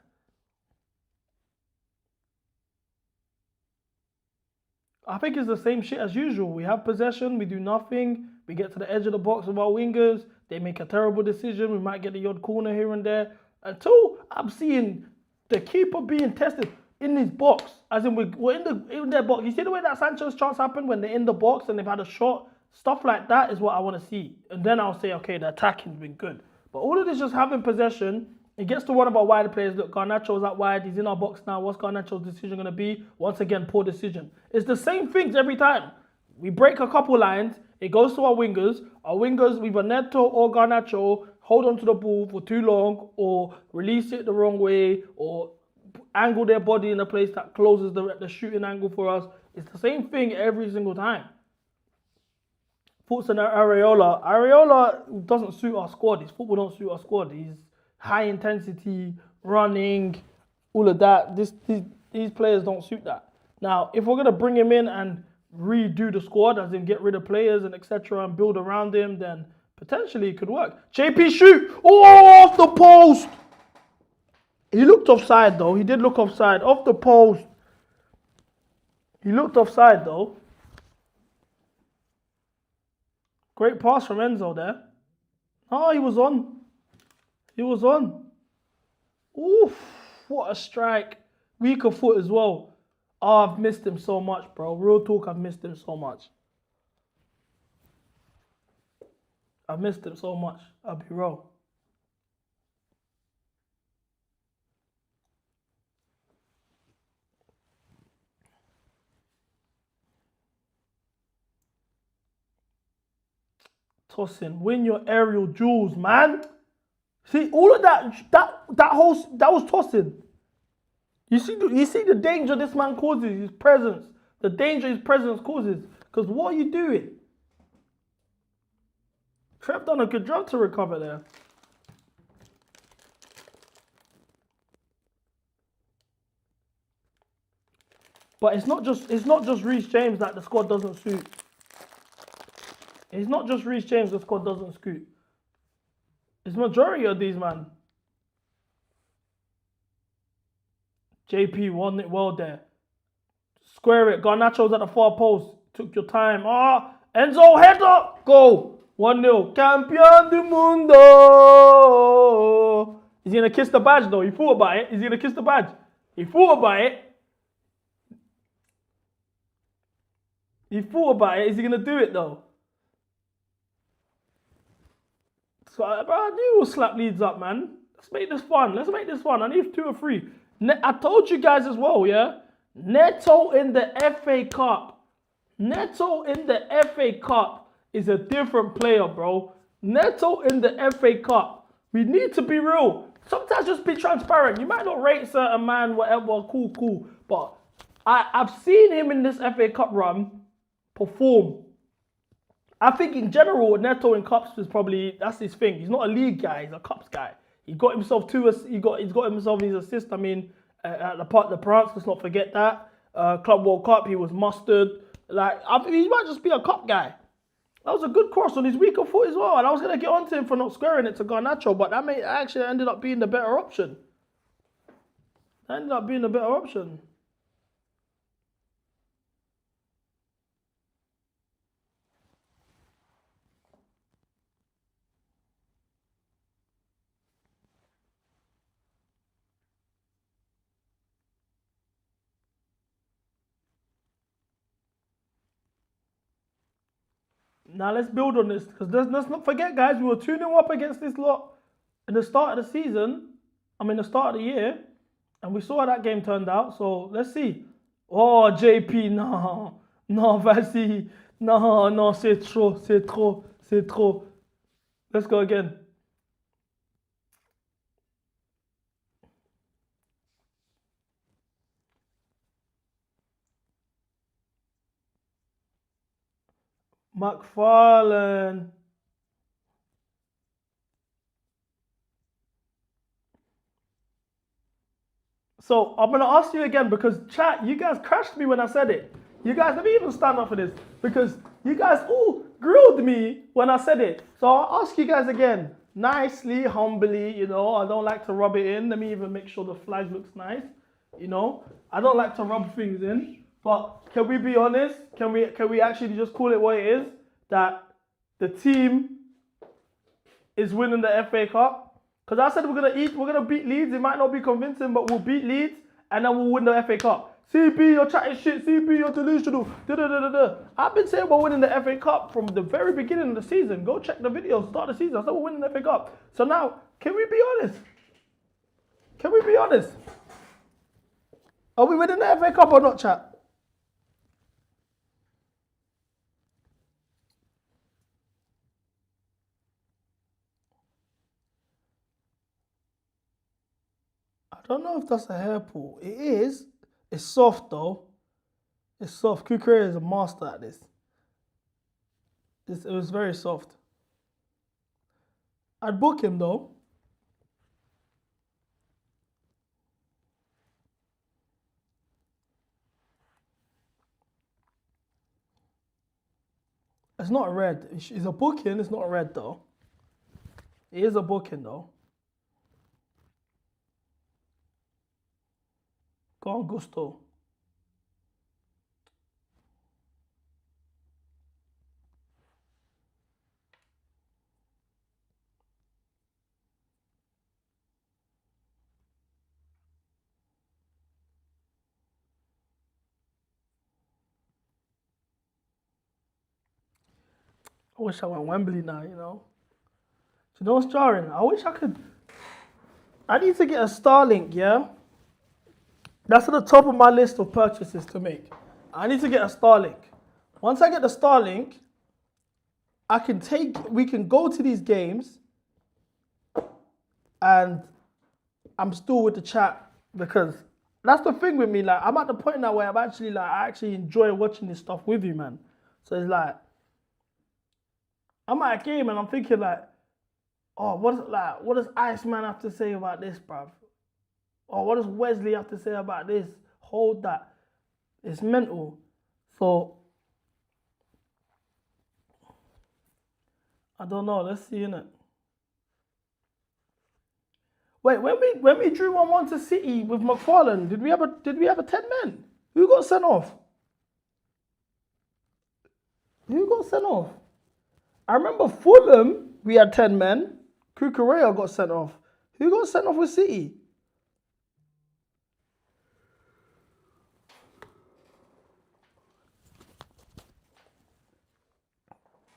I think it's the same shit as usual. We have possession, we do nothing. We get to the edge of the box with our wingers. They make a terrible decision. We might get the odd corner here and there. Until I'm seeing the keeper being tested in his box. As in, we're in their box. You see the way that Sancho's chance happened when they're in the box and they've had a shot? Stuff like that is what I want to see. And then I'll say, okay, the attacking's been good. But all of this just having possession, it gets to one of our wider players. Look, Garnacho's out wide. He's in our box now. What's Garnacho's decision going to be? Once again, poor decision. It's the same things every time. We break a couple lines. It goes to our wingers. Our wingers, either Neto or Garnacho, hold on to the ball for too long or release it the wrong way or angle their body in a place that closes the shooting angle for us. It's the same thing every single time. Thoughts on Areola. Areola doesn't suit our squad. His football don't suit our squad. He's high intensity, running, all of that. These players don't suit that. Now, if we're going to bring him in and redo the squad, as in get rid of players and etc. and build around him, then potentially it could work. JP shoot! Oh, off the post! He looked offside though. He did look offside. Off the post. He looked offside though. Great pass from Enzo there. Oh, he was on. He was on. Oof, what a strike. Weaker foot as well. Oh, I've missed him so much, bro. Real talk, I've missed him so much. I missed him so much. I'll be real. Tossing, win your aerial duels, man. See, all of that was tossing. You see the danger this man causes, his presence. The danger his presence causes. Because what are you doing? Trev done a good job to recover there. But it's not just Reece James that the squad doesn't suit. It's not just Reece James the squad doesn't scoot. It's majority of these, man. JP won it well there. Square it. Garnacho's at the far post. Took your time. Enzo, head up. Go. 1-0. Campeón del mundo. Is he going to kiss the badge, though? He thought about it. Is he going to kiss the badge? He thought about it. He thought about it. Is he going to do it, though? So, bro, I knew we'll slap Leeds up, man. Let's make this fun. Let's make this fun. I need 2 or 3. I told you guys as well, yeah? Neto in the FA Cup. Neto in the FA Cup is a different player, bro. Neto in the FA Cup. We need to be real. Sometimes just be transparent. You might not rate certain man, whatever, cool. But I've seen him in this FA Cup run perform. I think in general, Neto in cups is probably, that's his thing. He's not a league guy, he's a cups guy. He got himself he's got himself his assist. I mean, at the France, let's not forget that. Club World Cup, he was mustard. Like, I think he might just be a cup guy. That was a good cross on his weaker foot as well. And I was going to get onto him for not squaring it to Garnacho, but that actually ended up being the better option. Now let's build on this, because let's not forget, guys, we were 2-0 up against this lot in the start of the season. The start of the year, and we saw how that game turned out. So let's see. Oh, JP, no, vas-y, no, c'est trop. Let's go again. McFarlane. So I'm going to ask you again, because chat, you guys crashed me when I said it. You guys, let me even stand up for this, because you guys all grilled me when I said it. So I'll ask you guys again, nicely, humbly, I don't like to rub it in. Let me even make sure the flag looks nice. I don't like to rub things in. But can we be honest? Can we actually just call it what it is? That the team is winning the FA Cup? Because I said we're gonna beat Leeds. It might not be convincing, but we'll beat Leeds and then we'll win the FA Cup. CB, you're chatting shit. CB, you're delusional. I've been saying we're winning the FA Cup from the very beginning of the season. Go check the videos. Start of the season. I said we're winning the FA Cup. So now, can we be honest? Are we winning the FA Cup or not, chat? I don't know if that's a hair pull. It is. It's soft though. It's soft. Kukure is a master at this. It was very soft. I'd book him though. It's not a red. It's a booking. It's not a red though. It is a booking though. Go on, Gusto. I wish I went Wembley now, you know what's jarring? I wish I could. I need to get a Starlink, yeah? That's at the top of my list of purchases to make. I need to get a Starlink. Once I get the Starlink, we can go to these games and I'm still with the chat because that's the thing with me. Like, I'm at the point now where I actually enjoy watching this stuff with you, man. So it's like, I'm at a game and I'm thinking like, oh, what does Iceman have to say about this, bruv? Or what does Wesley have to say about this? Hold that. It's mental. So, I don't know. Let's see, innit? Wait, when we drew 1-1 to City with McFarlane, did we have a 10 men? Who got sent off? Who got sent off? I remember Fulham, we had 10 men. Kukurea got sent off. Who got sent off with City?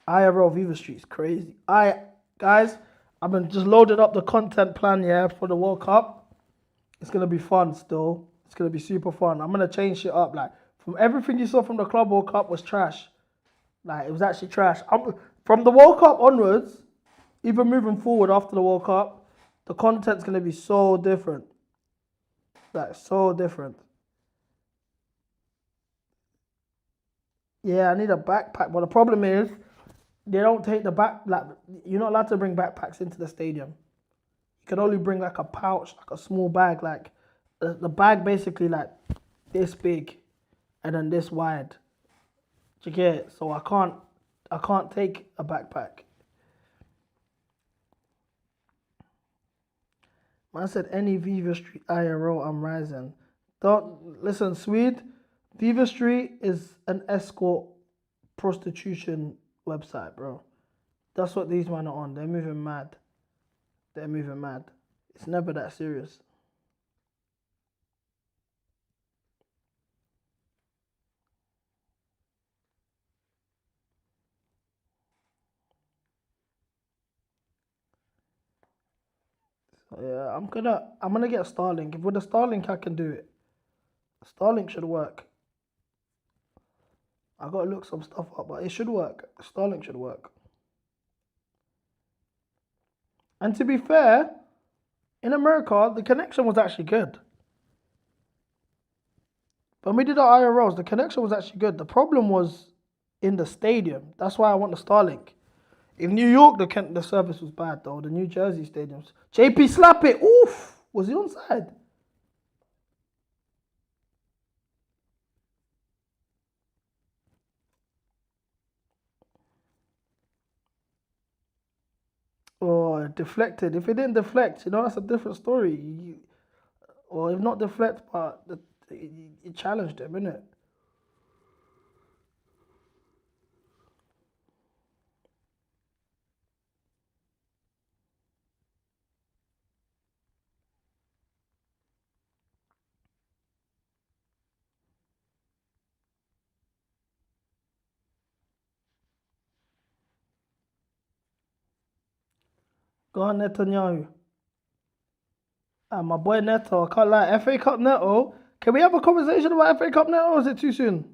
IRL Viva Street's crazy. Guys, I've been just loading up the content plan, yeah, for the World Cup. It's going to be fun still. It's going to be super fun. I'm going to change shit up. Like, from everything you saw from the Club World Cup was trash. Like, it was actually trash. From the World Cup onwards, even moving forward after the World Cup, the content's going to be so different. Like, so different. Yeah, I need a backpack. But the problem is, they don't take the you're not allowed to bring backpacks into the stadium. You can only bring like a pouch, like a small bag, like the bag basically like this big and then this wide. Do you get it? So I can't take a backpack. Man said any Viva Street IRO, I'm rising. Don't listen, Swede. Viva Street is an escort prostitution website, bro. That's what these men are on. They're moving mad. They're moving mad. It's never that serious. So yeah, I'm gonna get a Starlink. If with a Starlink I can do it. Starlink should work. I gotta look some stuff up, but it should work. Starlink should work. And to be fair, in America, the connection was actually good. When we did our IRLs, the connection was actually good. The problem was in the stadium. That's why I want the Starlink. In New York, the service was bad, though. The New Jersey stadiums. JP slap it. Oof. Was he onside? Oh, it deflected. If it didn't deflect, that's a different story. Or if not deflect, but it challenged him, innit? Go on, Netanyahu. My boy Neto, I can't lie. FA Cup Neto. Can we have a conversation about FA Cup Neto, or is it too soon?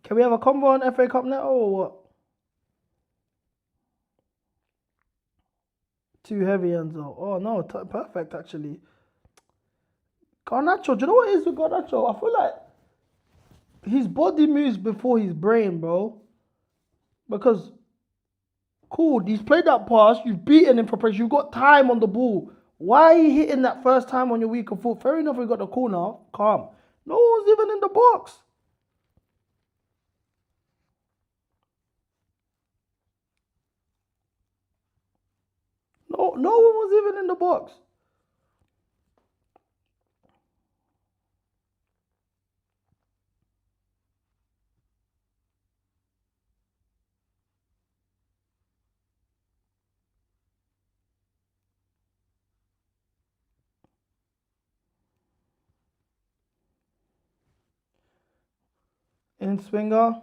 Can we have a convo on FA Cup Neto, or what? Too heavy, Enzo. Oh, no. Perfect, actually. Garnacho. Do you know what it is with Garnacho? I feel like his body moves before his brain, bro. Because, cool, he's played that pass, you've beaten him for pressure, you've got time on the ball. Why are you hitting that first time on your weaker foot? Fair enough, we got the corner, calm. No one's even in the box. No one was even in the box. In swinger.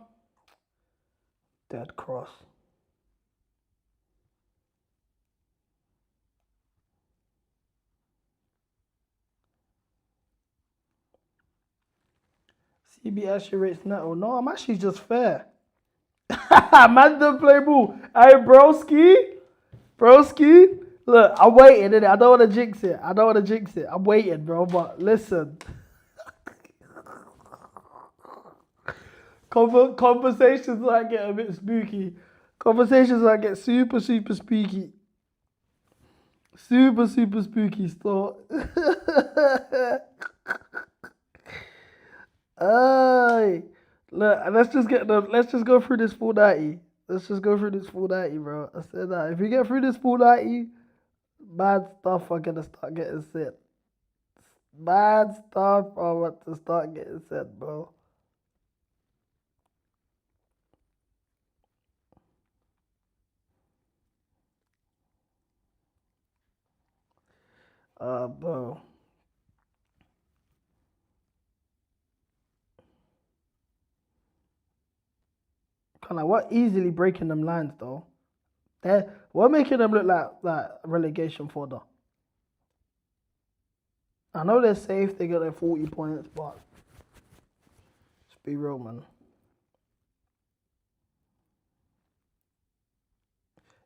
Dead cross. CB actually rates Neto. No, I'm actually just fair. Man don't play ball. Hey, broski. Look, I'm waiting, innit? I don't want to jinx it. I'm waiting, bro. But listen. Conversations might get a bit spooky. Conversations might get super spooky. Super spooky still. Ay. Look, let's just go through this full 90. Let's just go through this full 90, bro. I said that. If we get through this full 90, bad stuff are gonna start getting said. Bad stuff are about to start getting said, bro. Bro. Kinda, we're easily breaking them lines though. We're making them look like relegation fodder. I know they're safe, they got their 40 points, but let's be real, man.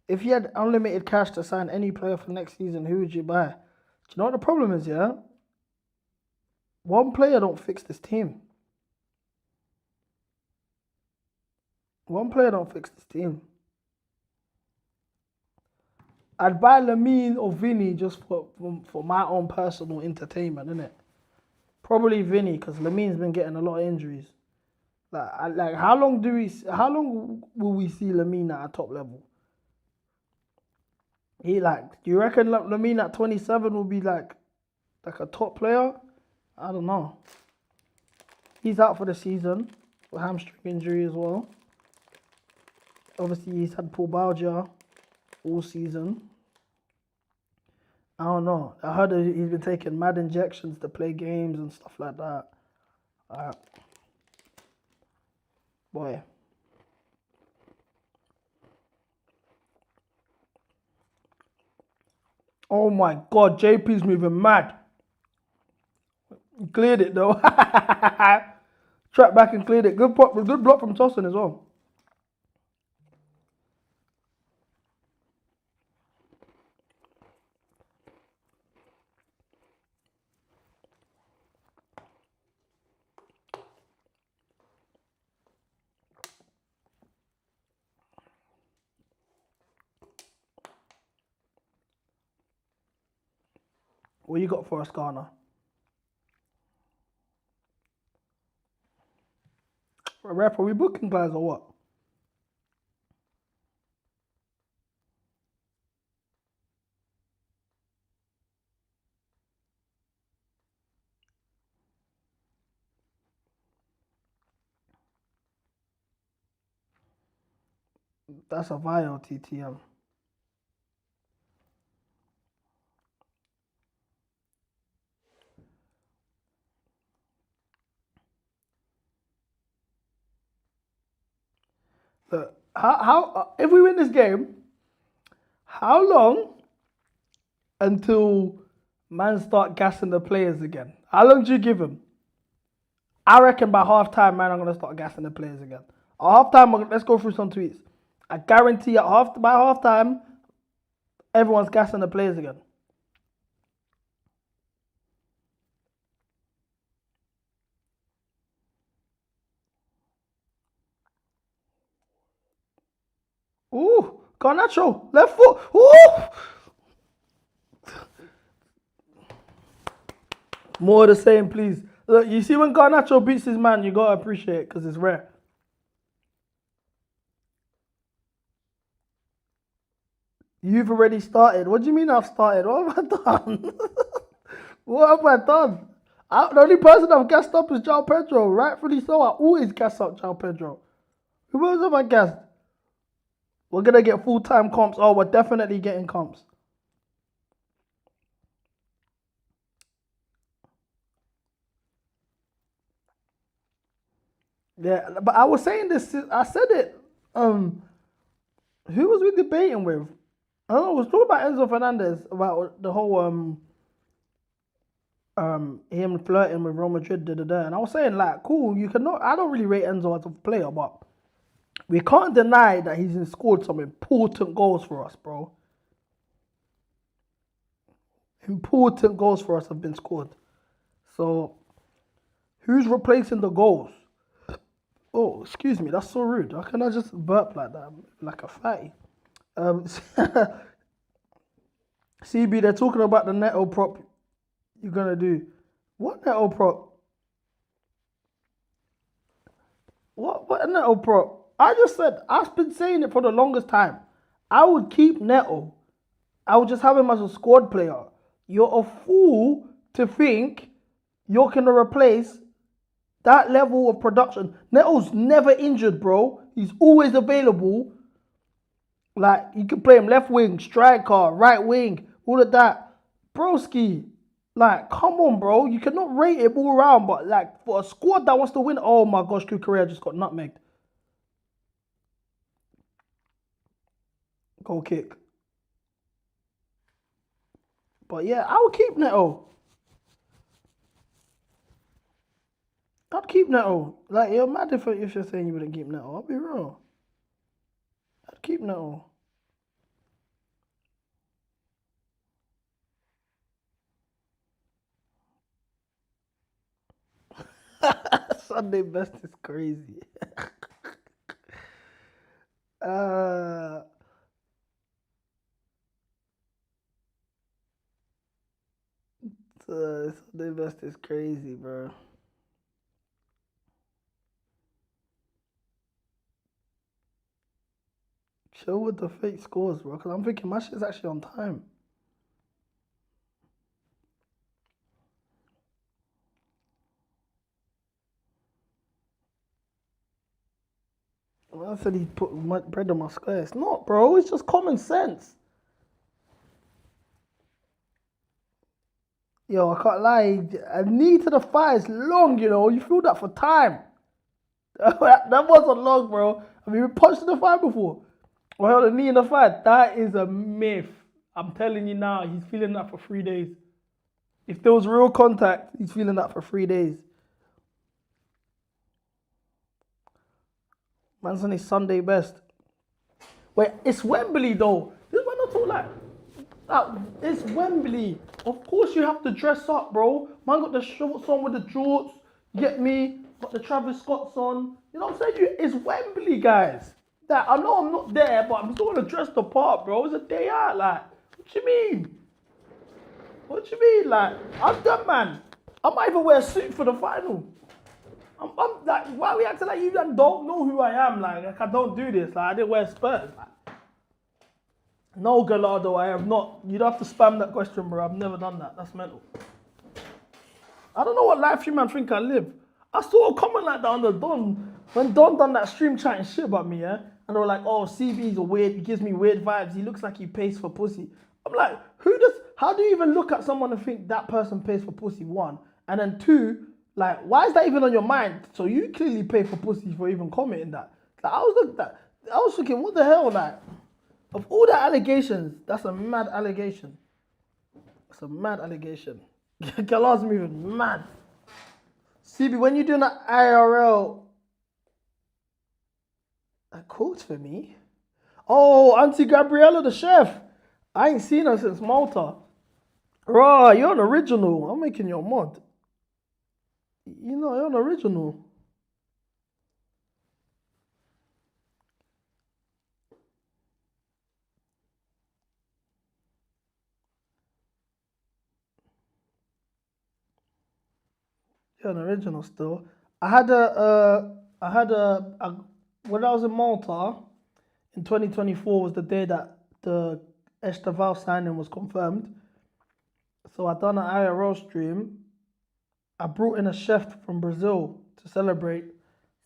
If you had unlimited cash to sign any player for next season, who would you buy? Do you know what the problem is, yeah? One player don't fix this team. One player don't fix this team. I'd buy Lamine or Vinny just for my own personal entertainment, innit? Probably Vinny, because Lamine's been getting a lot of injuries. Like how long will we see Lamine at a top level? Do you reckon Lamine at 27 will be like a top player? I don't know. He's out for the season with hamstring injury as well. Obviously, he's had pubalgia all season. I don't know. I heard that he's been taking mad injections to play games and stuff like that. Boy. Oh my God, JP's moving mad. He cleared it though. Trapped back and cleared it. Good block from Tossin as well. What you got for us, Ghana? Ref, are we booking guys or what? That's a vile TTM. Look, how if we win this game, how long until man start gassing the players again? How long do you give them? I reckon by half time, man, I'm gonna start gassing the players again. At half time, let's go through some tweets. I guarantee by half time, everyone's gassing the players again. Ooh, Garnacho, left foot. Ooh. More of the same, please. Look, you see when Garnacho beats his man, you gotta appreciate it because it's rare. You've already started. What do you mean I've started? What have I done? What have I done? The only person I've gassed up is João Pedro. Rightfully so. I always gas up João Pedro. Who else have I gassed? We're going to get full-time comps. Oh, we're definitely getting comps. Yeah, but I was saying this. I said it Who was we debating with? I don't know. We was talking about Enzo Fernandez about the whole him flirting with Real Madrid, and I was saying like, cool. You cannot. I don't really rate Enzo as a player, but we can't deny that he's scored some important goals for us, bro. Important goals for us have been scored. So, who's replacing the goals? Oh, excuse me, that's so rude. How can I just burp like that, like a fatty? CB, they're talking about the Neto prop you're gonna do. What Neto prop? What Neto prop? I just said, I've been saying it for the longest time. I would keep Neto. I would just have him as a squad player. You're a fool to think you're going to replace that level of production. Neto's never injured, bro. He's always available. Like, you can play him left wing, striker, right wing, all of that. Broski, like, come on, bro. You cannot rate him all around, but, like, for a squad that wants to win, oh, my gosh, Kukurea just got nutmegged. Goal kick. But yeah, I would keep Neto. I'd keep Neto. Like, you're mad if you're saying you wouldn't keep Neto. I'll be real. I'd keep Neto. Sunday best is crazy. Sunday best is crazy, bro. Chill with the fake scores, bro, because I'm thinking my shit's actually on time. I said he put bread on my square. It's not, bro. It's just common sense. Yo, I can't lie. A knee to the thigh is long, you know. You feel that for time. that wasn't long, bro. Have you been punched in the thigh before? Or held a knee in the thigh? That is a myth. I'm telling you now, he's feeling that for 3 days. If there was real contact, he's feeling that for 3 days. Man's on his Sunday best. Wait, it's Wembley though. This is what I talk like. It's Wembley. Of course you have to dress up, bro. Man got the shorts on with the jorts. Get me? Got the Travis Scott's on. You know what I'm saying? It's Wembley, guys. That I know I'm not there, but I'm still gonna dress the part, bro. It's a day out, like. What you mean? What you mean? Like, I'm done, man. I might even wear a suit for the final. I'm like, why are we acting like you don't know who I am? Like I don't do this. Like, I didn't wear Spurs. Like, no, Gallardo, I have not. You don't have to spam that question, bro. I've never done that. That's mental. I don't know what life you man think I live. I saw a comment like that on the Don. When Don done that stream chatting shit about me, yeah? And they were like, oh, CB's a weird, he gives me weird vibes. He looks like he pays for pussy. I'm like, how do you even look at someone and think that person pays for pussy, one? And then two, like, why is that even on your mind? So you clearly pay for pussy for even commenting that. Like, I was thinking, what the hell, like, of all the allegations, that's a mad allegation. It's a mad allegation. Galar's moving mad. CB, when you doing that IRL, a quote for me? Oh, Auntie Gabriella, the chef. I ain't seen her since Malta. Right, you're an original. I'm making your mod. You know, you're an original. You're an original still. I had when I was in Malta in 2024 was the day that the Esteval signing was confirmed. So I done an IRL stream. I brought in a chef from Brazil to celebrate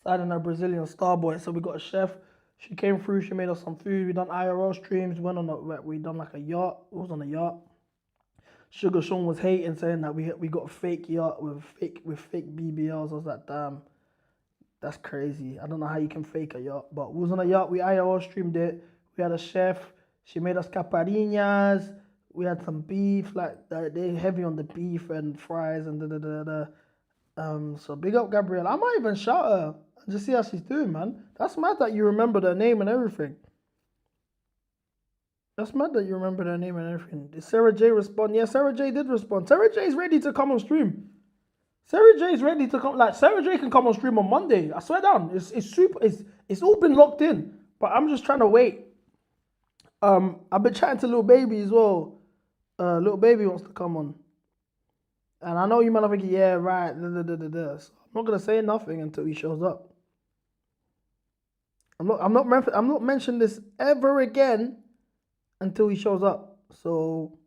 signing a Brazilian starboy. So we got a chef. She came through. She made us some food. We done IRL streams. We done like a yacht. It was on a yacht. Sugar Sean was hating, saying that we got a fake yacht with fake BBLs. I was like, damn. That's crazy. I don't know how you can fake a yacht, but we was on a yacht. We IRL streamed it. We had a chef. She made us caipirinhas. We had some beef. Like they heavy on the beef and fries and So big up Gabrielle. I might even shout her and just see how she's doing, man. That's mad that you remember her name and everything. That's mad that you remember her name and everything. Did Sarah J respond? Yeah, Sarah J did respond. Sarah J is ready to come on stream. Sarah J is ready to come. Like Sarah J can come on stream on Monday. I swear down. It's super. It's all been locked in. But I'm just trying to wait. I've been chatting to Little Baby as well. Little Baby wants to come on. And I know you might have thinking, yeah, right. So I'm not gonna say nothing until he shows up. I'm not mentioning this ever again until he shows up. So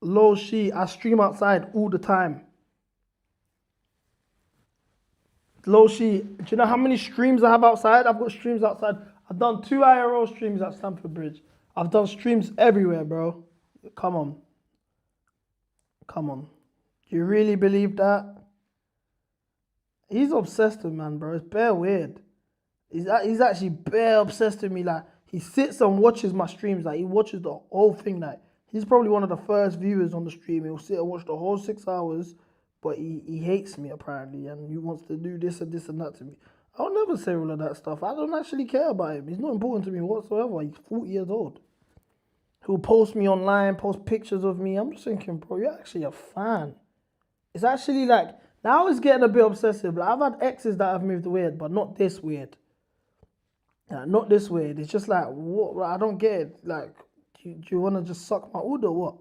Low she, I stream outside all the time. Low she, do you know how many streams I have outside? I've got streams outside. I've done 2 IRL streams at Stamford Bridge. I've done streams everywhere, bro. Come on. Come on. Do you really believe that? He's obsessed with man, bro. It's bare weird. He's actually bare obsessed with me. Like, he sits and watches my streams. Like, he watches the whole thing. Like, he's probably one of the first viewers on the stream. He'll sit and watch the whole 6 hours, but he hates me, apparently, and he wants to do this and that to me. I'll never say all of that stuff. I don't actually care about him. He's not important to me whatsoever. He's 40 years old. He'll post me online, post pictures of me. I'm just thinking, bro, you're actually a fan. It's actually like, now it's getting a bit obsessive. Like, I've had exes that have moved weird, but not this weird. Not this weird. It's just like, what? I don't get it. Like, do you want to just suck my wood or what?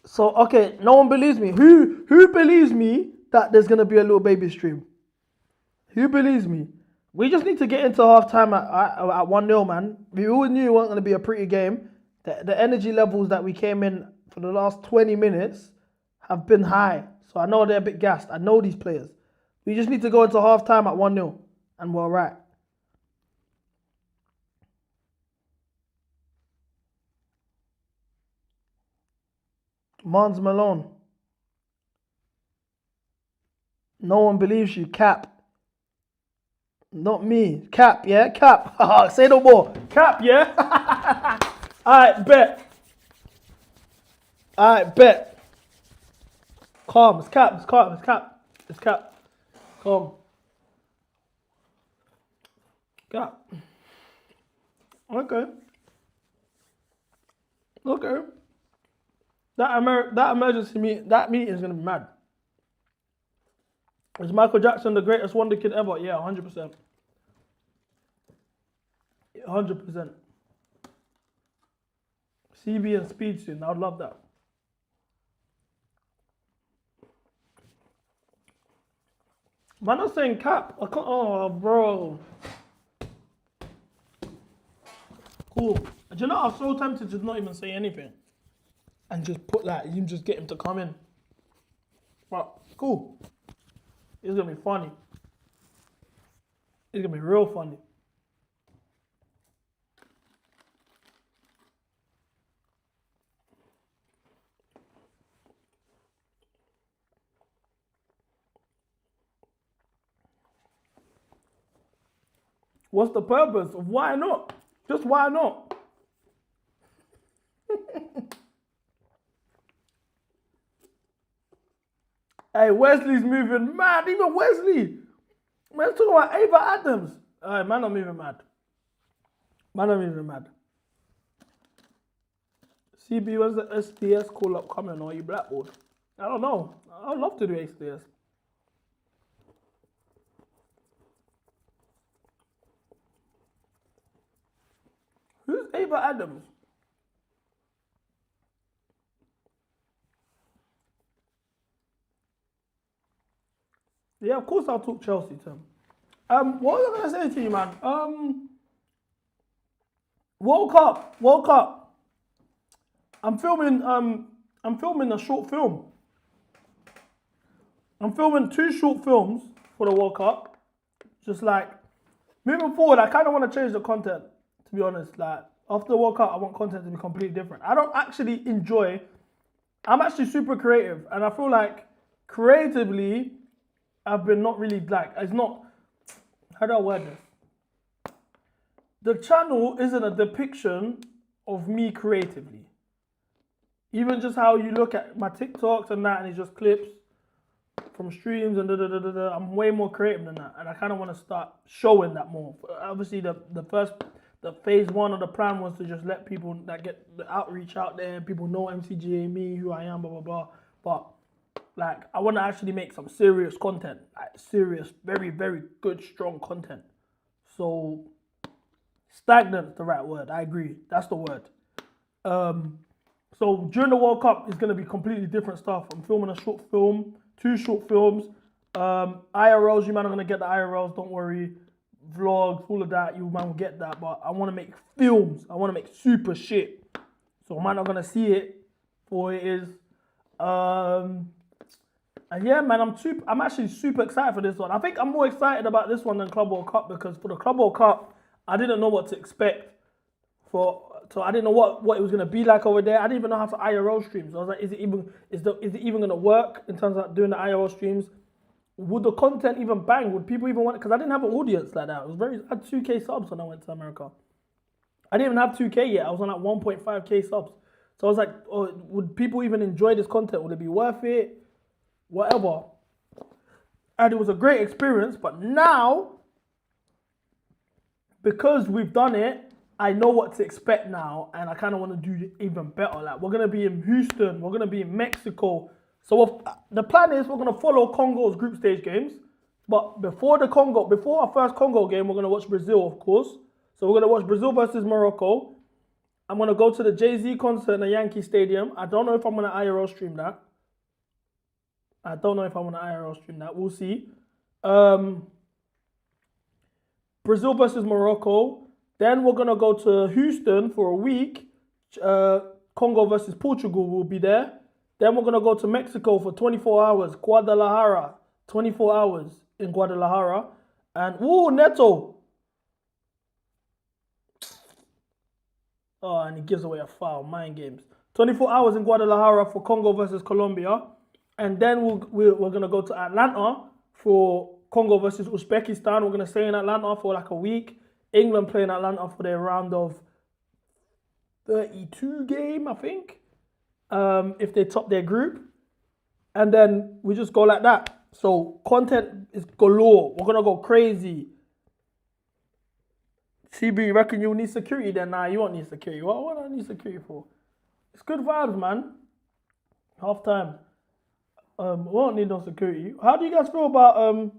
So, okay, no one believes me. Who believes me that there's going to be a Little Baby stream? Who believes me? We just need to get into half-time at 1-0, man. We all knew it wasn't going to be a pretty game. The energy levels that we came in for the last 20 minutes have been high. So I know they're a bit gassed. I know these players. We just need to go into half-time at 1-0, and we're all right. Mons Malone. No one believes you, Cap. Not me. Cap, yeah? Cap. Say no more. Cap, yeah? Alright, bet. Alright, bet. Calm. It's Cap. It's calm. It's Cap. It's Cap. Calm. Cap. Okay. Okay. That emergency meeting, that meeting is going to be mad. Is Michael Jackson the greatest wonder kid ever? Yeah, 100%. 100%. CB and Speed soon. I would love that. Man, I'm saying Cap. I can't, oh, bro. Cool. Do you know, I'm so tempted to not even say anything. And just put that, you just get him to come in. But, cool. It's going to be funny. It's going to be real funny. What's the purpose of why not? Just why not? Hey, Wesley's moving mad. Even Wesley. Man, talking about Ava Adams. Alright, man, I'm moving mad. Man, I'm moving mad. CB, when's the SDS call up coming, or are you blackboard? I don't know. I'd love to do SDS. Who's Ava Adams? Yeah, of course I'll talk Chelsea to him. What was I gonna say to you, man? World Cup. I'm filming a short film. I'm filming 2 short films for the World Cup. just like moving forward, I kind of want to change the content. To be honest, like after the World Cup, I want content to be completely different. I don't actually enjoy. I'm actually super creative, and I feel like creatively, I've been not really like it's not. How do I word this? The channel isn't a depiction of me creatively. Even just how you look at my TikToks and that, and it's just clips from streams and I'm way more creative than that, and I kind of want to start showing that more. Obviously, the phase one of the plan was to just let people that get the outreach out there, people know MCGA, me, who I am, blah blah blah. But like, I want to actually make some serious content, like serious, very very good, strong content. So stagnant is the right word. I agree. That's the word. So during the World Cup, it's going to be completely different stuff. I'm filming a short film, 2 short films. IRLs, you man are going to get the IRLs, don't worry. Vlogs, all of that, you man will get that. But I want to make films. I want to make super shit. So man are going to see it for what it is. And yeah, man, I'm actually super excited for this one. I think I'm more excited about this one than Club World Cup, because for the Club World Cup, I didn't know what to expect. So I didn't know what it was gonna be like over there. I didn't even know how to IRL stream. So I was like, is it even gonna work in terms of doing the IRL streams? Would the content even bang? Would people even want it? Because I didn't have an audience like that. I had 2K subs when I went to America. I didn't even have 2K yet. I was on like 1.5K subs. So I was like, oh, would people even enjoy this content? Would it be worth it? Whatever. And it was a great experience. But now, because we've done it, I know what to expect now, and I kind of want to do even better. Like, we're going to be in Houston, we're going to be in Mexico. So the plan is we're going to follow Congo's group stage games. But before our first Congo game, we're going to watch Brazil, of course. So we're going to watch Brazil versus Morocco. I'm going to go to the Jay-Z concert in the Yankee Stadium. I don't know if I'm going to IRL stream that. We'll see. Brazil versus Morocco. Then we're going to go to Houston for a week. Congo versus Portugal will be there. Then we're going to go to Mexico for 24 hours. Guadalajara. 24 hours in Guadalajara. And, Neto. Oh, and he gives away a foul. Mind games. 24 hours in Guadalajara for Congo versus Colombia. And then we're going to go to Atlanta for Congo versus Uzbekistan. We're going to stay in Atlanta for like a week. England playing Atlanta for their round of 32 game, I think, if they top their group. And then we just go like that. So content is galore. We're going to go crazy. CB, you reckon you'll need security then? Nah, you won't need security. What do I need security for? It's good vibes, man. Half time. We won't need no security. How do you guys feel about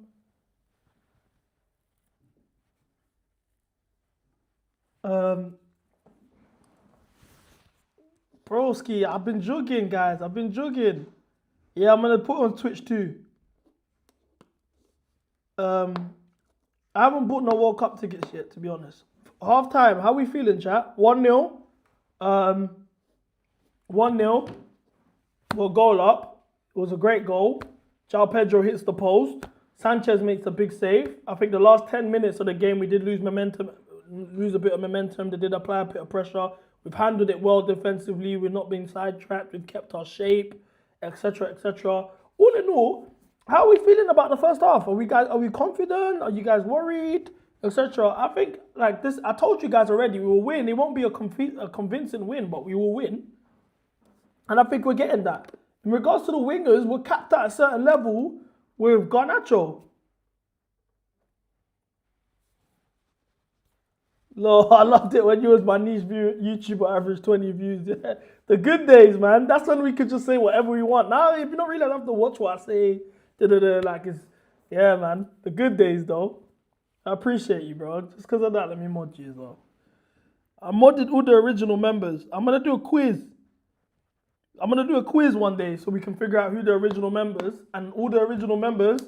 Broski? I've been jogging, guys. Yeah, I'm gonna put it on Twitch too. I haven't bought no World Cup tickets yet, to be honest. Half time, how we feeling, chat? 1-0. 1-0. We'll goal up. It was a great goal. João Pedro hits the post. Sanchez makes a big save. I think the last 10 minutes of the game, we did lose a bit of momentum. They did apply a bit of pressure. We've handled it well defensively. We're not being sidetracked. We've kept our shape, etc., etc. All in all, how are we feeling about the first half? Are we confident? Are you guys worried, etc.? I think like this. I told you guys already, we will win. It won't be a convincing win, but we will win. And I think we're getting that. In regards to the wingers, we're capped at a certain level with Garnacho. No, I loved it when you was my niche YouTuber, average 20 views. The good days, man. That's when we could just say whatever we want. Now, if you don't really have to watch what I say, like it's, yeah, man. The good days, though. I appreciate you, bro. Just because of that, let me mod you as well. I modded all the original members. I'm going to do a quiz. I'm going to do a quiz one day so we can figure out who the original members, and all the original members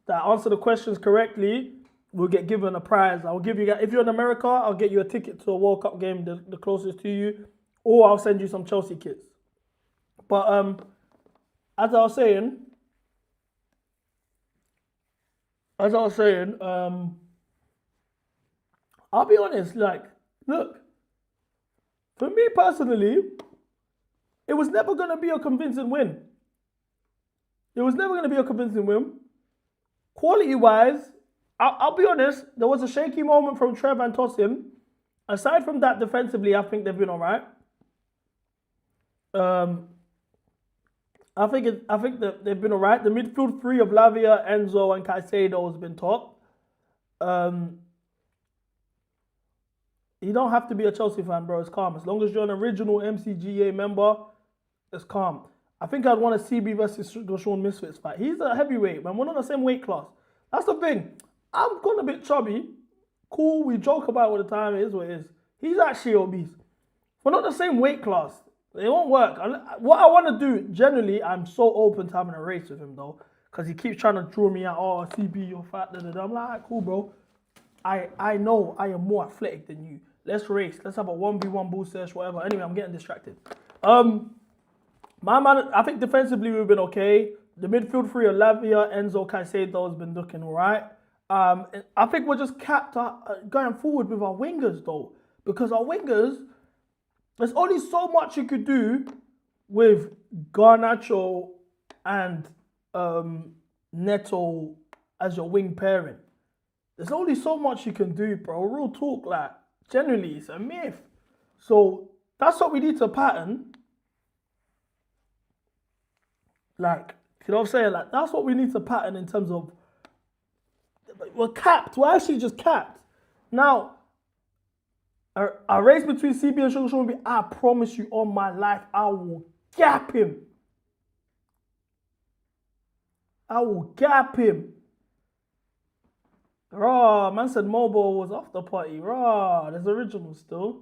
that answer the questions correctly will get given a prize. I'll give you guys, if you're in America, I'll get you a ticket to a World Cup game, the closest to you, or I'll send you some Chelsea kits. But as I was saying, as I was saying, I'll be honest, like, look, for me personally, it was never going to be a convincing win. It was never going to be a convincing win. Quality-wise, I'll be honest, there was a shaky moment from Trev and Tosin. Aside from that, defensively, I think they've been all right. I think that they've been all right. The midfield three of Lavia, Enzo, and Caicedo has been top. You don't have to be a Chelsea fan, bro. It's calm. As long as you're an original MCGA member, it's calm. I think I'd want a CB versus Sean Misfits fight. He's a heavyweight, man. We're not the same weight class. That's the thing. I'm gone a bit chubby. Cool, we joke about it all the time. It is what it is. He's actually obese. We're not the same weight class. It won't work. What I want to do, generally, I'm so open to having a race with him, though. Because he keeps trying to draw me out. Oh, CB, you're fat. Da, da, da. I'm like, alright, cool, bro. I know I am more athletic than you. Let's race. Let's have a 1v1 bull search, whatever. Anyway, I'm getting distracted. My man, I think defensively we've been okay. The midfield three of Lavia, Enzo, Caicedo has been looking all right. I think we're just capped going forward with our wingers, though. Because our wingers, there's only so much you could do with Garnacho and Neto as your wing pairing. There's only so much you can do, bro. Real talk, like, generally, it's a myth. So, that's what we need to pattern. Like, you know what I'm saying? Like, that's what we need to pattern in terms of, we're capped. We're actually just capped. Now, a race between CB and Sugar, I promise you on my life, I will gap him. I will gap him. Raw, man said Mobile was off the party. Raw, there's original still.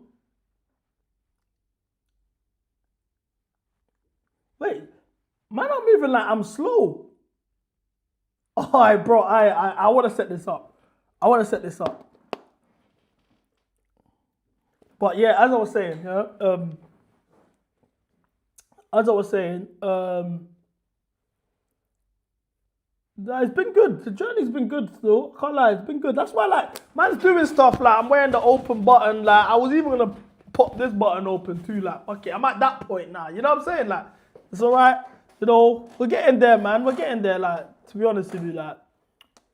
Wait, man, I'm moving like I'm slow. Alright, bro, I want to set this up. But yeah, as I was saying, it's been good. The journey's been good still. Can't lie, it's been good. That's why, like, man's doing stuff like I'm wearing the open button. Like, I was even gonna pop this button open too. Like, okay, I'm at that point now. You know what I'm saying? Like, it's alright. You know, we're getting there, man. We're getting there. Like, to be honest with you, like,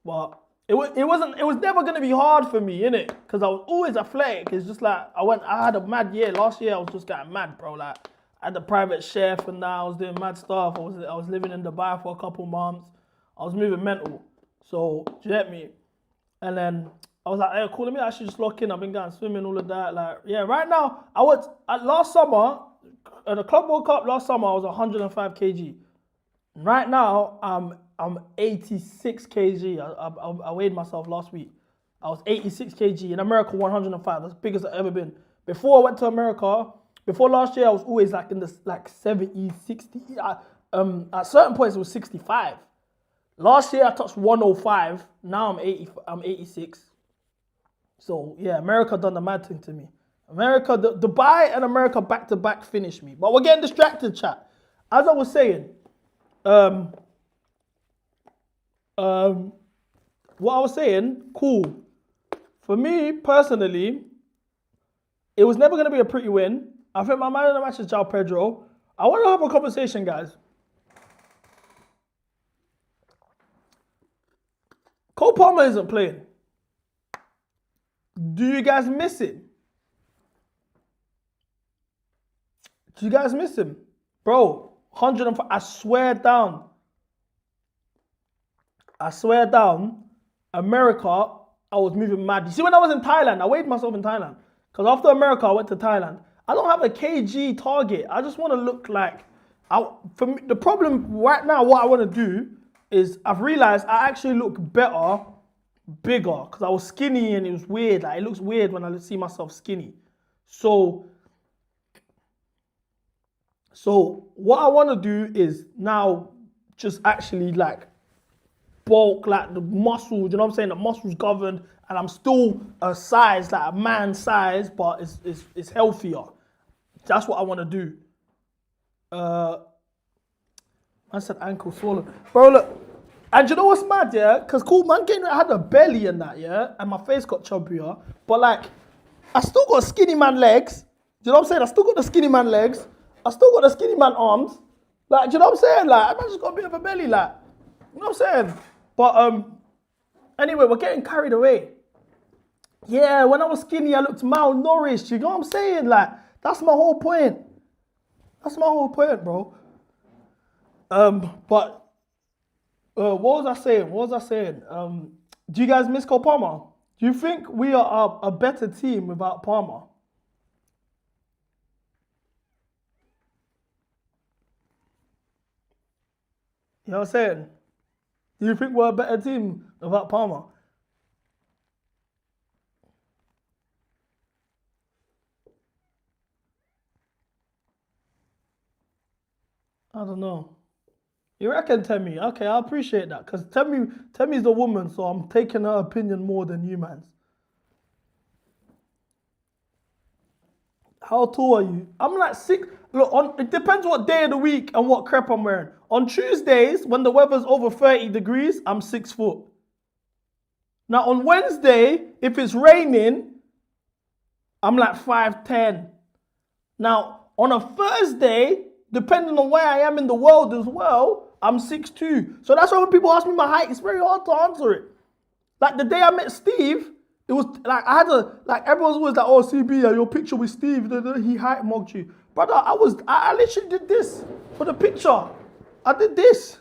but it was never gonna be hard for me, innit? Because I was always athletic. It's just like I had a mad year. Last year I was just getting mad, bro. Like, I had a private chef, and now I was doing mad stuff. I was living in Dubai for a couple months. I was moving mental. So, do you get me? And then I was like, hey, cool, let me actually just lock in. I've been going swimming, all of that. Like, yeah, right now, last summer, at the Club World Cup last summer, I was 105 kg. Right now, I'm 86 kg. I weighed myself last week. I was 86 kg. In America, 105. That's the biggest I've ever been. Before I went to America, before last year, I was always like in the 70, 60. At certain points, it was 65. Last year I touched 105. Now I'm 86. So yeah, America done the mad thing to me. America, Dubai and America back to back finished me. But we're getting distracted, chat. As I was saying, what I was saying, cool. For me personally, it was never gonna be a pretty win. I think my man of the match is João Pedro. I want to have a conversation, guys. Cole Palmer isn't playing. Do you guys miss him? Do you guys miss him? Bro, 105, I swear down, America, I was moving mad. You see, when I was in Thailand, I weighed myself in Thailand. Because after America, I went to Thailand. I don't have a kg target. I just want to look like, for me, the problem right now, what I want to do is I've realized I actually look better, bigger, because I was skinny and it was weird. Like, it looks weird when I see myself skinny. So what I want to do is now just actually like bulk, like the muscles, you know what I'm saying? The muscles governed, and I'm still a size, like a man size, but it's healthier. That's what I want to do. I said ankle swollen. Bro, look, And you know what's mad, yeah? Because cool, man, I had a belly and that, yeah? And my face got chubbier. But like, I still got skinny man legs. Do you know what I'm saying? I still got the skinny man legs. I still got the skinny man arms. Like, do you know what I'm saying? Like, I just got a bit of a belly, like. You know what I'm saying? But anyway, we're getting carried away. Yeah, when I was skinny, I looked malnourished. You know what I'm saying? Like, that's my whole point. That's my whole point, bro. But what was I saying? Do you guys miss Cole Palmer? Do you think we are a better team without Palmer? You know what I'm saying? Do you think we're a better team without Palmer? I don't know. You reckon, Temmie? Okay, I appreciate that. Because Temmie's the woman, so I'm taking her opinion more than you, man. How tall are you? I'm like 6. Look, it depends what day of the week and what crep I'm wearing. On Tuesdays, when the weather's over 30 degrees, I'm 6 foot. Now, on Wednesday, if it's raining, I'm like 5'10". Now, on a Thursday, depending on where I am in the world as well, I'm 6'2". So that's why when people ask me my height, it's very hard to answer it. Like the day I met Steve, it was like I had everyone's always like, oh, CB, your picture with Steve, he height mocked you. Brother, I literally did this for the picture. I did this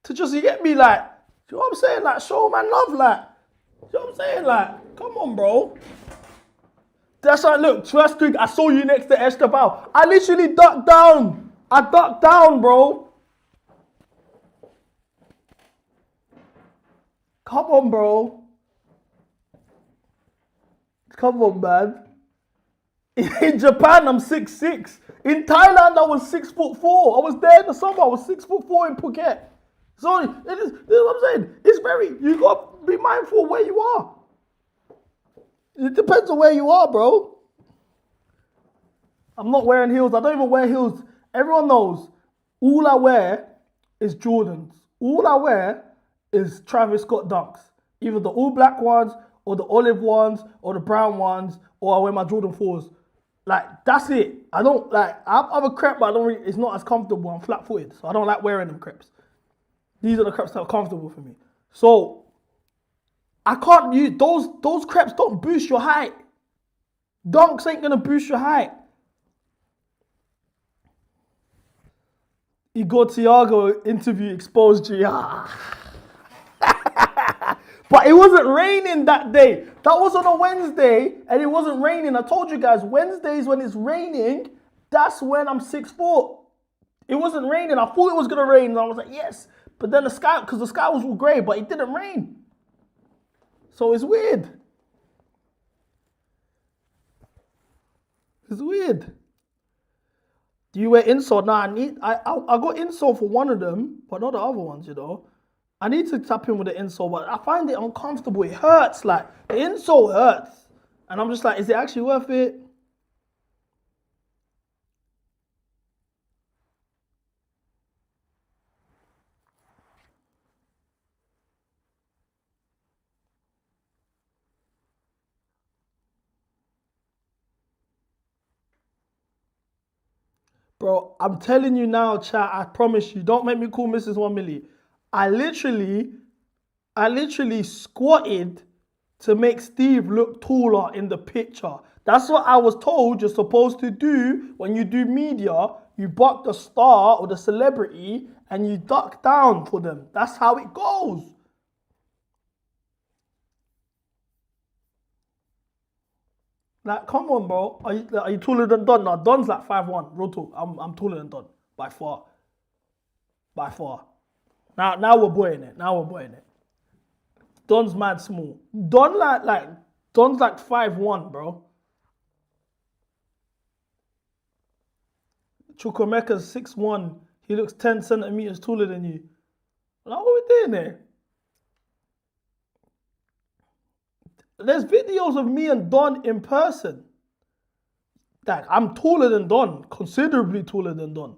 to just, you get me, like, you know what I'm saying? Like, show man love, like, you know what I'm saying? Like, come on, bro. That's like, look, trust week, I saw you next to Esteban. I literally ducked down. I ducked down, bro. Come on, bro. Come on, man. In Japan, I'm 6'6". In Thailand, I was 6'4". I was there in the summer. I was 6'4" in Phuket. So this is what I'm saying. It's very, you got to be mindful of where you are. It depends on where you are, bro. I'm not wearing heels. I don't even wear heels. Everyone knows all I wear is Jordans. All I wear is Travis Scott Dunks. Either the all black ones or the olive ones or the brown ones, or I wear my Jordan 4s. Like, that's it. I don't, like, I have a crep, but I don't really, it's not as comfortable. I'm flat-footed, so I don't like wearing them crepes. These are the crepes that are comfortable for me. So, I can't use, those crepes don't boost your height. Dunks ain't gonna boost your height. Igor Thiago interview exposed you. But it wasn't raining that day. That was on a Wednesday, and it wasn't raining. I told you guys, Wednesdays when it's raining, that's when I'm 6 foot. It wasn't raining. I thought it was gonna rain, and I was like, yes. But then the sky was all grey, but it didn't rain. So it's weird. It's weird. Do you wear insole? Nah, I got insole for one of them, but not the other ones, you know. I need to tap in with the insole, but I find it uncomfortable. It hurts, like, the insole hurts. And I'm just like, is it actually worth it? Bro, I'm telling you now, chat, I promise you, don't make me call Mrs. 1 Milli. I literally squatted to make Steve look taller in the picture. That's what I was told you're supposed to do when you do media. You buck the star or the celebrity and you duck down for them. That's how it goes. Like, come on, bro. Are you taller than Don? No, Don's like 5'1". Real talk. I'm taller than Don. By far. By far. Now we're boying it. Don's mad small. Don's like 5'1", bro. Chukwemeka's 6'1". He looks 10 centimeters taller than you. Like, what are we doing there? There's videos of me and Don in person. Like, I'm taller than Don, considerably taller than Don.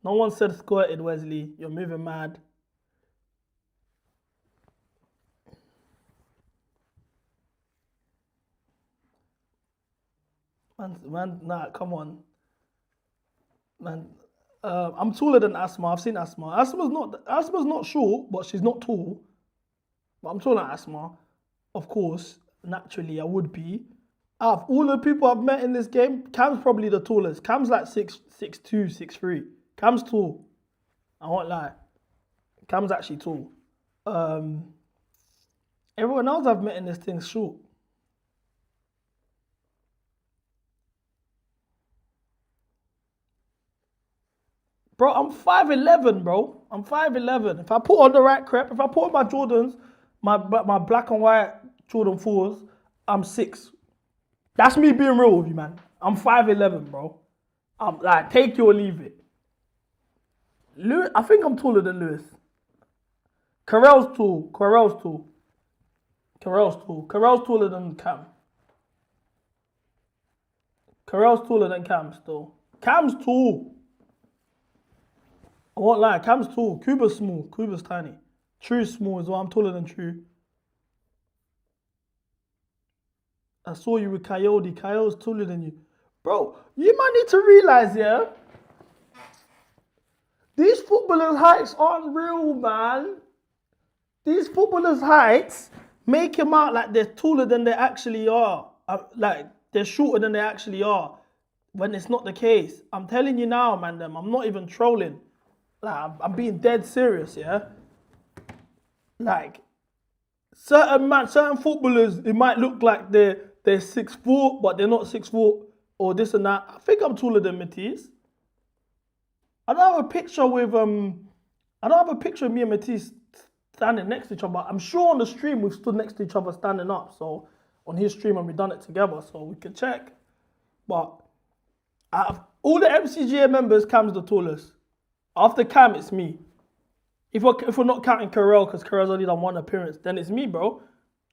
No one said squirted, Wesley. You're moving mad. Man, nah, come on. Man, I'm taller than Asma. I've seen Asma. Asma's not short, but she's not tall. But I'm taller than Asma. Of course, naturally, I would be. Out of all the people I've met in this game, Cam's probably the tallest. Cam's like 6'2", 6'3". Cam's tall. I won't lie. Cam's actually tall. Everyone else I've met in this thing's short. Bro, I'm 5'11", bro. I'm 5'11". If I put on the right crep, if I put on my Jordans, my black and white Jordan 4s, I'm 6. That's me being real with you, man. I'm 5'11", bro. I'm like, take it or leave it. Lewis, I think I'm taller than Lewis. Carell's tall. Carell's taller than Cam. Carell's taller than Cam still. Cam's tall. I won't lie, Cam's tall. Cuba's small. Cuba's tiny. True's small as well. I'm taller than True. I saw you with Coyote. Coyote's taller than you. Bro, you might need to realize, yeah? These footballers' heights aren't real, man. These footballers' heights make them out like they're taller than they actually are. Like, they're shorter than they actually are. When it's not the case. I'm telling you now, man, I'm not even trolling. Like, I'm being dead serious, yeah? Like, certain footballers, it might look like they're 6 foot, but they're not 6 foot, or this and that. I think I'm taller than Matisse. I don't have a picture with me and Matisse standing next to each other, but I'm sure on the stream we've stood next to each other standing up. So on his stream and we've done it together, so we can check. But out of all the MCGA members, Cam's the tallest. After Cam, it's me. If we're not counting Carell, because Carell's only done one appearance, then it's me, bro.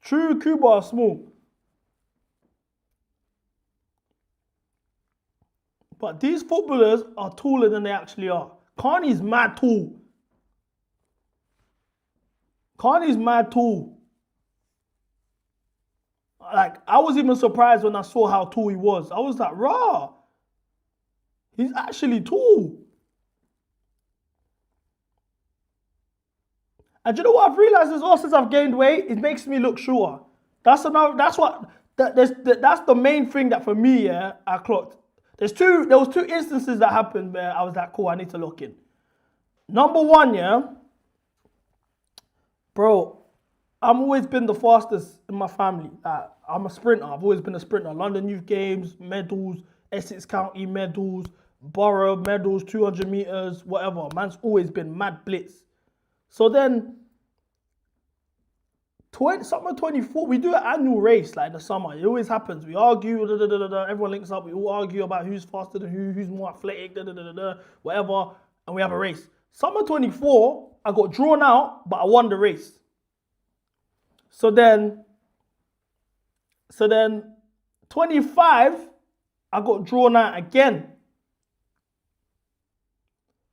True, Cuba are small. But these footballers are taller than they actually are. Carney's mad tall. Carney's mad tall. Like, I was even surprised when I saw how tall he was. I was like, rah. He's actually tall. And you know what I've realized as well since I've gained weight? It makes me look shorter. That's the main thing that for me, yeah, I clocked. There was two instances that happened where I was like, cool, I need to lock in. Number one, yeah, bro, I've always been the fastest in my family. I'm a sprinter. I've always been a sprinter. London Youth Games, medals, Essex County medals, Borough medals, 200 meters, whatever. Man's always been mad blitz. So then, summer 24, we do an annual race like in the summer. It always happens. We argue, everyone links up. We all argue about who's faster than who's more athletic, whatever, and we have a race. Summer 24, I got drawn out, but I won the race. So then 25, I got drawn out again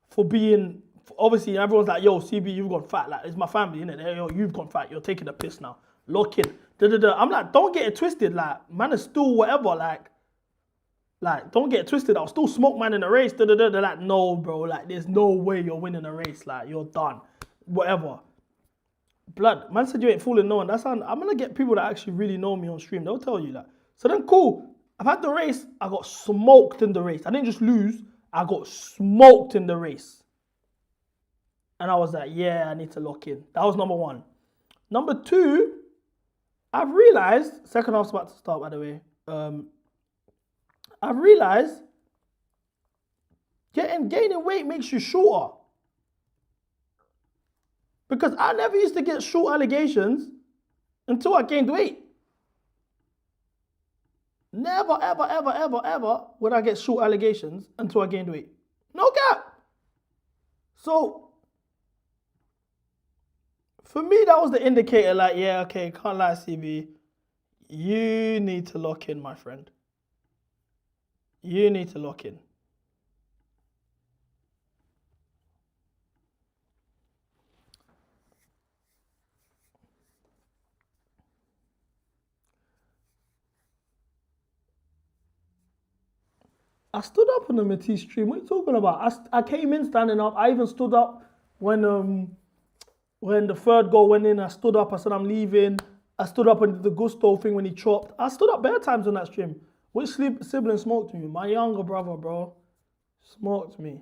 for being. Obviously, everyone's like, yo, CB, you've gone fat. Like, it's my family, innit? Yo, you've gone fat. You're taking the piss now. Lock in. I'm like, don't get it twisted. Like, man is still whatever. Like, don't get it twisted. I'll still smoke man in a race. They're like, no, bro. Like, there's no way you're winning a race. Like, you're done. Whatever. Blood. Man said you ain't fooling no one. I'm going to get people that actually really know me on stream. They'll tell you that. So then, cool. I've had the race. I got smoked in the race. I didn't just lose. I got smoked in the race. And I was like, yeah, I need to lock in. That was number one. Number two, I've realized, second half's about to start, by the way. I've realized gaining weight makes you shorter. Because I never used to get short allegations until I gained weight. Never, ever, ever, ever, ever would I get short allegations until I gained weight. No cap. So, for me, that was the indicator, like, yeah, okay, can't lie, CB. You need to lock in, my friend. You need to lock in. I stood up on the Matisse stream. What are you talking about? I came in standing up. I even stood up when the third goal went in. I stood up. I said I'm leaving. I stood up and did the Gusto thing when he chopped. I stood up bare times on that stream. Which sibling smoked me? My younger brother, bro. Smoked me.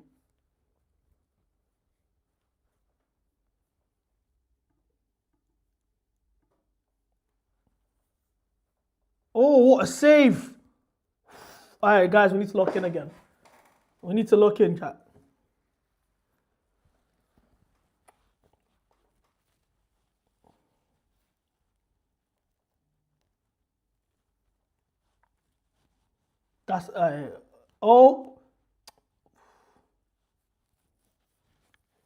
Oh, what a save. All right, guys, we need to lock in again. We need to lock in, chat. That's, oh.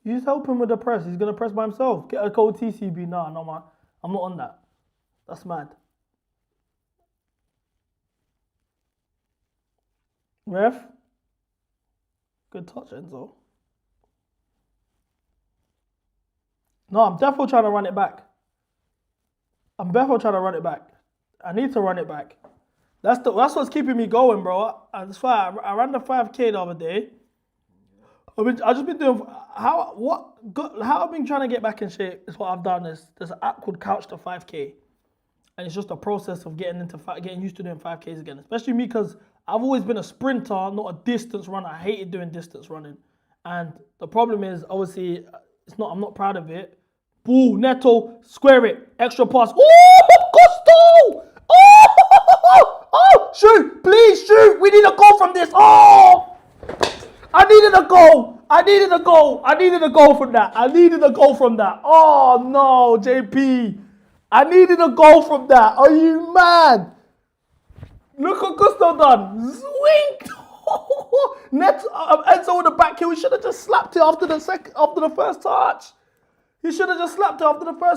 He's helping with the press. He's going to press by himself. Get a code TCB. Nah, no, man. I'm not on that. That's mad. Ref. Good touch, Enzo. No, I'm definitely trying to run it back. I need to run it back. That's what's keeping me going, bro. That's why I ran the 5K the other day. I just been doing how I've been trying to get back in shape is what I've done. There's an app called Couch to 5K, and it's just a process of getting used to doing 5Ks again. Especially me because I've always been a sprinter, not a distance runner. I hated doing distance running, and the problem is obviously I'm not proud of it. Boo, Neto, square it, extra pass. Oh, Gusto! Oh, shoot, please shoot. We need a goal from this. Oh. I needed a goal from that. Oh no, JP. I needed a goal from that. Are you mad? Look what Gusto done. Zwink. Enzo with the back heel. He should have just slapped it after the first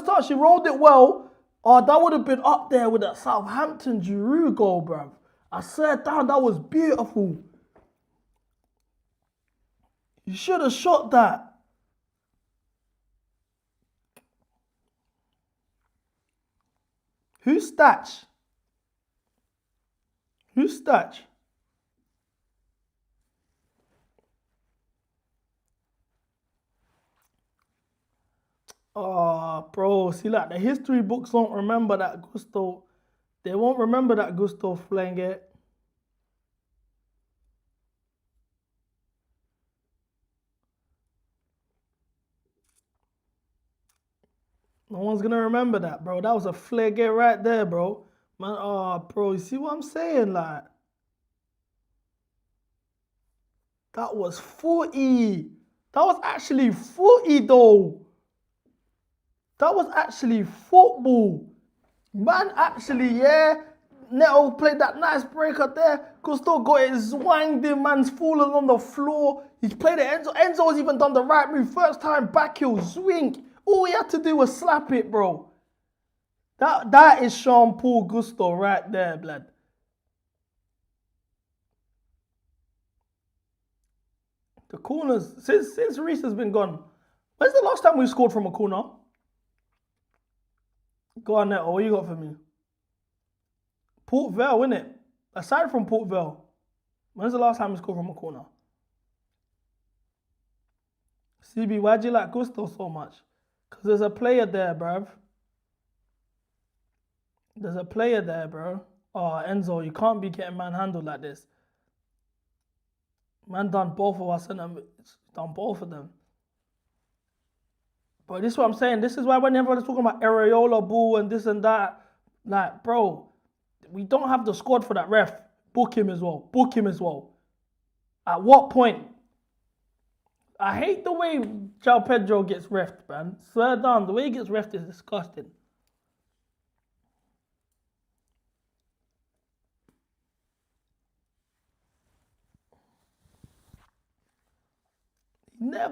touch. He rolled it well. Oh, that would have been up there with that Southampton Giroud goal, bruv. I said down, that was beautiful. You should have shot that. Who's Statch? Oh, bro. See, like, the history books won't remember that Gusto. They won't remember that Gusto flaying it. No one's gonna remember that, bro. That was a flare get right there, bro. Man, oh, bro, you see what I'm saying? Like, that was 40. That was actually 40, though. That was actually football. Man, actually, yeah. Neto played that nice breaker there. Gusto got it zwanged in. Man's fallen on the floor. He's played it. Enzo's even done the right move. First time back heel, zwink. All he had to do was slap it, bro. That is Sean Paul Gusto right there, blood. The corners, since Reece has been gone, when's the last time we scored from a corner? Go on, Neto, what you got for me? Port Vale, innit? Aside from Port Vale, when's the last time we scored from a corner? CB, why do you like Gusto so much? Because there's a player there, bruv. There's a player there, bro. Oh, Enzo, you can't be getting manhandled like this. Man done both of us and done both of them. But this is what I'm saying. This is why when everyone's talking about Areola ball and this and that, like, bro, we don't have the squad for that ref. Book him as well. At what point? I hate the way João Pedro gets refed, man. Swear down, the way he gets refed is disgusting. No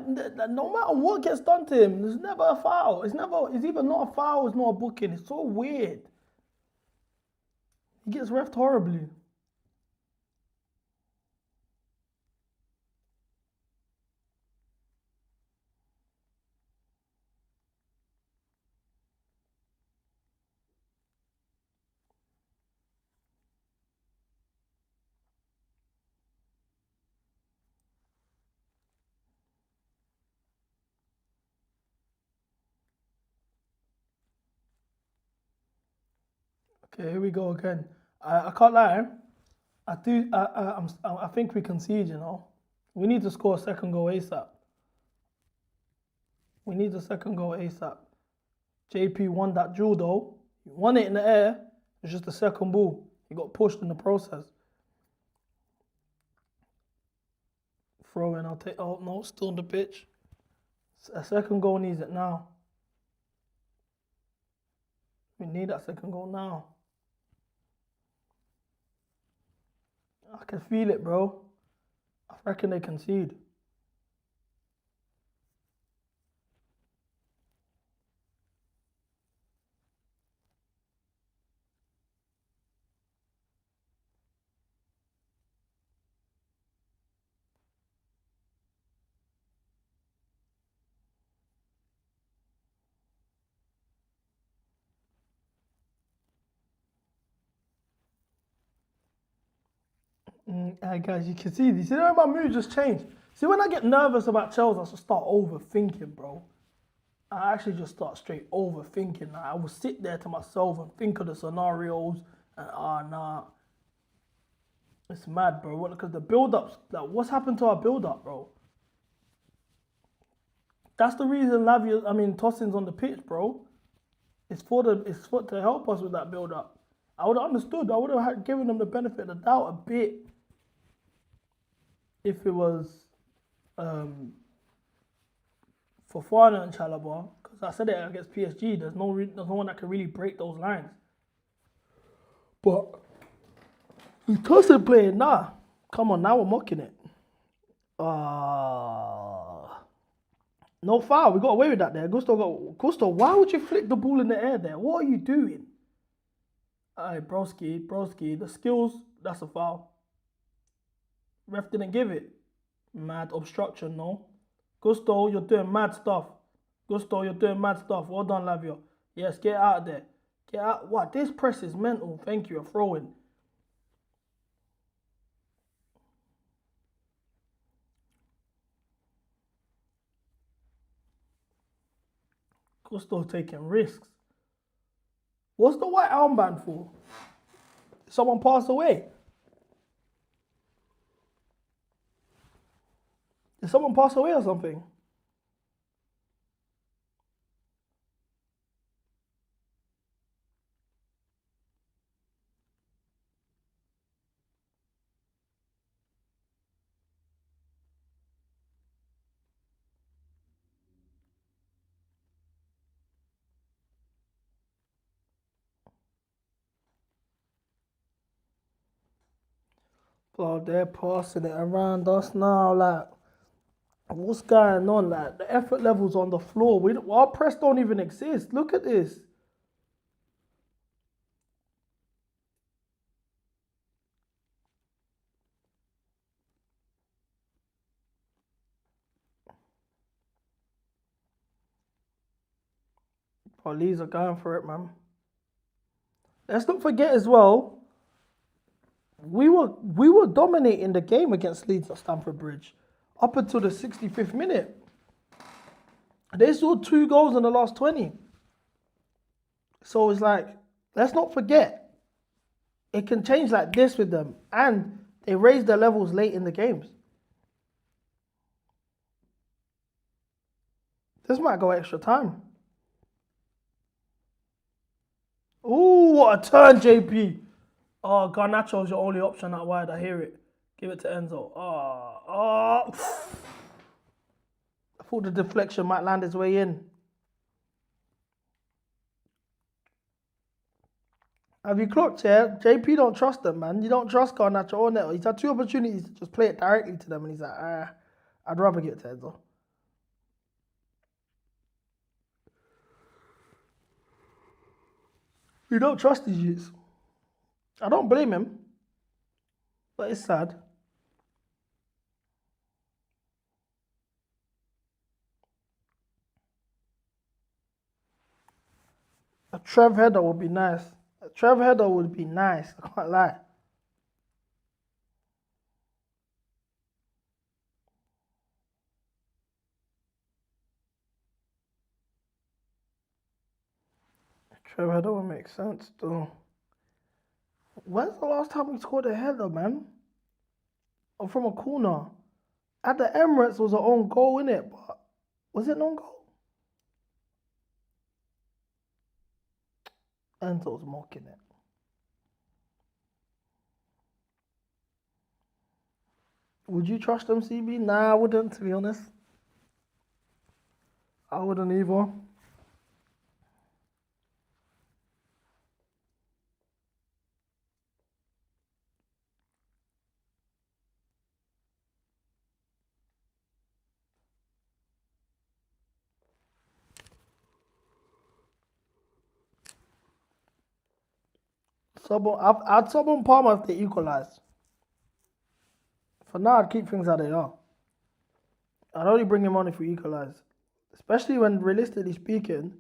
matter what gets done to him, there's never a foul. It's either not a foul, it's not a booking. It's so weird. He gets refed horribly. Okay, here we go again. I can't lie. I think we concede, you know. We need to score a second goal ASAP. We need a second goal ASAP. JP won that duel though. He won it in the air. It's just the second ball. He got pushed in the process. Throw in, I'll take. Oh no, still on the pitch. A second goal needs it now. We need that second goal now. I can feel it, bro. I reckon they concede. Guys, you can see this. You know, my mood just changed. See, when I get nervous about Chelsea, I just start overthinking, bro. I actually just start straight overthinking. Like, I will sit there to myself and think of the scenarios, and nah, it's mad, bro. Because the build-ups, like, what's happened to our build-up, bro? That's the reason Tosin's on the pitch, bro. It's to help us with that build-up. I would have understood. I would have given them the benefit of the doubt a bit if it was for Fofana and Chalobah, because I said it against PSG. There's no one that can really break those lines. But with Tosin playing, nah. Come on, now we're mocking it. No foul. We got away with that there. Gusto, why would you flick the ball in the air there? What are you doing? Alright, broski, the skills, that's a foul. Ref didn't give it. Mad obstruction, no. Gusto, you're doing mad stuff. Well done, Lavio. Yes, get out of there. Get out. What? This press is mental. Thank you, a throw-in. Gusto taking risks. What's the white armband for? Someone passed away. Did someone pass away or something? Bro, they're passing it around us now, like, what's going on? Like, the effort levels on the floor. Our press don't even exist. Look at this. Oh, Leeds are going for it, man. Let's not forget as well, we were dominating the game against Leeds at Stamford Bridge up until the 65th minute. They scored 2 goals in the last 20. So it's like, let's not forget, it can change like this with them. And they raised their levels late in the games. This might go extra time. Ooh, what a turn, JP. Oh, Garnacho's your only option out wide. I hear it. Give it to Enzo. I thought the deflection might land its way in. Have you clocked, yeah? JP don't trust them, man. You don't trust Garnacho or Neto. He's had 2 opportunities to just play it directly to them, and he's like, I'd rather give it to Enzo. You don't trust these youths. I don't blame him, but it's sad. A Trev header would be nice. I can't lie. A Trev header would make sense, though. When's the last time we scored a header, man? Or from a corner? At the Emirates was an own goal, innit? But was it an own goal? Enzo's mocking it. Would you trust them, CB? Nah, I wouldn't, to be honest. I wouldn't either. I'd sub on Palmer if they equalise. For now, I'd keep things how they are. I'd only bring him on if we equalise. Especially when, realistically speaking,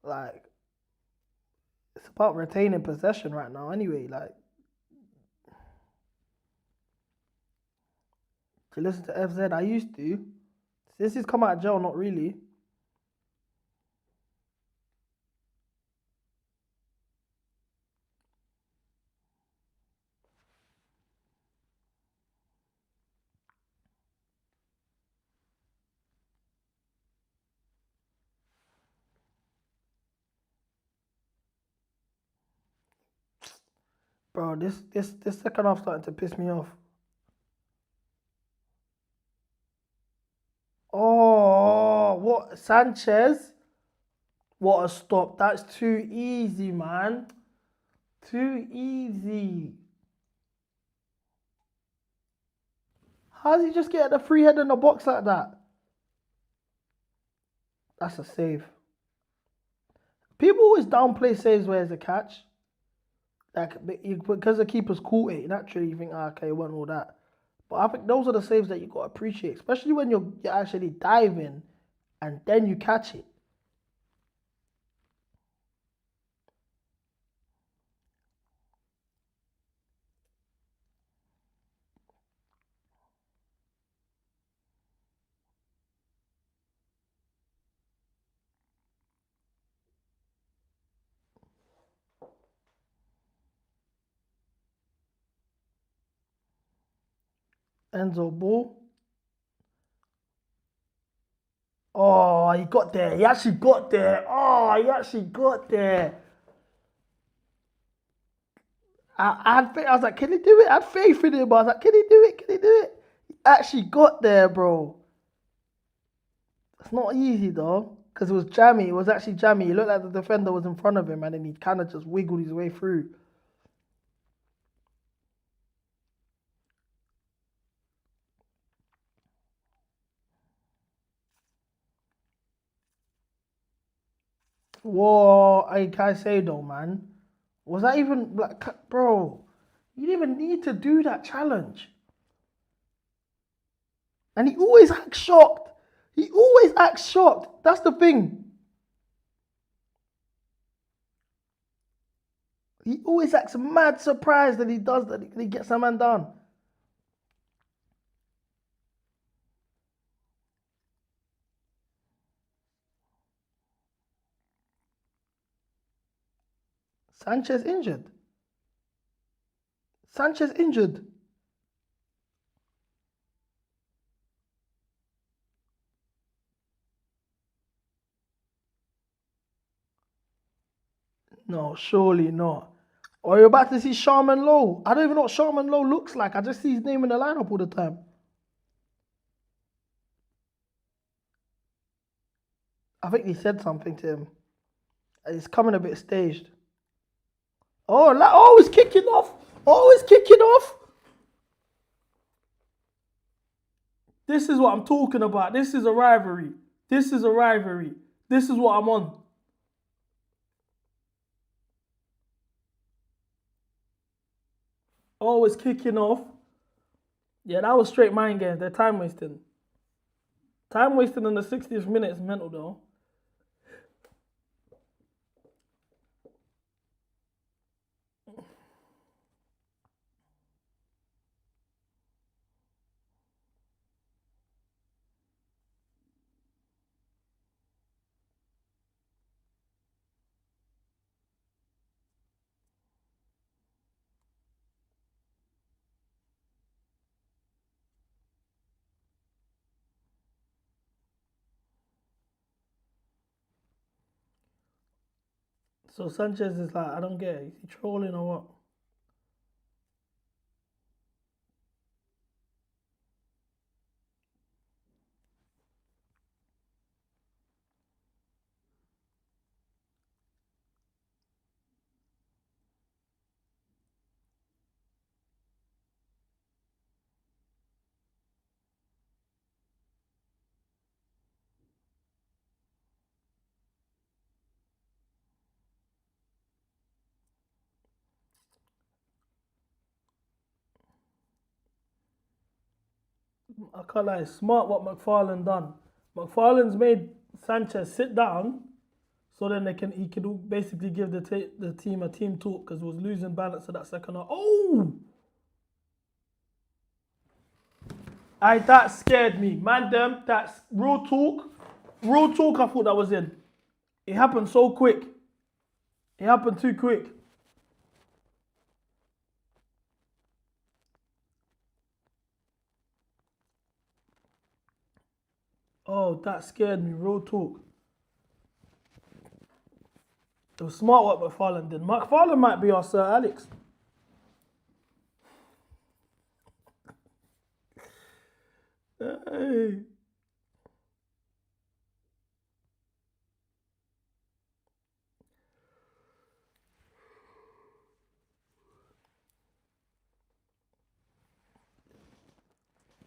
like, it's about retaining possession right now anyway. Like, to listen to FZ, I used to. Since he's come out of jail, not really. Bro, this second half starting to piss me off. Oh, what? Sanchez? What a stop. That's too easy, man. Too easy. How does he just get the free head in the box like that? That's a save. People always downplay saves where there's a catch. Like, because the keeper's caught it, naturally you think, okay, it wasn't all that. But I think those are the saves that you got to appreciate, especially when you're actually diving and then you catch it. Enzo ball. Oh, he got there. He actually got there. Oh, he actually got there. I had faith. I was like, can he do it? I had faith in him. I was like, can he do it? Can he do it? He actually got there, bro. It's not easy, though, because it was jammy. It was actually jammy. It looked like the defender was in front of him, and then he kind of just wiggled his way through. Whoa, can I say though, man? Was that even like, bro? You didn't even need to do that challenge. And he always acts shocked. He always acts shocked. That's the thing. He always acts mad surprised that he does that. He gets a man done. Sanchez injured. Sanchez injured. No, surely not. Or you're about to see Sharman Lowe. I don't even know what Sharman Lowe looks like. I just see his name in the lineup all the time. I think he said something to him. It's coming a bit staged. Oh, it's kicking off. Oh, it's kicking off. This is what I'm talking about. This is a rivalry. This is a rivalry. This is what I'm on. Oh, it's kicking off. Yeah, that was straight mind games. They're time wasting. Time wasting in the 60th minute is mental though. So Sanchez is like, I don't get it. Is he trolling or what? I can't lie, it's smart what McFarlane done. McFarlane's made Sanchez sit down so then he can basically give the team a team talk because he was losing balance at that second half. Oh! That scared me. Man, that's real talk. Real talk, I thought that was in. It happened so quick. It happened too quick. Oh, that scared me. Real talk. It was smart what McFarlane did. McFarlane might be our Sir Alex. Hey.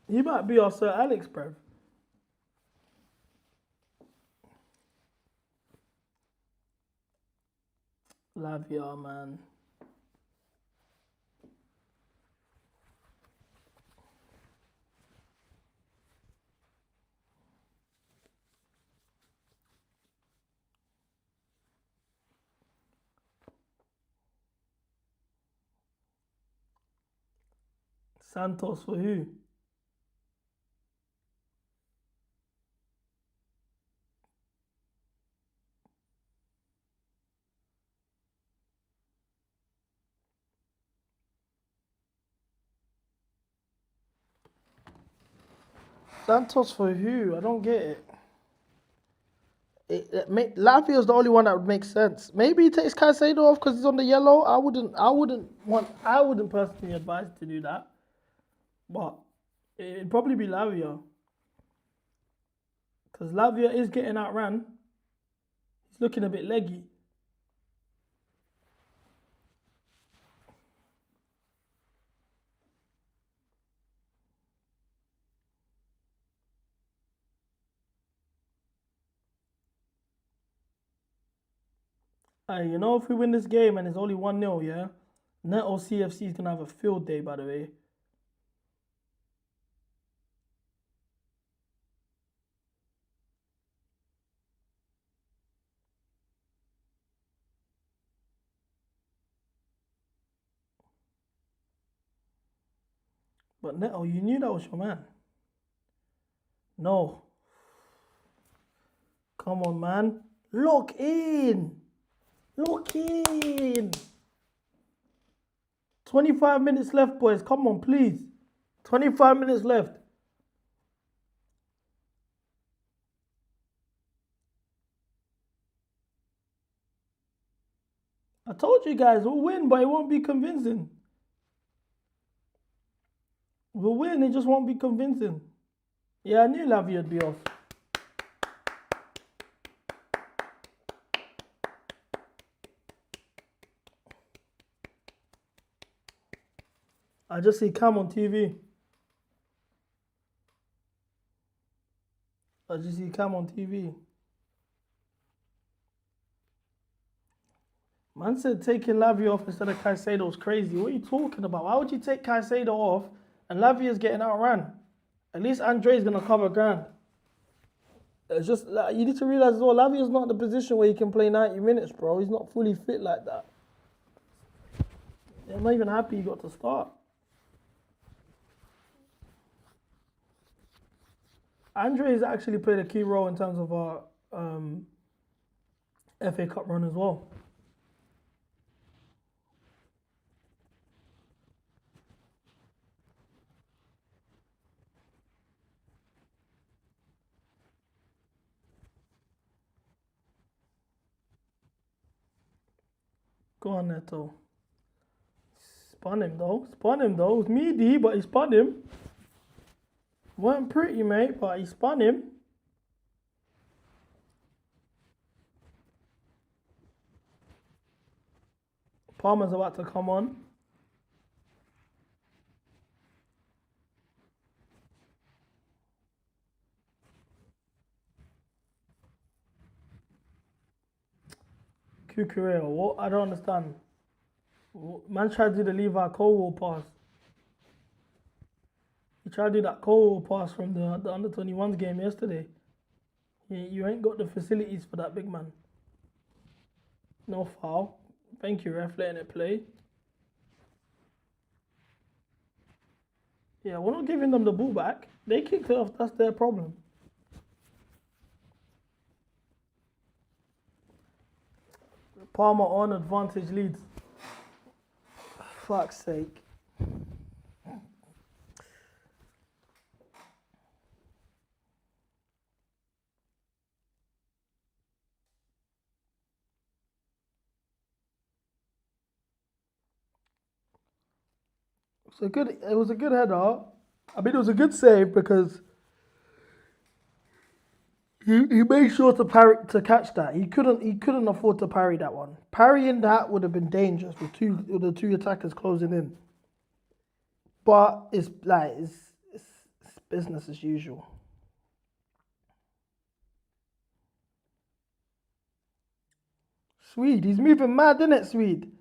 He might be our Sir Alex, bro. Lavia, man. Santos for who? Santos for who? I don't get it. Lavia's the only one that would make sense. Maybe he takes Caicedo off because he's on the yellow. I wouldn't personally advise to do that. But it'd probably be Lavia. Because Lavia is getting outran. He's looking a bit leggy. You know, if we win this game and it's only 1-0, yeah? Neto CFC is going to have a field day, by the way. But Neto, you knew that was your man. No. Come on, man. Lock in. Lock in. 25 minutes left, boys. Come on, please. 25 minutes left. I told you guys, we'll win, but it won't be convincing. We'll win, it just won't be convincing. Yeah, I knew Lavia would be off. I just see Cam on TV. I just see Cam on TV. Man said taking Lavia off instead of Caicedo is crazy. What are you talking about? Why would you take Caicedo off and Lavia's getting outran? At least Andre's going to cover ground. It's just, you need to realize as well, Lavia's not in the position where he can play 90 minutes, bro. He's not fully fit like that. I'm not even happy he got to start. Andre's actually played a key role in terms of our FA Cup run as well. Go on, Neto. Spun him though. It was meaty, but he spun him. Weren't pretty, mate, but he spun him. Palmer's about to come on. Cucurella, what? I don't understand. Man tried to do the Levi Colwill pass. He tried to do that Colwill pass from the under 21s game yesterday. You ain't got the facilities for that, big man. No foul. Thank you, ref, letting it play. Yeah, we're not giving them the ball back. They kicked it off. That's their problem. Palmer on advantage Leeds. Fuck's sake. It was a good header. I mean, it was a good save because he made sure to catch that. He couldn't afford to parry that one. Parrying that would have been dangerous with the two attackers closing in. But it's business as usual. Swede, he's moving mad, isn't it, Swede?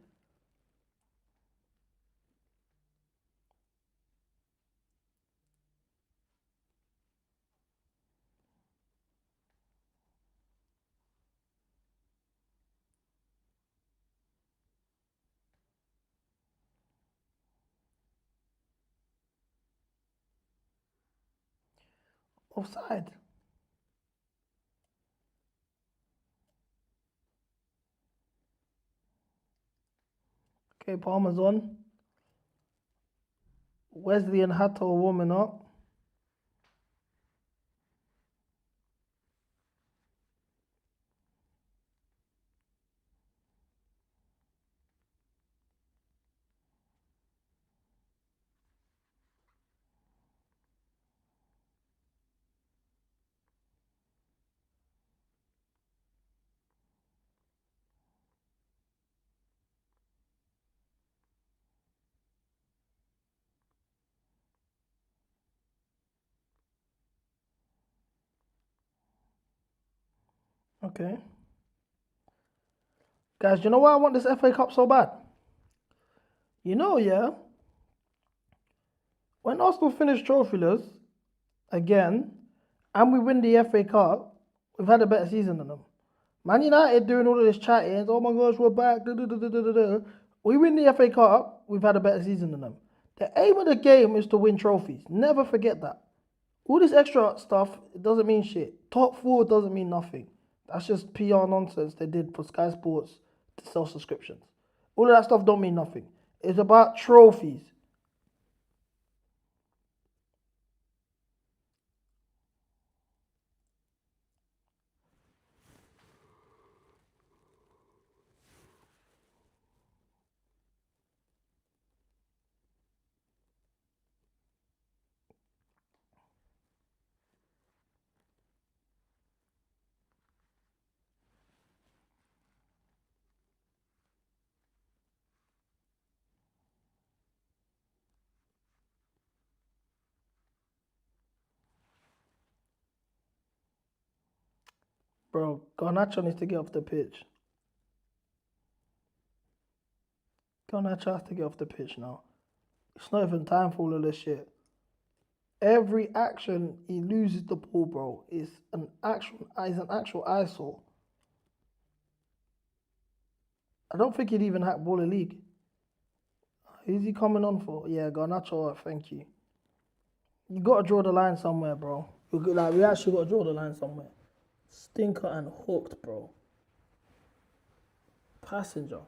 Offside. Okay, Palmer's on. Wesley and Hato are warming up. Okay. Guys, you know why I want this FA Cup so bad? You know, yeah. When Arsenal finish trophyless again, and we win the FA Cup, we've had a better season than them. Man United doing all of this chatting, oh my gosh, we're back. We win the FA Cup, we've had a better season than them. The aim of the game is to win trophies. Never forget that. All this extra stuff, it doesn't mean shit. Top 4 doesn't mean nothing. That's just PR nonsense they did for Sky Sports to sell subscriptions. All of that stuff don't mean nothing. It's about trophies. Bro, Garnacho needs to get off the pitch. Garnacho has to get off the pitch now. It's not even time for all of this shit. Every action he loses the ball, bro, is an actual eyesore. I don't think he'd even hack ball a league. Who's he coming on for? Yeah, Garnacho, thank you. You got to draw the line somewhere, bro. We actually got to draw the line somewhere. Stinker and hooked, bro. Passenger.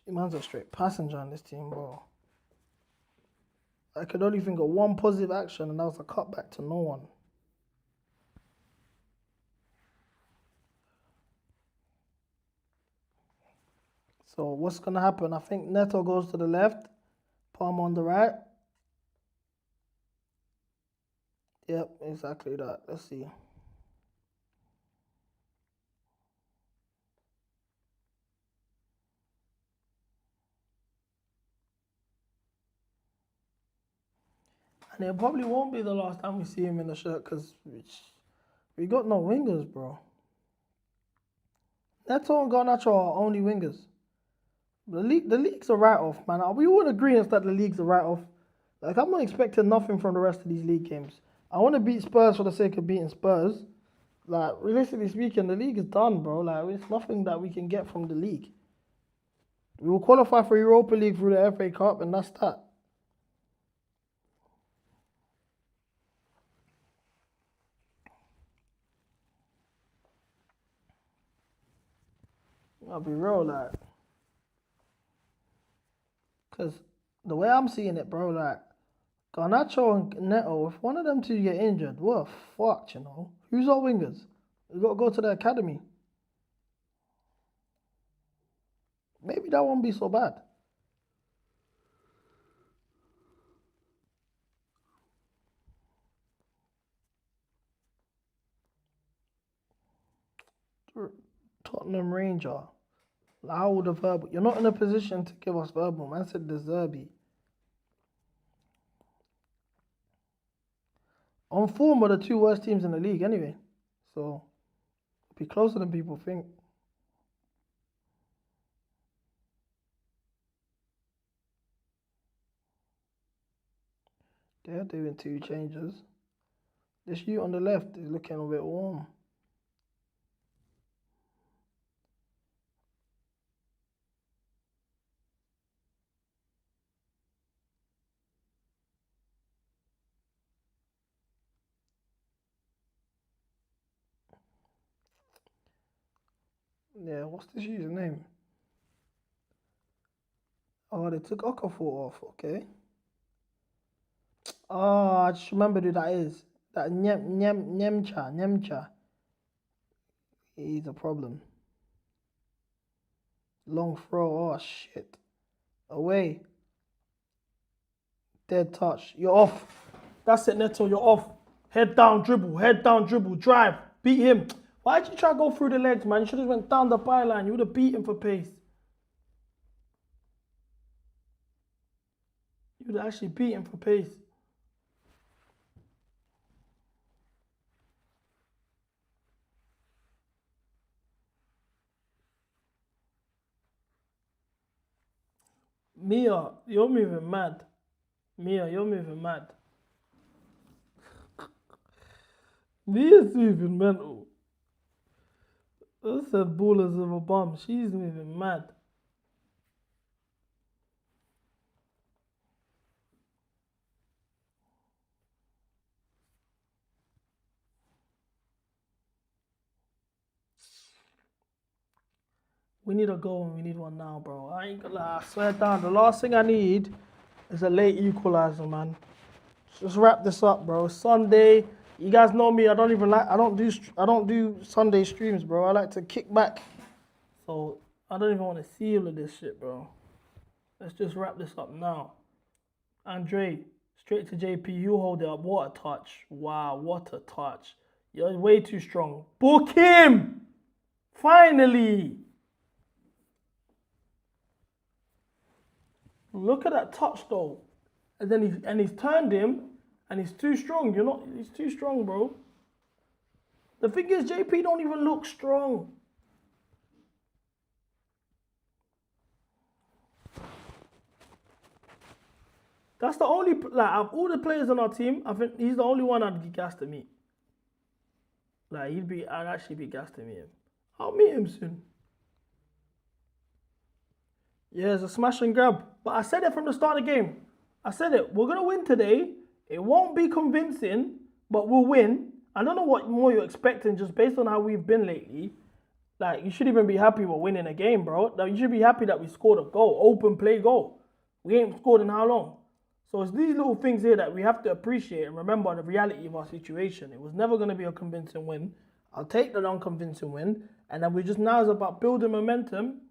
Man's a straight passenger on this team, bro. I could only think of one positive action, and that was a cutback to no one. So what's going to happen? I think Neto goes to the left, Palmer on the right. Yep, exactly that. Let's see. And it probably won't be the last time we see him in the shirt because we got no wingers, bro. Neto and Garnacho are only wingers. The league's a write-off, man. We all agree that the league's a write-off. Like, I'm not expecting nothing from the rest of these league games. I want to beat Spurs for the sake of beating Spurs. Like, realistically speaking, the league is done, bro. Like, it's nothing that we can get from the league. We will qualify for Europa League through the FA Cup, and that's that. I'll be real, like. Because the way I'm seeing it, bro, like, Garnacho and Neto, if one of them two get injured, we're fucked, you know. Who's our wingers? We got to go to the academy. Maybe that won't be so bad. Tottenham Ranger. I would have verbal. You're not in a position to give us verbal. Man said the Zerbi. On form are the two worst teams in the league anyway. So, be closer than people think. They're doing 2 changes. This you on the left is looking a bit warm. Yeah, what's this user's name? Oh, they took Okafor off, okay. Oh, I just remembered who that is. That Nemcha. He's a problem. Long throw, oh shit. Away. Dead touch. You're off. That's it, Neto, you're off. Head down, dribble, drive. Beat him. Why'd you try to go through the legs, man? You should have went down the byline. You would have beat him for pace. You would have actually beat him for pace. Mia, you're moving mad. Mia, you're moving mad. Mia's moving mental. I said ballers of a bum. She's moving mad. We need a goal and we need one now, bro. I ain't gonna lie. I swear down. The last thing I need is a late equalizer, man. Just wrap this up, bro. Sunday. You guys know me. I don't do Sunday streams, bro. I like to kick back. So I don't even want to see all of this shit, bro. Let's just wrap this up now. Andre, straight to JP. You hold it up. What a touch. Wow, what a touch. You're way too strong. Book him! Finally! Look at that touch though. And then he's turned him and he's too strong. He's too strong, bro. The thing is, JP don't even look strong. That's the only, like, of all the players on our team, I think he's the only one I'd be gassed to meet. Like, I'd actually be gassed to meet him. I'll meet him soon. Yeah, it's a smash and grab. But I said it from the start of the game. I said it. We're going to win today. It won't be convincing, but we'll win. I don't know what more you're expecting just based on how we've been lately. Like, you should even be happy we're winning a game, bro. Like, you should be happy that we scored a goal. Open play goal. We ain't scored in how long? So it's these little things here that we have to appreciate and remember the reality of our situation. It was never going to be a convincing win. I'll take the non-convincing win. And then now is about building momentum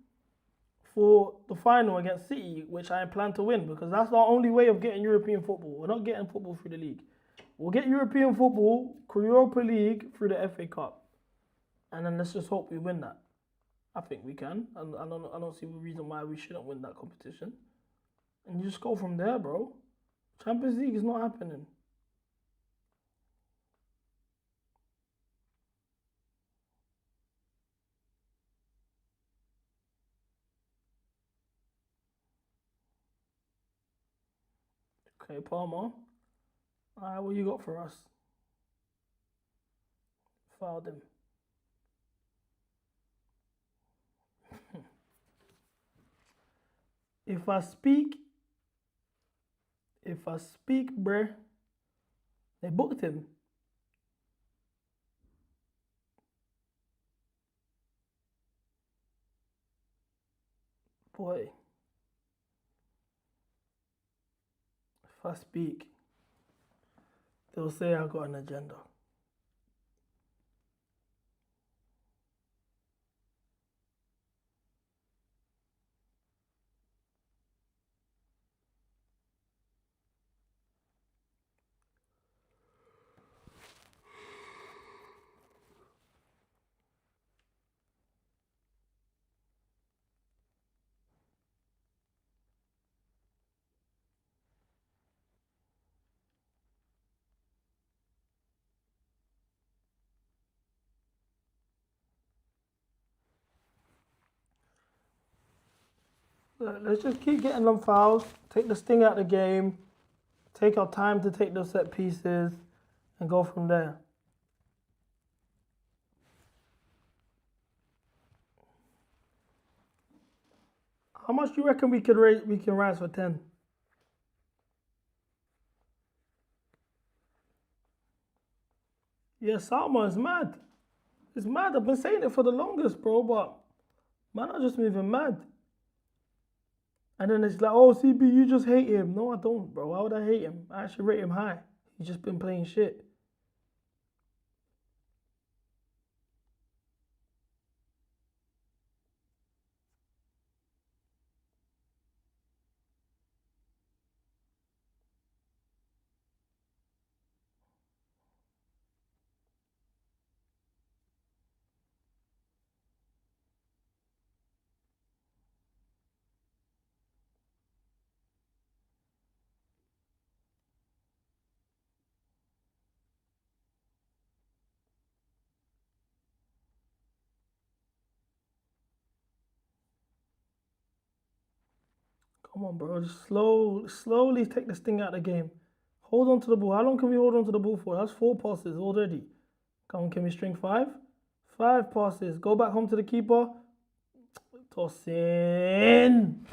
for the final against City, which I plan to win because that's our only way of getting European football. We're not getting football through the league. We'll get European football, Europa League through the FA Cup. And then let's just hope we win that. I think we can. And I don't see the reason why we shouldn't win that competition. And you just go from there, bro. Champions League is not happening. Okay, Palmer. Alright, what you got for us? Fouled him. If I speak, bruh, they booked him. Boy, if I speak, they'll say I got an agenda. Let's just keep getting them fouls, take the sting out of the game, take our time to take those set pieces, and go from there. How much do you reckon we can rise for 10? Yeah, Salma is mad. It's mad. I've been saying it for the longest, bro, but man, I'm just moving mad. And then it's like, oh, CB, you just hate him. No, I don't, bro. Why would I hate him? I actually rate him high. He's just been playing shit. Come on, bro. Just slowly take this thing out of the game. Hold on to the ball. How long can we hold on to the ball for? That's 4 passes already. Come on, can we string 5? 5 passes. Go back home to the keeper. Toss in.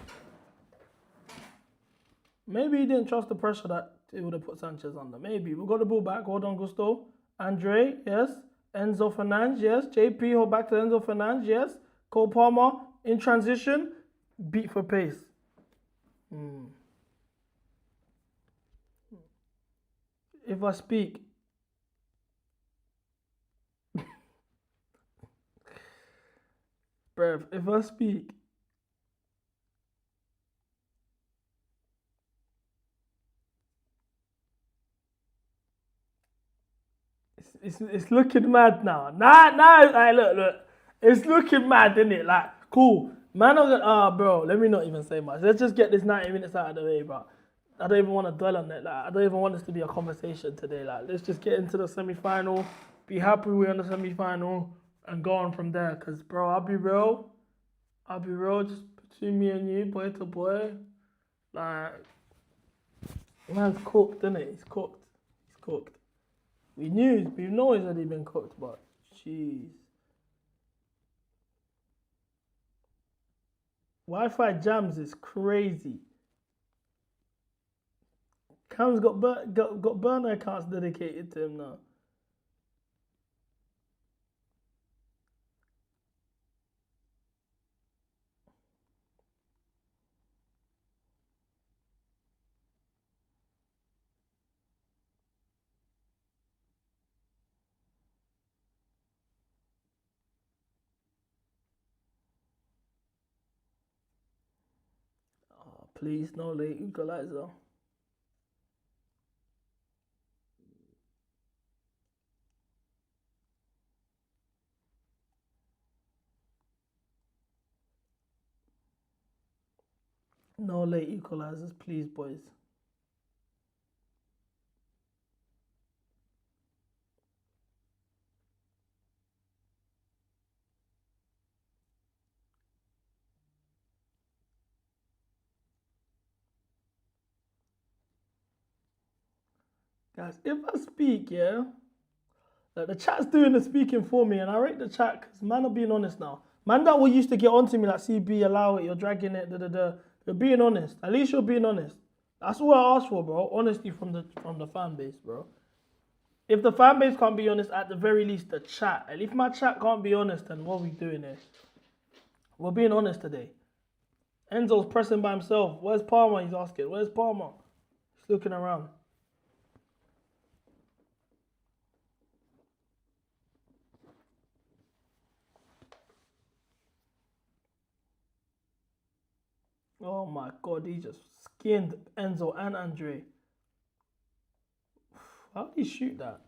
Maybe he didn't trust the pressure that it would have put Sanchez under. Maybe. We got the ball back. Hold on, Gusto. Andre, yes. Enzo Fernandes, yes. JP, hold back to Enzo Fernandes, yes. Cole Palmer, in transition. Beat for pace. If I speak, bruv, if I speak, it's looking mad now. Nah, look, it's looking mad, isn't it? Like, cool. Man, bro, let me not even say much. Let's just get this 90 minutes out of the way, bro. I don't even want to dwell on it. Like, I don't even want this to be a conversation today. Like, let's just get into the semi-final, be happy we're in the semi-final, and go on from there. Because, bro, I'll be real, just between me and you, boy to boy. Like, man's cooked, isn't it? He's cooked. We know he's already been cooked, but, jeez. Wi-Fi jams is crazy. Cam's got burner accounts dedicated to him now. please. No late equalizer. No late equalizers, please, boys. Guys, if I speak, yeah, like the chat's doing the speaking for me, and I rate the chat because man are being honest now. Man that will used to get onto me like CB, allow it, you're dragging it, You're being honest. At least you're being honest. That's what I asked for, bro. Honesty from the fan base, bro. If the fan base can't be honest, at the very least the chat. And if my chat can't be honest, then what are we doing here? We're being honest today. Enzo's pressing by himself. Where's Palmer? He's asking. Where's Palmer? He's looking around. Oh my God, he just skinned Enzo and Andre. How did he shoot that?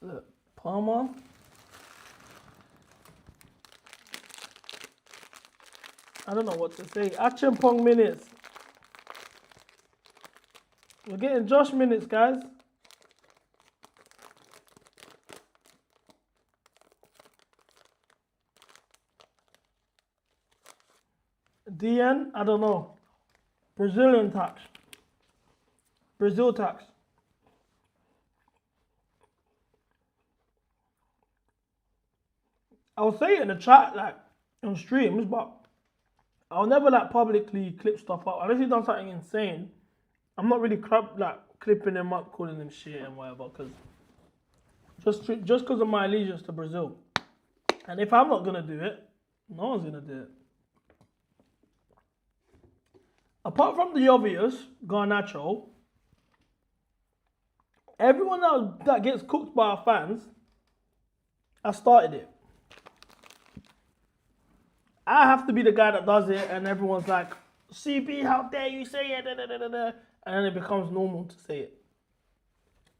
Look, Palmer. I don't know what to say. Action Pong minutes. We're getting Josh minutes, guys. DN, I don't know. Brazilian tax. Brazil tax. I'll say it in the chat, like, on streams, but I'll never, like, publicly clip stuff up. Unless he's done something insane, I'm not really clipping him up, calling him shit and whatever, because just because of my allegiance to Brazil. And if I'm not going to do it, no one's going to do it. Apart from the obvious, Garnacho, everyone that gets cooked by our fans, I started it. I have to be the guy that does it, and everyone's like, CB, how dare you say it, and then it becomes normal to say it.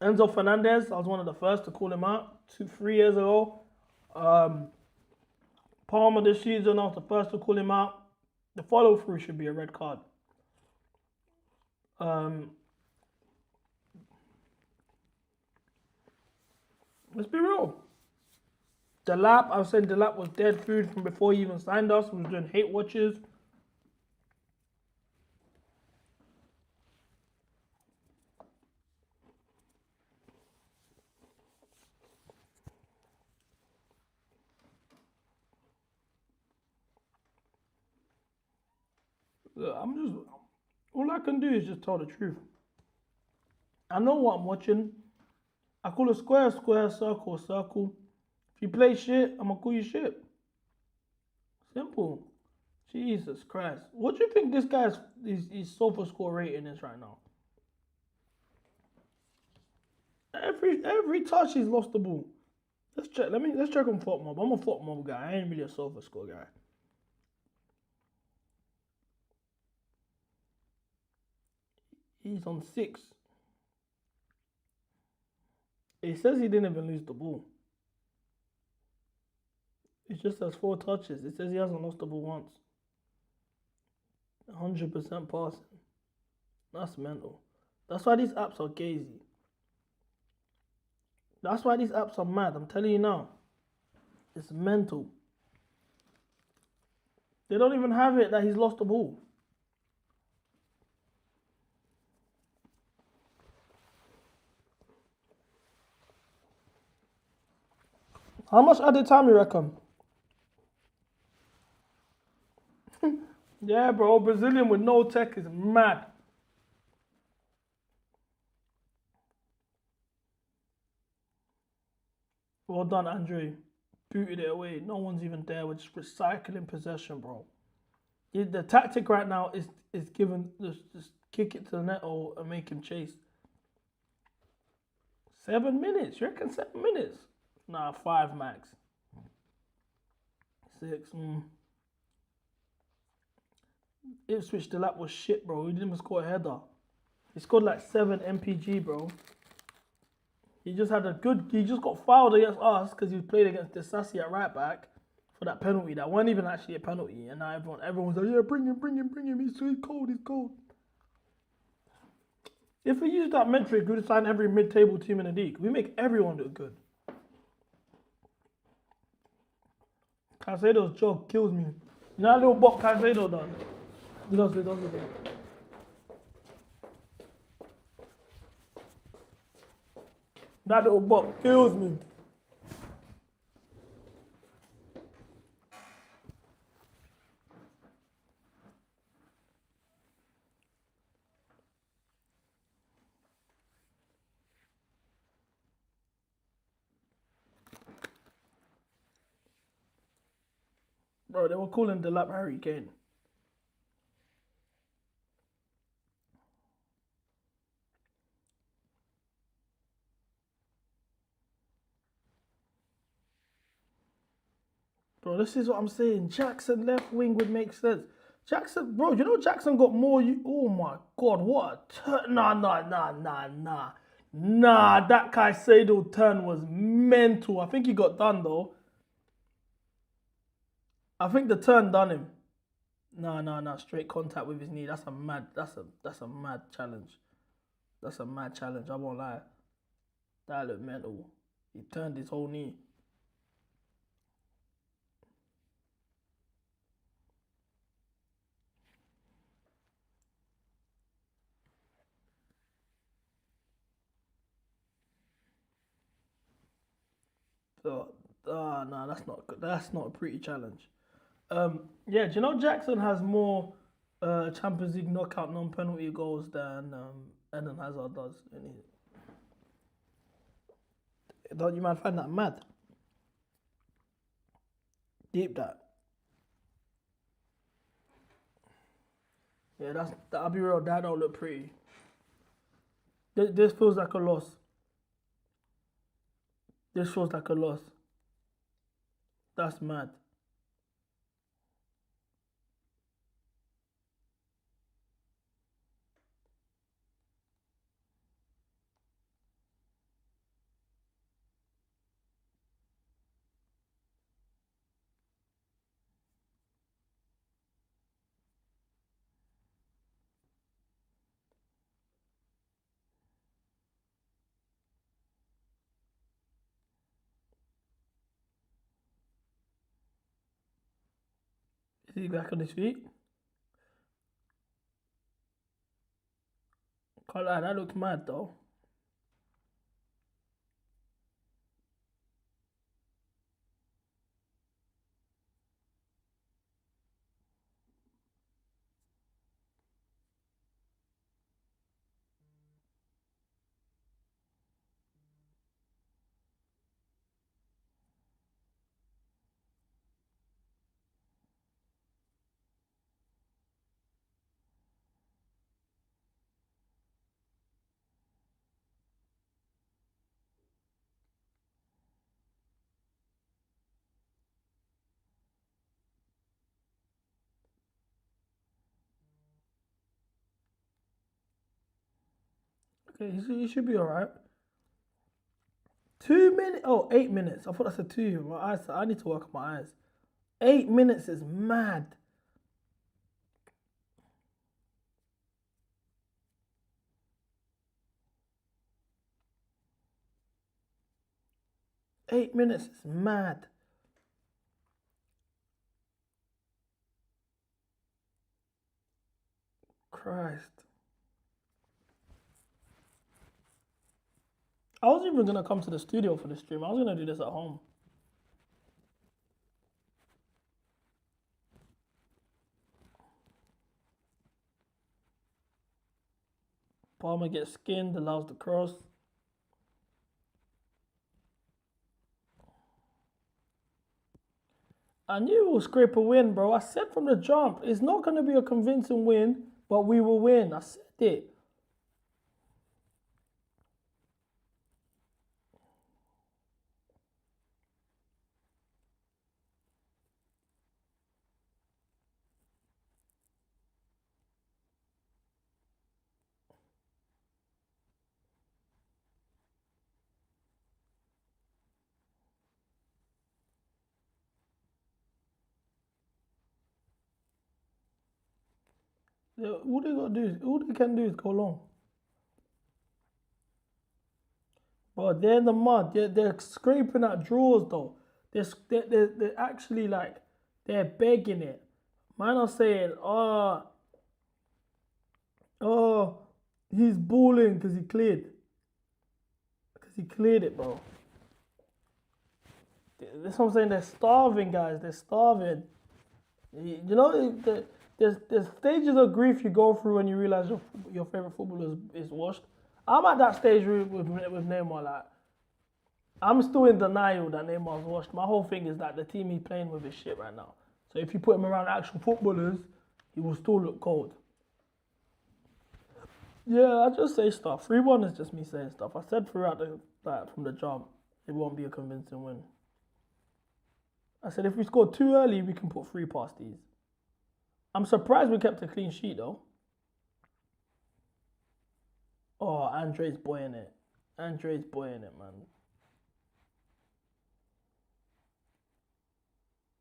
Enzo Fernandez, I was one of the first to call him out 3 years ago. Palmer this season, I was the first to call him out. The follow through should be a red card. Let's be real. Delap, I was saying Delap was dead food from before he even signed us. We was doing hate watches. Look, all I can do is just tell the truth. I know what I'm watching. I call a square, square, circle, circle. If you play shit, I'm gonna call you shit. Simple. Jesus Christ. What do you think this guy's his sofa score rating is right now? Every touch he's lost the ball. Let's check. Let's check on FotMob. I'm a FotMob guy. I ain't really a sofa score guy. He's on 6. It says he didn't even lose the ball. It just says 4 touches. It says he hasn't lost the ball once. 100% passing. That's mental. That's why these apps are gazy. That's why these apps are mad. I'm telling you now. It's mental. They don't even have it that he's lost the ball. How much added time you reckon? Yeah, bro. Brazilian with no tech is mad. Well done, Andre. booted it away. No one's even there. We're just recycling possession, bro. The tactic right now is given just kick it to the net or make him chase. 7 minutes. You reckon 7 minutes? Nah, 5 max. 6. Ipswich, the lap was shit, bro. He didn't even score a header. He scored like 7 MPG, bro. He just got fouled against us because he played against Desassi at right back for that penalty. That wasn't even actually a penalty. And now everyone's like, yeah, bring him. He's cold. If we use that metric, we would sign every mid-table team in the league. We make everyone look good. Caicedo's jog kills me. You know that little bop Caicedo does? He does it. That little bop kills me. Bro, they were calling the lap Harry Kane. Bro, this is what I'm saying. Jackson left wing would make sense. Jackson, bro, you know Jackson got more... Oh my God, what a turn. Nah. Nah, that Caicedo turn was mental. I think he got done though. I think the turn done him. Nah. Straight contact with his knee. That's a mad challenge. That's a mad challenge. I won't lie. That looked mental. He turned his whole knee. No, that's not good. That's not a pretty challenge. Yeah, do you know Jackson has more Champions League knockout non-penalty goals than Eden Hazard does? Don't you man find that mad? Deep that. Yeah, I'll be real. That don't look pretty. This feels like a loss. This feels like a loss. That's mad. Is he back on his feet? Can't lie, that looks mad though. Okay, he should be alright. 2 minutes? Oh, 8 minutes. I thought I said 2. My eyes. I need to work on my eyes. 8 minutes is mad. Eight minutes is mad. Christ. I wasn't even gonna come to the studio for the stream. I was gonna do this at home. Palmer gets skinned, allows the cross. I knew we'll scrape a win, bro. I said from the jump, it's not going to be a convincing win, but we will win. I said it. Yeah, all they got to do is, all they can do is go long. But they're in the mud. They're scraping at draws though. They're actually like, they're begging it. Man are saying, oh, he's balling because he cleared. Because he cleared it, bro. That's what I'm saying. They're starving, guys. They're starving. You know, there's stages of grief you go through when you realize your favorite footballer is washed. I'm at that stage with Neymar. Like, I'm still in denial that Neymar's washed. My whole thing is that the team he's playing with is shit right now. So if you put him around actual footballers, he will still look cold. Yeah, I just say stuff. 3-1 is just me saying stuff. I said throughout from the jump, it won't be a convincing win. I said if we score too early, we can put 3 past these. I'm surprised we kept a clean sheet though. Oh, Andre's buoying it. Andre's buoying it, man.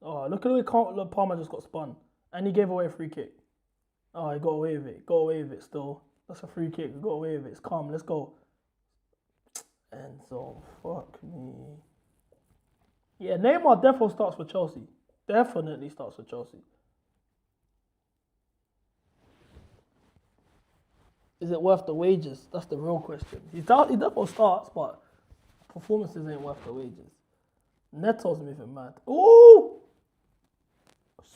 Oh, look at the way Palmer just got spun. And he gave away a free kick. Oh, he got away with it. Got away with it still. That's a free kick. We got away with it. It's calm. Let's go. And so, fuck me. Yeah, Neymar definitely starts for Chelsea. Definitely starts for Chelsea. Is it worth the wages? That's the real question. He definitely starts, but performances ain't worth the wages. Neto's moving mad. Ooh!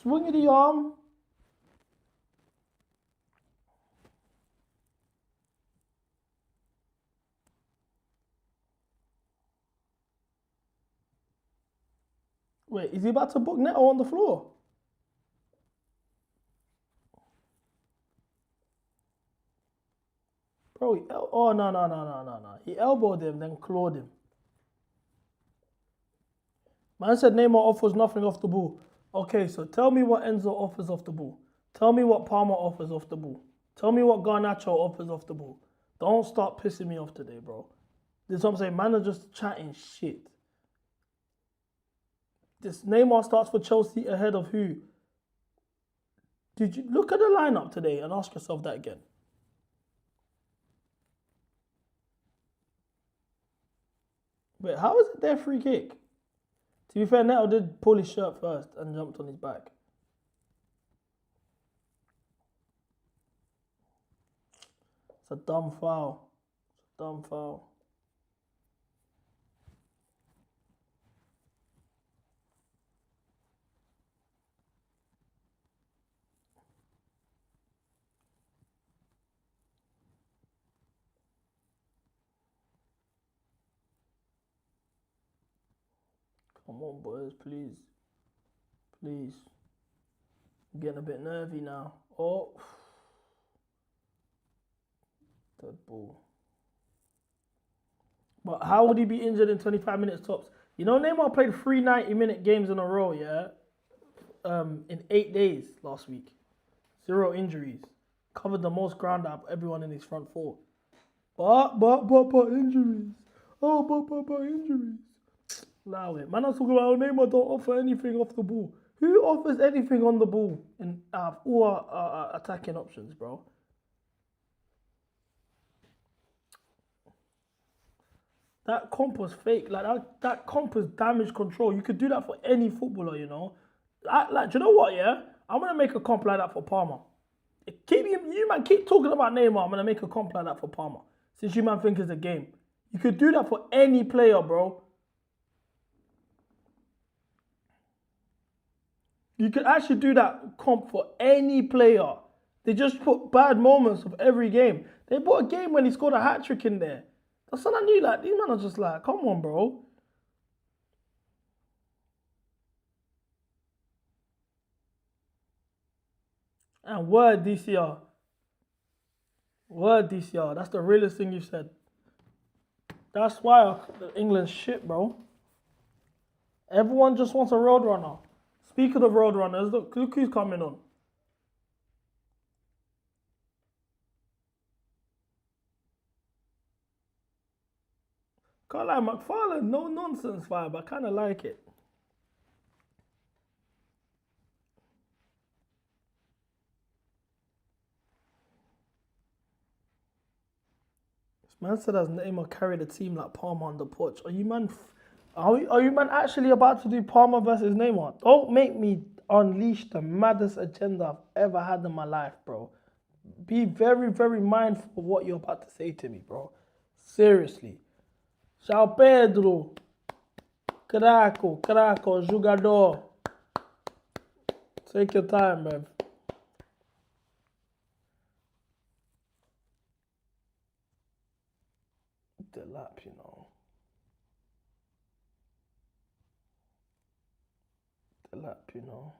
Swing of the arm. Wait, is he about to book Neto on the floor? Bro, oh, no. He elbowed him, then clawed him. Man said Neymar offers nothing off the ball. Okay, so tell me what Enzo offers off the ball. Tell me what Palmer offers off the ball. Tell me what Garnacho offers off the ball. Don't start pissing me off today, bro. This is what I'm saying. Man are just chatting shit. This Neymar starts for Chelsea ahead of who? Did you look at the lineup today and ask yourself that again? Wait, how is it their free kick? To be fair, Neto did pull his shirt first and jumped on his back. It's a dumb foul. It's a dumb foul. Come on, boys, please. Please. I'm getting a bit nervy now. Oh. Dead ball. But how would he be injured in 25 minutes tops? You know, Neymar played 3 90-minute games in a row, yeah? In 8 days last week. 0 injuries. Covered the most ground out of everyone in his front 4. But injuries. Oh, but injuries. Allow it. Man, I'm talking about Neymar don't offer anything off the ball. Who offers anything on the ball in all our attacking options, bro? That comp was fake. Like that comp was damage control. You could do that for any footballer, you know. Like, do you know what? Yeah, I'm gonna make a comp like that for Palmer. Keep talking about Neymar. I'm gonna make a comp like that for Palmer. Since you man think it's a game, you could do that for any player, bro. You could actually do that comp for any player. They just put bad moments of every game. They put a game when he scored a hat-trick in there. That's what I knew. Like, these men are just like, come on, bro. And word DCR. Word DCR. That's the realest thing you said. That's why England's shit, bro. Everyone just wants a roadrunner. Speaking of roadrunners, look who's coming on. Can't lie, McFarlane, no nonsense vibe. I kind of like it. This man said as Neymar carried the team like Palmer on the porch. Are you man? Are you man actually about to do Palmer versus Neymar? Don't make me unleash the maddest agenda I've ever had in my life, bro. Be very, very mindful of what you're about to say to me, bro. Seriously. João Pedro. Craco, jogador. Take your time, man. The lap, you know. The lap, you know.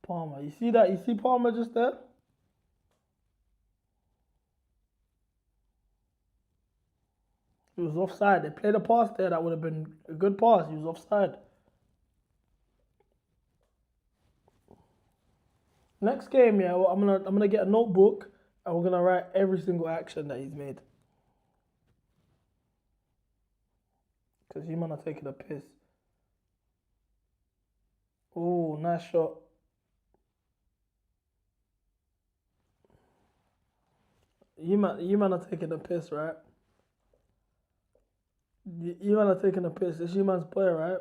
Palmer, you see that? You see Palmer just there? He was offside. They played a pass there that would have been a good pass. He was offside. Next game, yeah, well, I'm gonna get a notebook and we're gonna write every single action that he's made. Cause you man are taking a piss. Oh, nice shot. You man are taking a piss, right? You man are taking a piss. It's you man's player, right?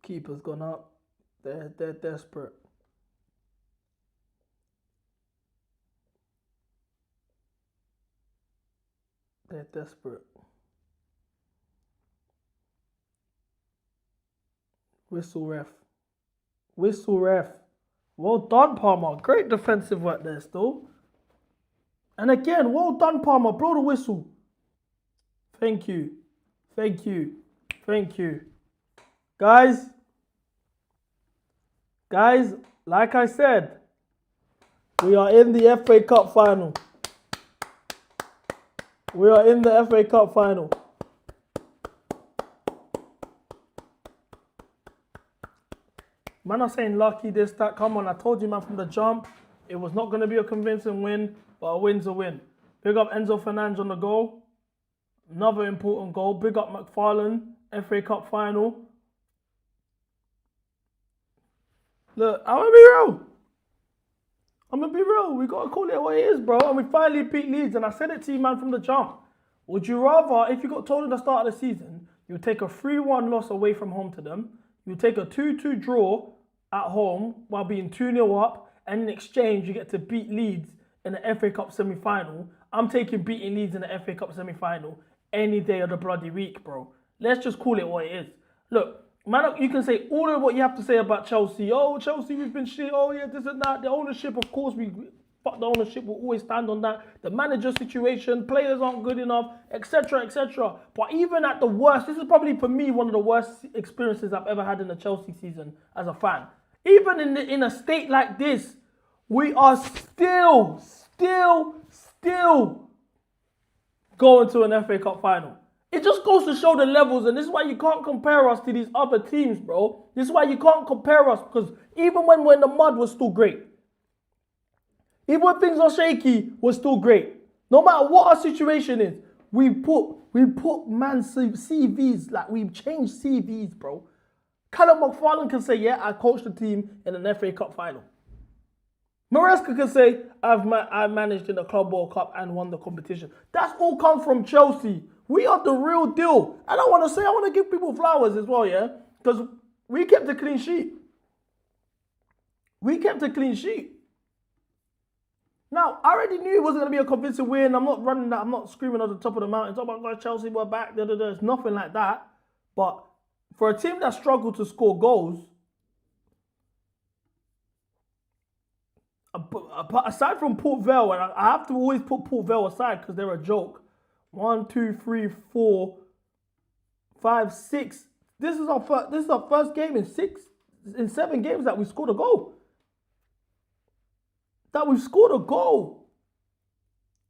Keeper's gone up. They're desperate. They're desperate. Whistle ref. Whistle ref. Well done, Palmer. Great defensive work there still. And again, well done, Palmer. Blow the whistle. Thank you. Thank you. Thank you. Guys, like I said, we are in the FA Cup final. We are in the FA Cup final. Man are saying lucky, this, that. Come on, I told you, man, from the jump, it was not going to be a convincing win, but a win's a win. Big up Enzo Fernandes on the goal. Another important goal. Big up McFarlane, FA Cup final. Look, I'm going to be real. We got to call it what it is, bro. And we finally beat Leeds. And I said it to you, man, from the jump. Would you rather, if you got told at the start of the season, you would take a 3-1 loss away from home to them, you would take a 2-2 draw at home while being 2-0 up, and in exchange, you get to beat Leeds in the FA Cup semi-final. I'm taking beating Leeds in the FA Cup semi-final any day of the bloody week, bro. Let's just call it what it is. Look, man, you can say all of what you have to say about Chelsea. Oh, Chelsea, we've been shit. Oh, yeah, this and that. The ownership, of course, fuck the ownership. We'll always stand on that. The manager situation, players aren't good enough, etc., etc. But even at the worst, this is probably for me one of the worst experiences I've ever had in the Chelsea season as a fan. Even in a state like this, we are still going to an FA Cup final. It just goes to show the levels, and this is why you can't compare us to these other teams, bro. This is why you can't compare us, because even when we're in the mud, we're still great. Even when things are shaky, we're still great. No matter what our situation is, we put man's CVs, like we've changed CVs, bro. Callum McFarlane can say, yeah, I coached the team in an FA Cup final. Maresca can say, I've managed in the Club World Cup and won the competition. That's all come from Chelsea. We are the real deal. And I want to give people flowers as well, yeah? Because we kept a clean sheet. We kept a clean sheet. Now, I already knew it wasn't going to be a convincing win. I'm not running that. I'm not screaming at the top of the mountain. Oh my God, Chelsea were back. It's nothing like that. But for a team that struggled to score goals, aside from Port Vale, and I have to always put Port Vale aside because they're a joke. 1, 2, 3, 4, 5, 6. This is our first game in 7 games that we scored a goal.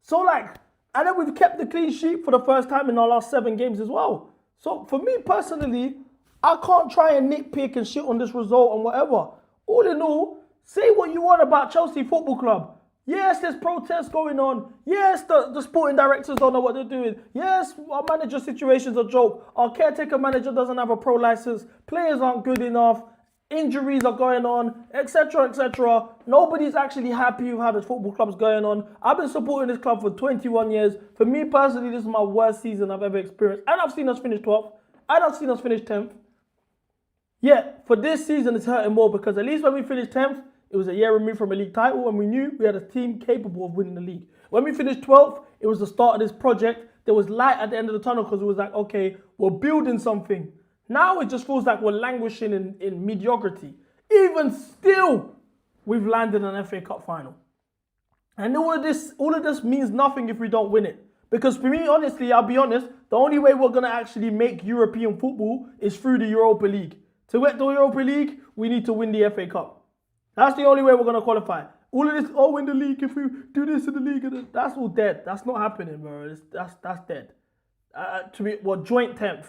So like, and then we've kept the clean sheet for the first time in our last 7 games as well. So for me personally, I can't try and nitpick and shit on this result and whatever. All in all, say what you want about Chelsea Football Club. Yes, there's protests going on. Yes, the sporting directors don't know what they're doing. Yes, our manager situation's a joke. Our caretaker manager doesn't have a pro license. Players aren't good enough. Injuries are going on, etc., etc. Nobody's actually happy with how this football club's going on. I've been supporting this club for 21 years. For me personally, this is my worst season I've ever experienced. And I've seen us finish 12th. And I've seen us finish 10th. Yeah, for this season, it's hurting more because at least when we finished 10th, it was a year removed from a league title and we knew we had a team capable of winning the league. When we finished 12th, it was the start of this project. There was light at the end of the tunnel because it was like, okay, we're building something. Now it just feels like we're languishing in mediocrity. Even still, we've landed an FA Cup final. And all of this means nothing if we don't win it. Because for me, honestly, I'll be honest, the only way we're going to actually make European football is through the Europa League. To get the Europa League, we need to win the FA Cup. That's the only way we're going to qualify. All of this, win the league if we do this in the league, that's all dead. That's not happening, bro. That's dead. We're joint 10th.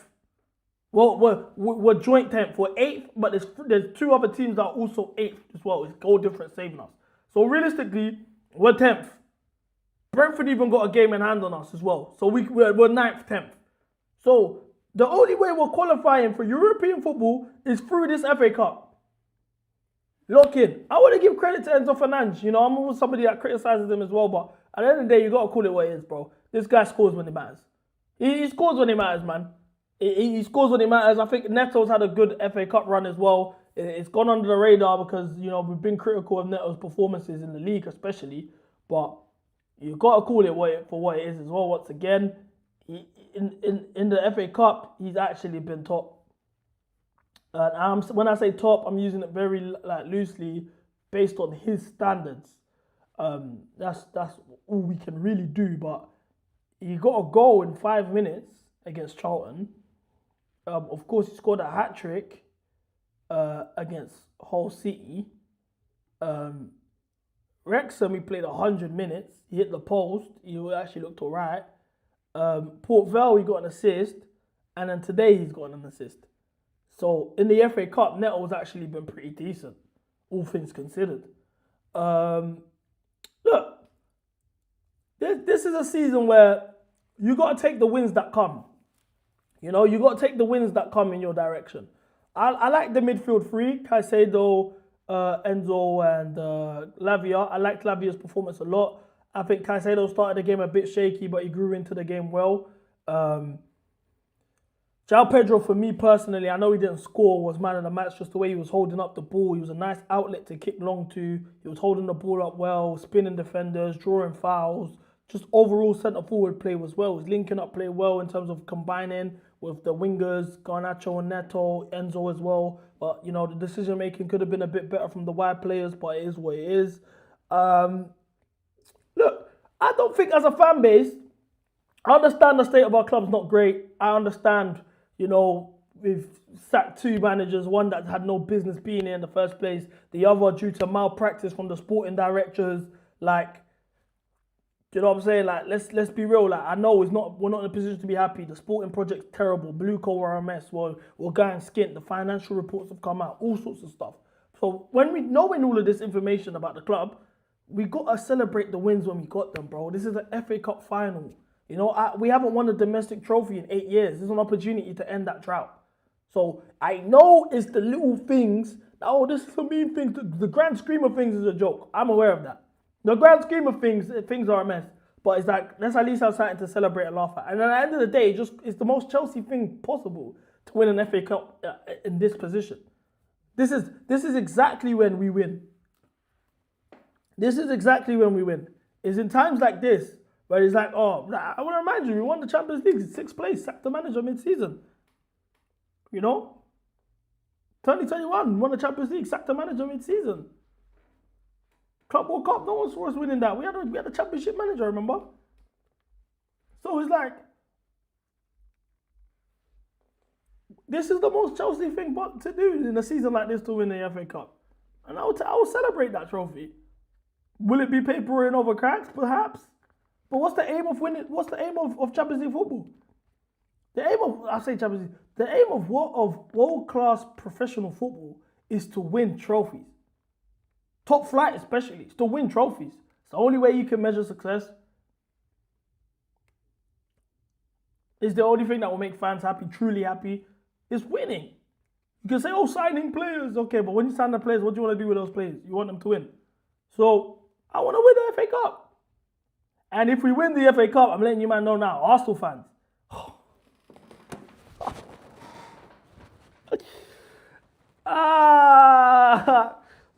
Well, we're joint 10th. We're 8th, but there's 2 other teams that are also 8th as well. It's goal difference saving us. So realistically, we're 10th. Brentford even got a game in hand on us as well. So we're 9th, 10th. So the only way we're qualifying for European football is through this FA Cup. Lock in. I want to give credit to Enzo Fernandes. You know, I'm always somebody that criticizes him as well, but at the end of the day, you got to call it what it is, bro. This guy scores when it matters. He scores when it matters, man. He scores when it matters. I think Neto's had a good FA Cup run as well. It's gone under the radar because, you know, we've been critical of Neto's performances in the league especially, but you've got to call it for what it is as well. Once again, in the FA Cup, he's actually been top. When I say top, I'm using it very loosely based on his standards. That's all we can really do. But he got a goal in 5 minutes against Charlton. Of course, he scored a hat-trick against Hull City. Wrexham, he played 100 minutes. He hit the post. He actually looked all right. Port Vale, he got an assist. And then today, he's got an assist. So, in the FA Cup, Neto's actually been pretty decent, all things considered. Look, this is a season where you got to take the wins that come. You know, you got to take the wins that come in your direction. I like the midfield 3, Caicedo, Enzo, and Lavia. I liked Lavia's performance a lot. I think Caicedo started the game a bit shaky, but he grew into the game well. João Pedro, for me personally, I know he didn't score, was man of the match, just the way he was holding up the ball. He was a nice outlet to kick long to. He was holding the ball up well, spinning defenders, drawing fouls. Just overall centre-forward play was well. He was linking up play well in terms of combining with the wingers, Garnacho and Neto, Enzo as well. But, you know, the decision-making could have been a bit better from the wide players, but it is what it is. Look, I don't think as a fan base, I understand the state of our club's not great. I understand, you know, we've sacked 2 managers, one that had no business being here in the first place, the other due to malpractice from the sporting directors. Like, you know what I'm saying? Like, let's be real. Like, I know we're not in a position to be happy. The sporting project's terrible. Blue collar are a mess. We're going skint. The financial reports have come out. All sorts of stuff. So when we knowing all of this information about the club, we got to celebrate the wins when we got them, bro. This is an FA Cup final. You know, we haven't won a domestic trophy in 8 years. This is an opportunity to end that drought. So I know it's the little things. Oh, this is the mean things. The grand scheme of things is a joke. I'm aware of that. The grand scheme of things are a mess. But it's like, let's at least have something to celebrate and laugh at. And at the end of the day, it's the most Chelsea thing possible to win an FA Cup in this position. This is exactly when we win. This is exactly when we win. is in times like this, where it's like, oh, I want to remind you, we won the Champions League, 6th place, sacked the manager mid-season. You know? 2021, won the Champions League, sacked the manager mid-season. Club World Cup, no one saw us winning that. We had a championship manager, remember? So it's like, this is the most Chelsea thing to do in a season like this to win the FA Cup. And I will celebrate that trophy. Will it be papering over cracks? Perhaps. But what's the aim of winning? What's the aim of Champions League football? The aim of, Champions League, the aim of world-class professional football is to win trophies. Top flight especially, is to win trophies. It's the only way you can measure success. It's the only thing that will make fans happy, truly happy, is winning. You can say, oh, signing players. Okay, but when you sign the players, what do you want to do with those players? You want them to win. So, I want to win the FA Cup. And if we win the FA Cup, I'm letting you man know now, Arsenal fans.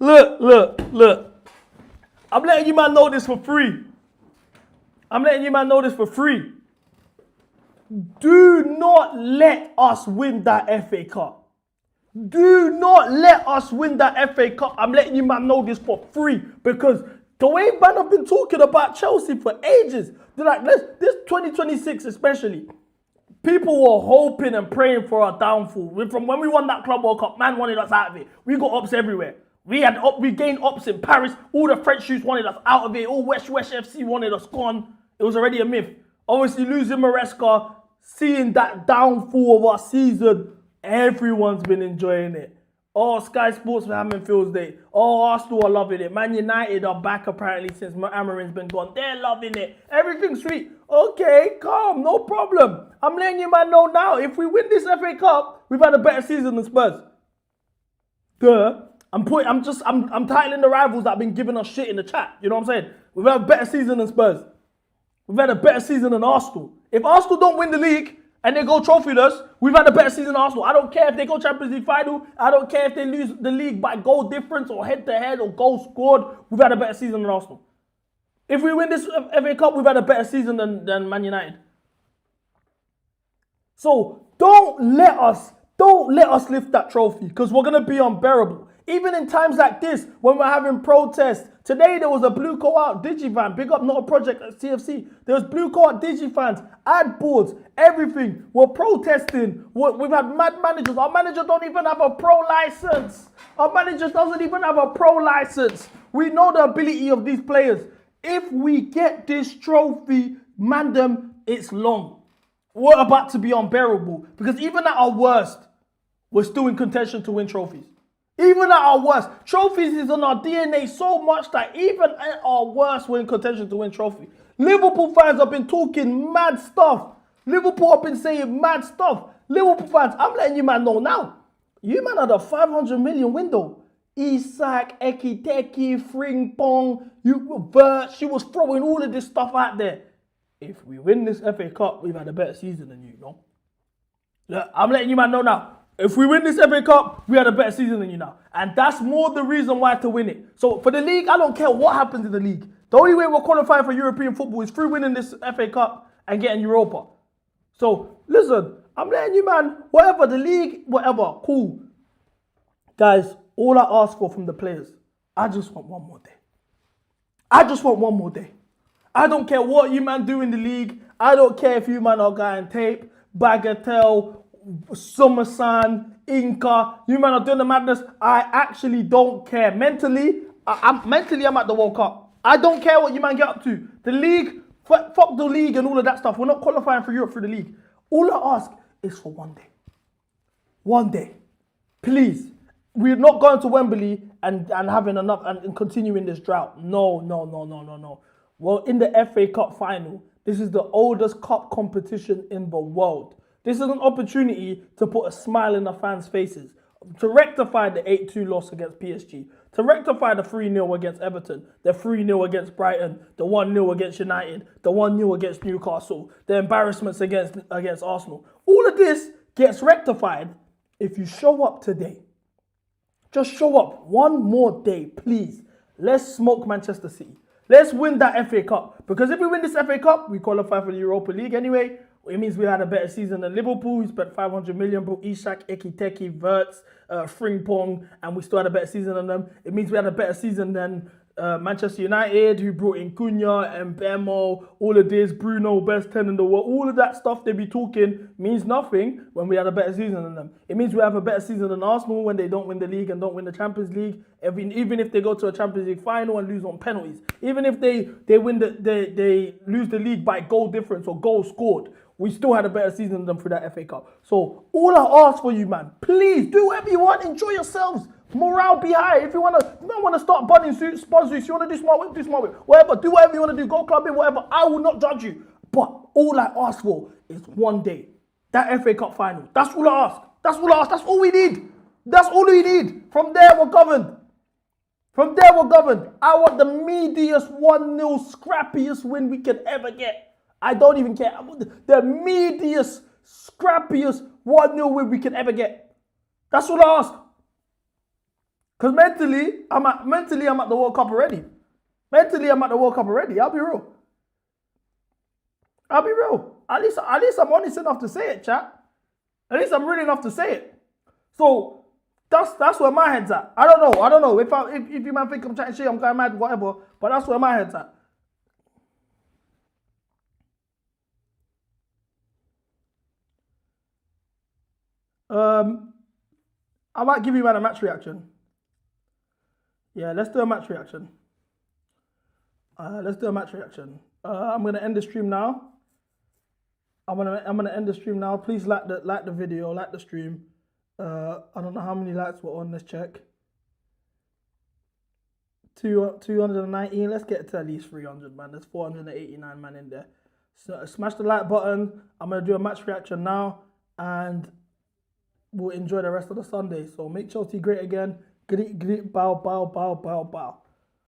Look. I'm letting you man know this for free. Do not let us win that FA Cup. Do not let us win that FA Cup. I'm letting you man know this for free, because the way man have been talking about Chelsea for ages, they're like, this 2026 especially, people were hoping and praying for our downfall. From when we won that Club World Cup, man wanted us out of it. We got ups everywhere. We gained ups in Paris. All the French youths wanted us out of it. All West FC wanted us gone. It was already a myth. Obviously, losing Maresca, seeing that downfall of our season, everyone's been enjoying it. Oh, Sky Sports for having Fields Day. Oh, Arsenal are loving it. Man United are back apparently since Amarin's been gone. They're loving it. Everything's sweet. Okay, calm, no problem. I'm letting you man know now, if we win this FA Cup, we've had a better season than Spurs. Duh. I'm titling the rivals that have been giving us shit in the chat. You know what I'm saying? We've had a better season than Spurs. We've had a better season than Arsenal. If Arsenal don't win the league and they go trophyless, we've had a better season than Arsenal. I don't care if they go Champions League final. I don't care if they lose the league by goal difference or head-to-head or goals scored. We've had a better season than Arsenal. If we win this FA Cup, we've had a better season than Man United. So don't let us lift that trophy, because we're going to be unbearable. Even in times like this, when we're having protests. Today there was a Blue Co-out Digivan. Big up, not a project at CFC. There was Blue Co-out Digifans, ad boards, everything. We're protesting. We've had mad managers. Our manager don't even have a pro license. Our manager doesn't even have a pro license. We know the ability of these players. If we get this trophy, mandem, it's long. We're about to be unbearable, because even at our worst, we're still in contention to win trophies. Even at our worst, trophies is in our DNA so much that even at our worst, we're in contention to win trophy. Liverpool fans have been talking mad stuff. Liverpool have been saying mad stuff. Liverpool fans, I'm letting you man know now. You man had a 500 million window. Isak, Eki Teki, Frimpong, Vert, she was throwing all of this stuff out there. If we win this FA Cup, we've had a better season than you, know? Look, I'm letting you man know now. If we win this FA Cup, we had a better season than you now. And that's more the reason why to win it. So for the league, I don't care what happens in the league. The only way we're qualifying for European football is through winning this FA Cup and getting Europa. So listen, I'm letting you man, whatever, the league, whatever, cool. Guys, all I ask for from the players, I just want one more day. I just want one more day. I don't care what you man do in the league. I don't care if you man are going tape, Bagatelle, Summersan, Inca, you man are doing the madness. I actually don't care. Mentally, I'm at the World Cup. I don't care what you man get up to. The league, fuck the league and all of that stuff. We're not qualifying for Europe through the league. All I ask is for one day. One day. Please. We're not going to Wembley and having enough and continuing this drought. No. Well, in the FA Cup final, this is the oldest cup competition in the world. This is an opportunity to put a smile in the fans' faces, to rectify the 8-2 loss against PSG, to rectify the 3-0 against Everton, the 3-0 against Brighton, the 1-0 against United, the 1-0 against Newcastle, the embarrassments against Arsenal. All of this gets rectified if you show up today. Just show up one more day, please. Let's smoke Manchester City. Let's win that FA Cup. Because if we win this FA Cup, we qualify for the Europa League anyway. It means we had a better season than Liverpool, who spent 500 million, brought Ishak, Ekiteke, Wirtz, Frimpong, and we still had a better season than them. It means we had a better season than Manchester United, who brought in Cunha and Mbemo, all of this, Bruno, best 10 in the world. All of that stuff they be talking means nothing when we had a better season than them. It means we have a better season than Arsenal when they don't win the league and don't win the Champions League. Even if they go to a Champions League final and lose on penalties. Even if they lose the league by goal difference or goals scored. We still had a better season than them for that FA Cup. So all I ask for you, man, please do whatever you want. Enjoy yourselves. Morale be high. If you don't want to start bunning suits, sponsors, you want to do smart whip, do smart whip. Whatever, do whatever you want to do. Go clubbing, whatever. I will not judge you. But all I ask for is one day. That FA Cup final. That's all I ask. That's all I ask. That's all we need. That's all we need. From there, we're governed. From there, we're governed. I want the meatiest 1-0 scrappiest win we can ever get. I don't even care. I want the meatiest, scrappiest 1-0 win we can ever get. That's all I ask. Because mentally, I'm at the World Cup already. Mentally, I'm at the World Cup already. I'll be real. At least I'm honest enough to say it, chat. At least I'm real enough to say it. So that's where my head's at. I don't know. If you might think I'm chatting shit, I'm going mad, whatever. But that's where my head's at. I might give you man a match reaction. Yeah, let's do a match reaction. I'm gonna end the stream now. I'm gonna end the stream now. Please like the video, like the stream. I don't know how many likes we're on. Let's check. 219. Let's get to at least 300, man. There's 489 man in there. So smash the like button. I'm gonna do a match reaction now, and we'll enjoy the rest of the Sunday. So make Chelsea great again. Bow, bow, bow, bow, bow.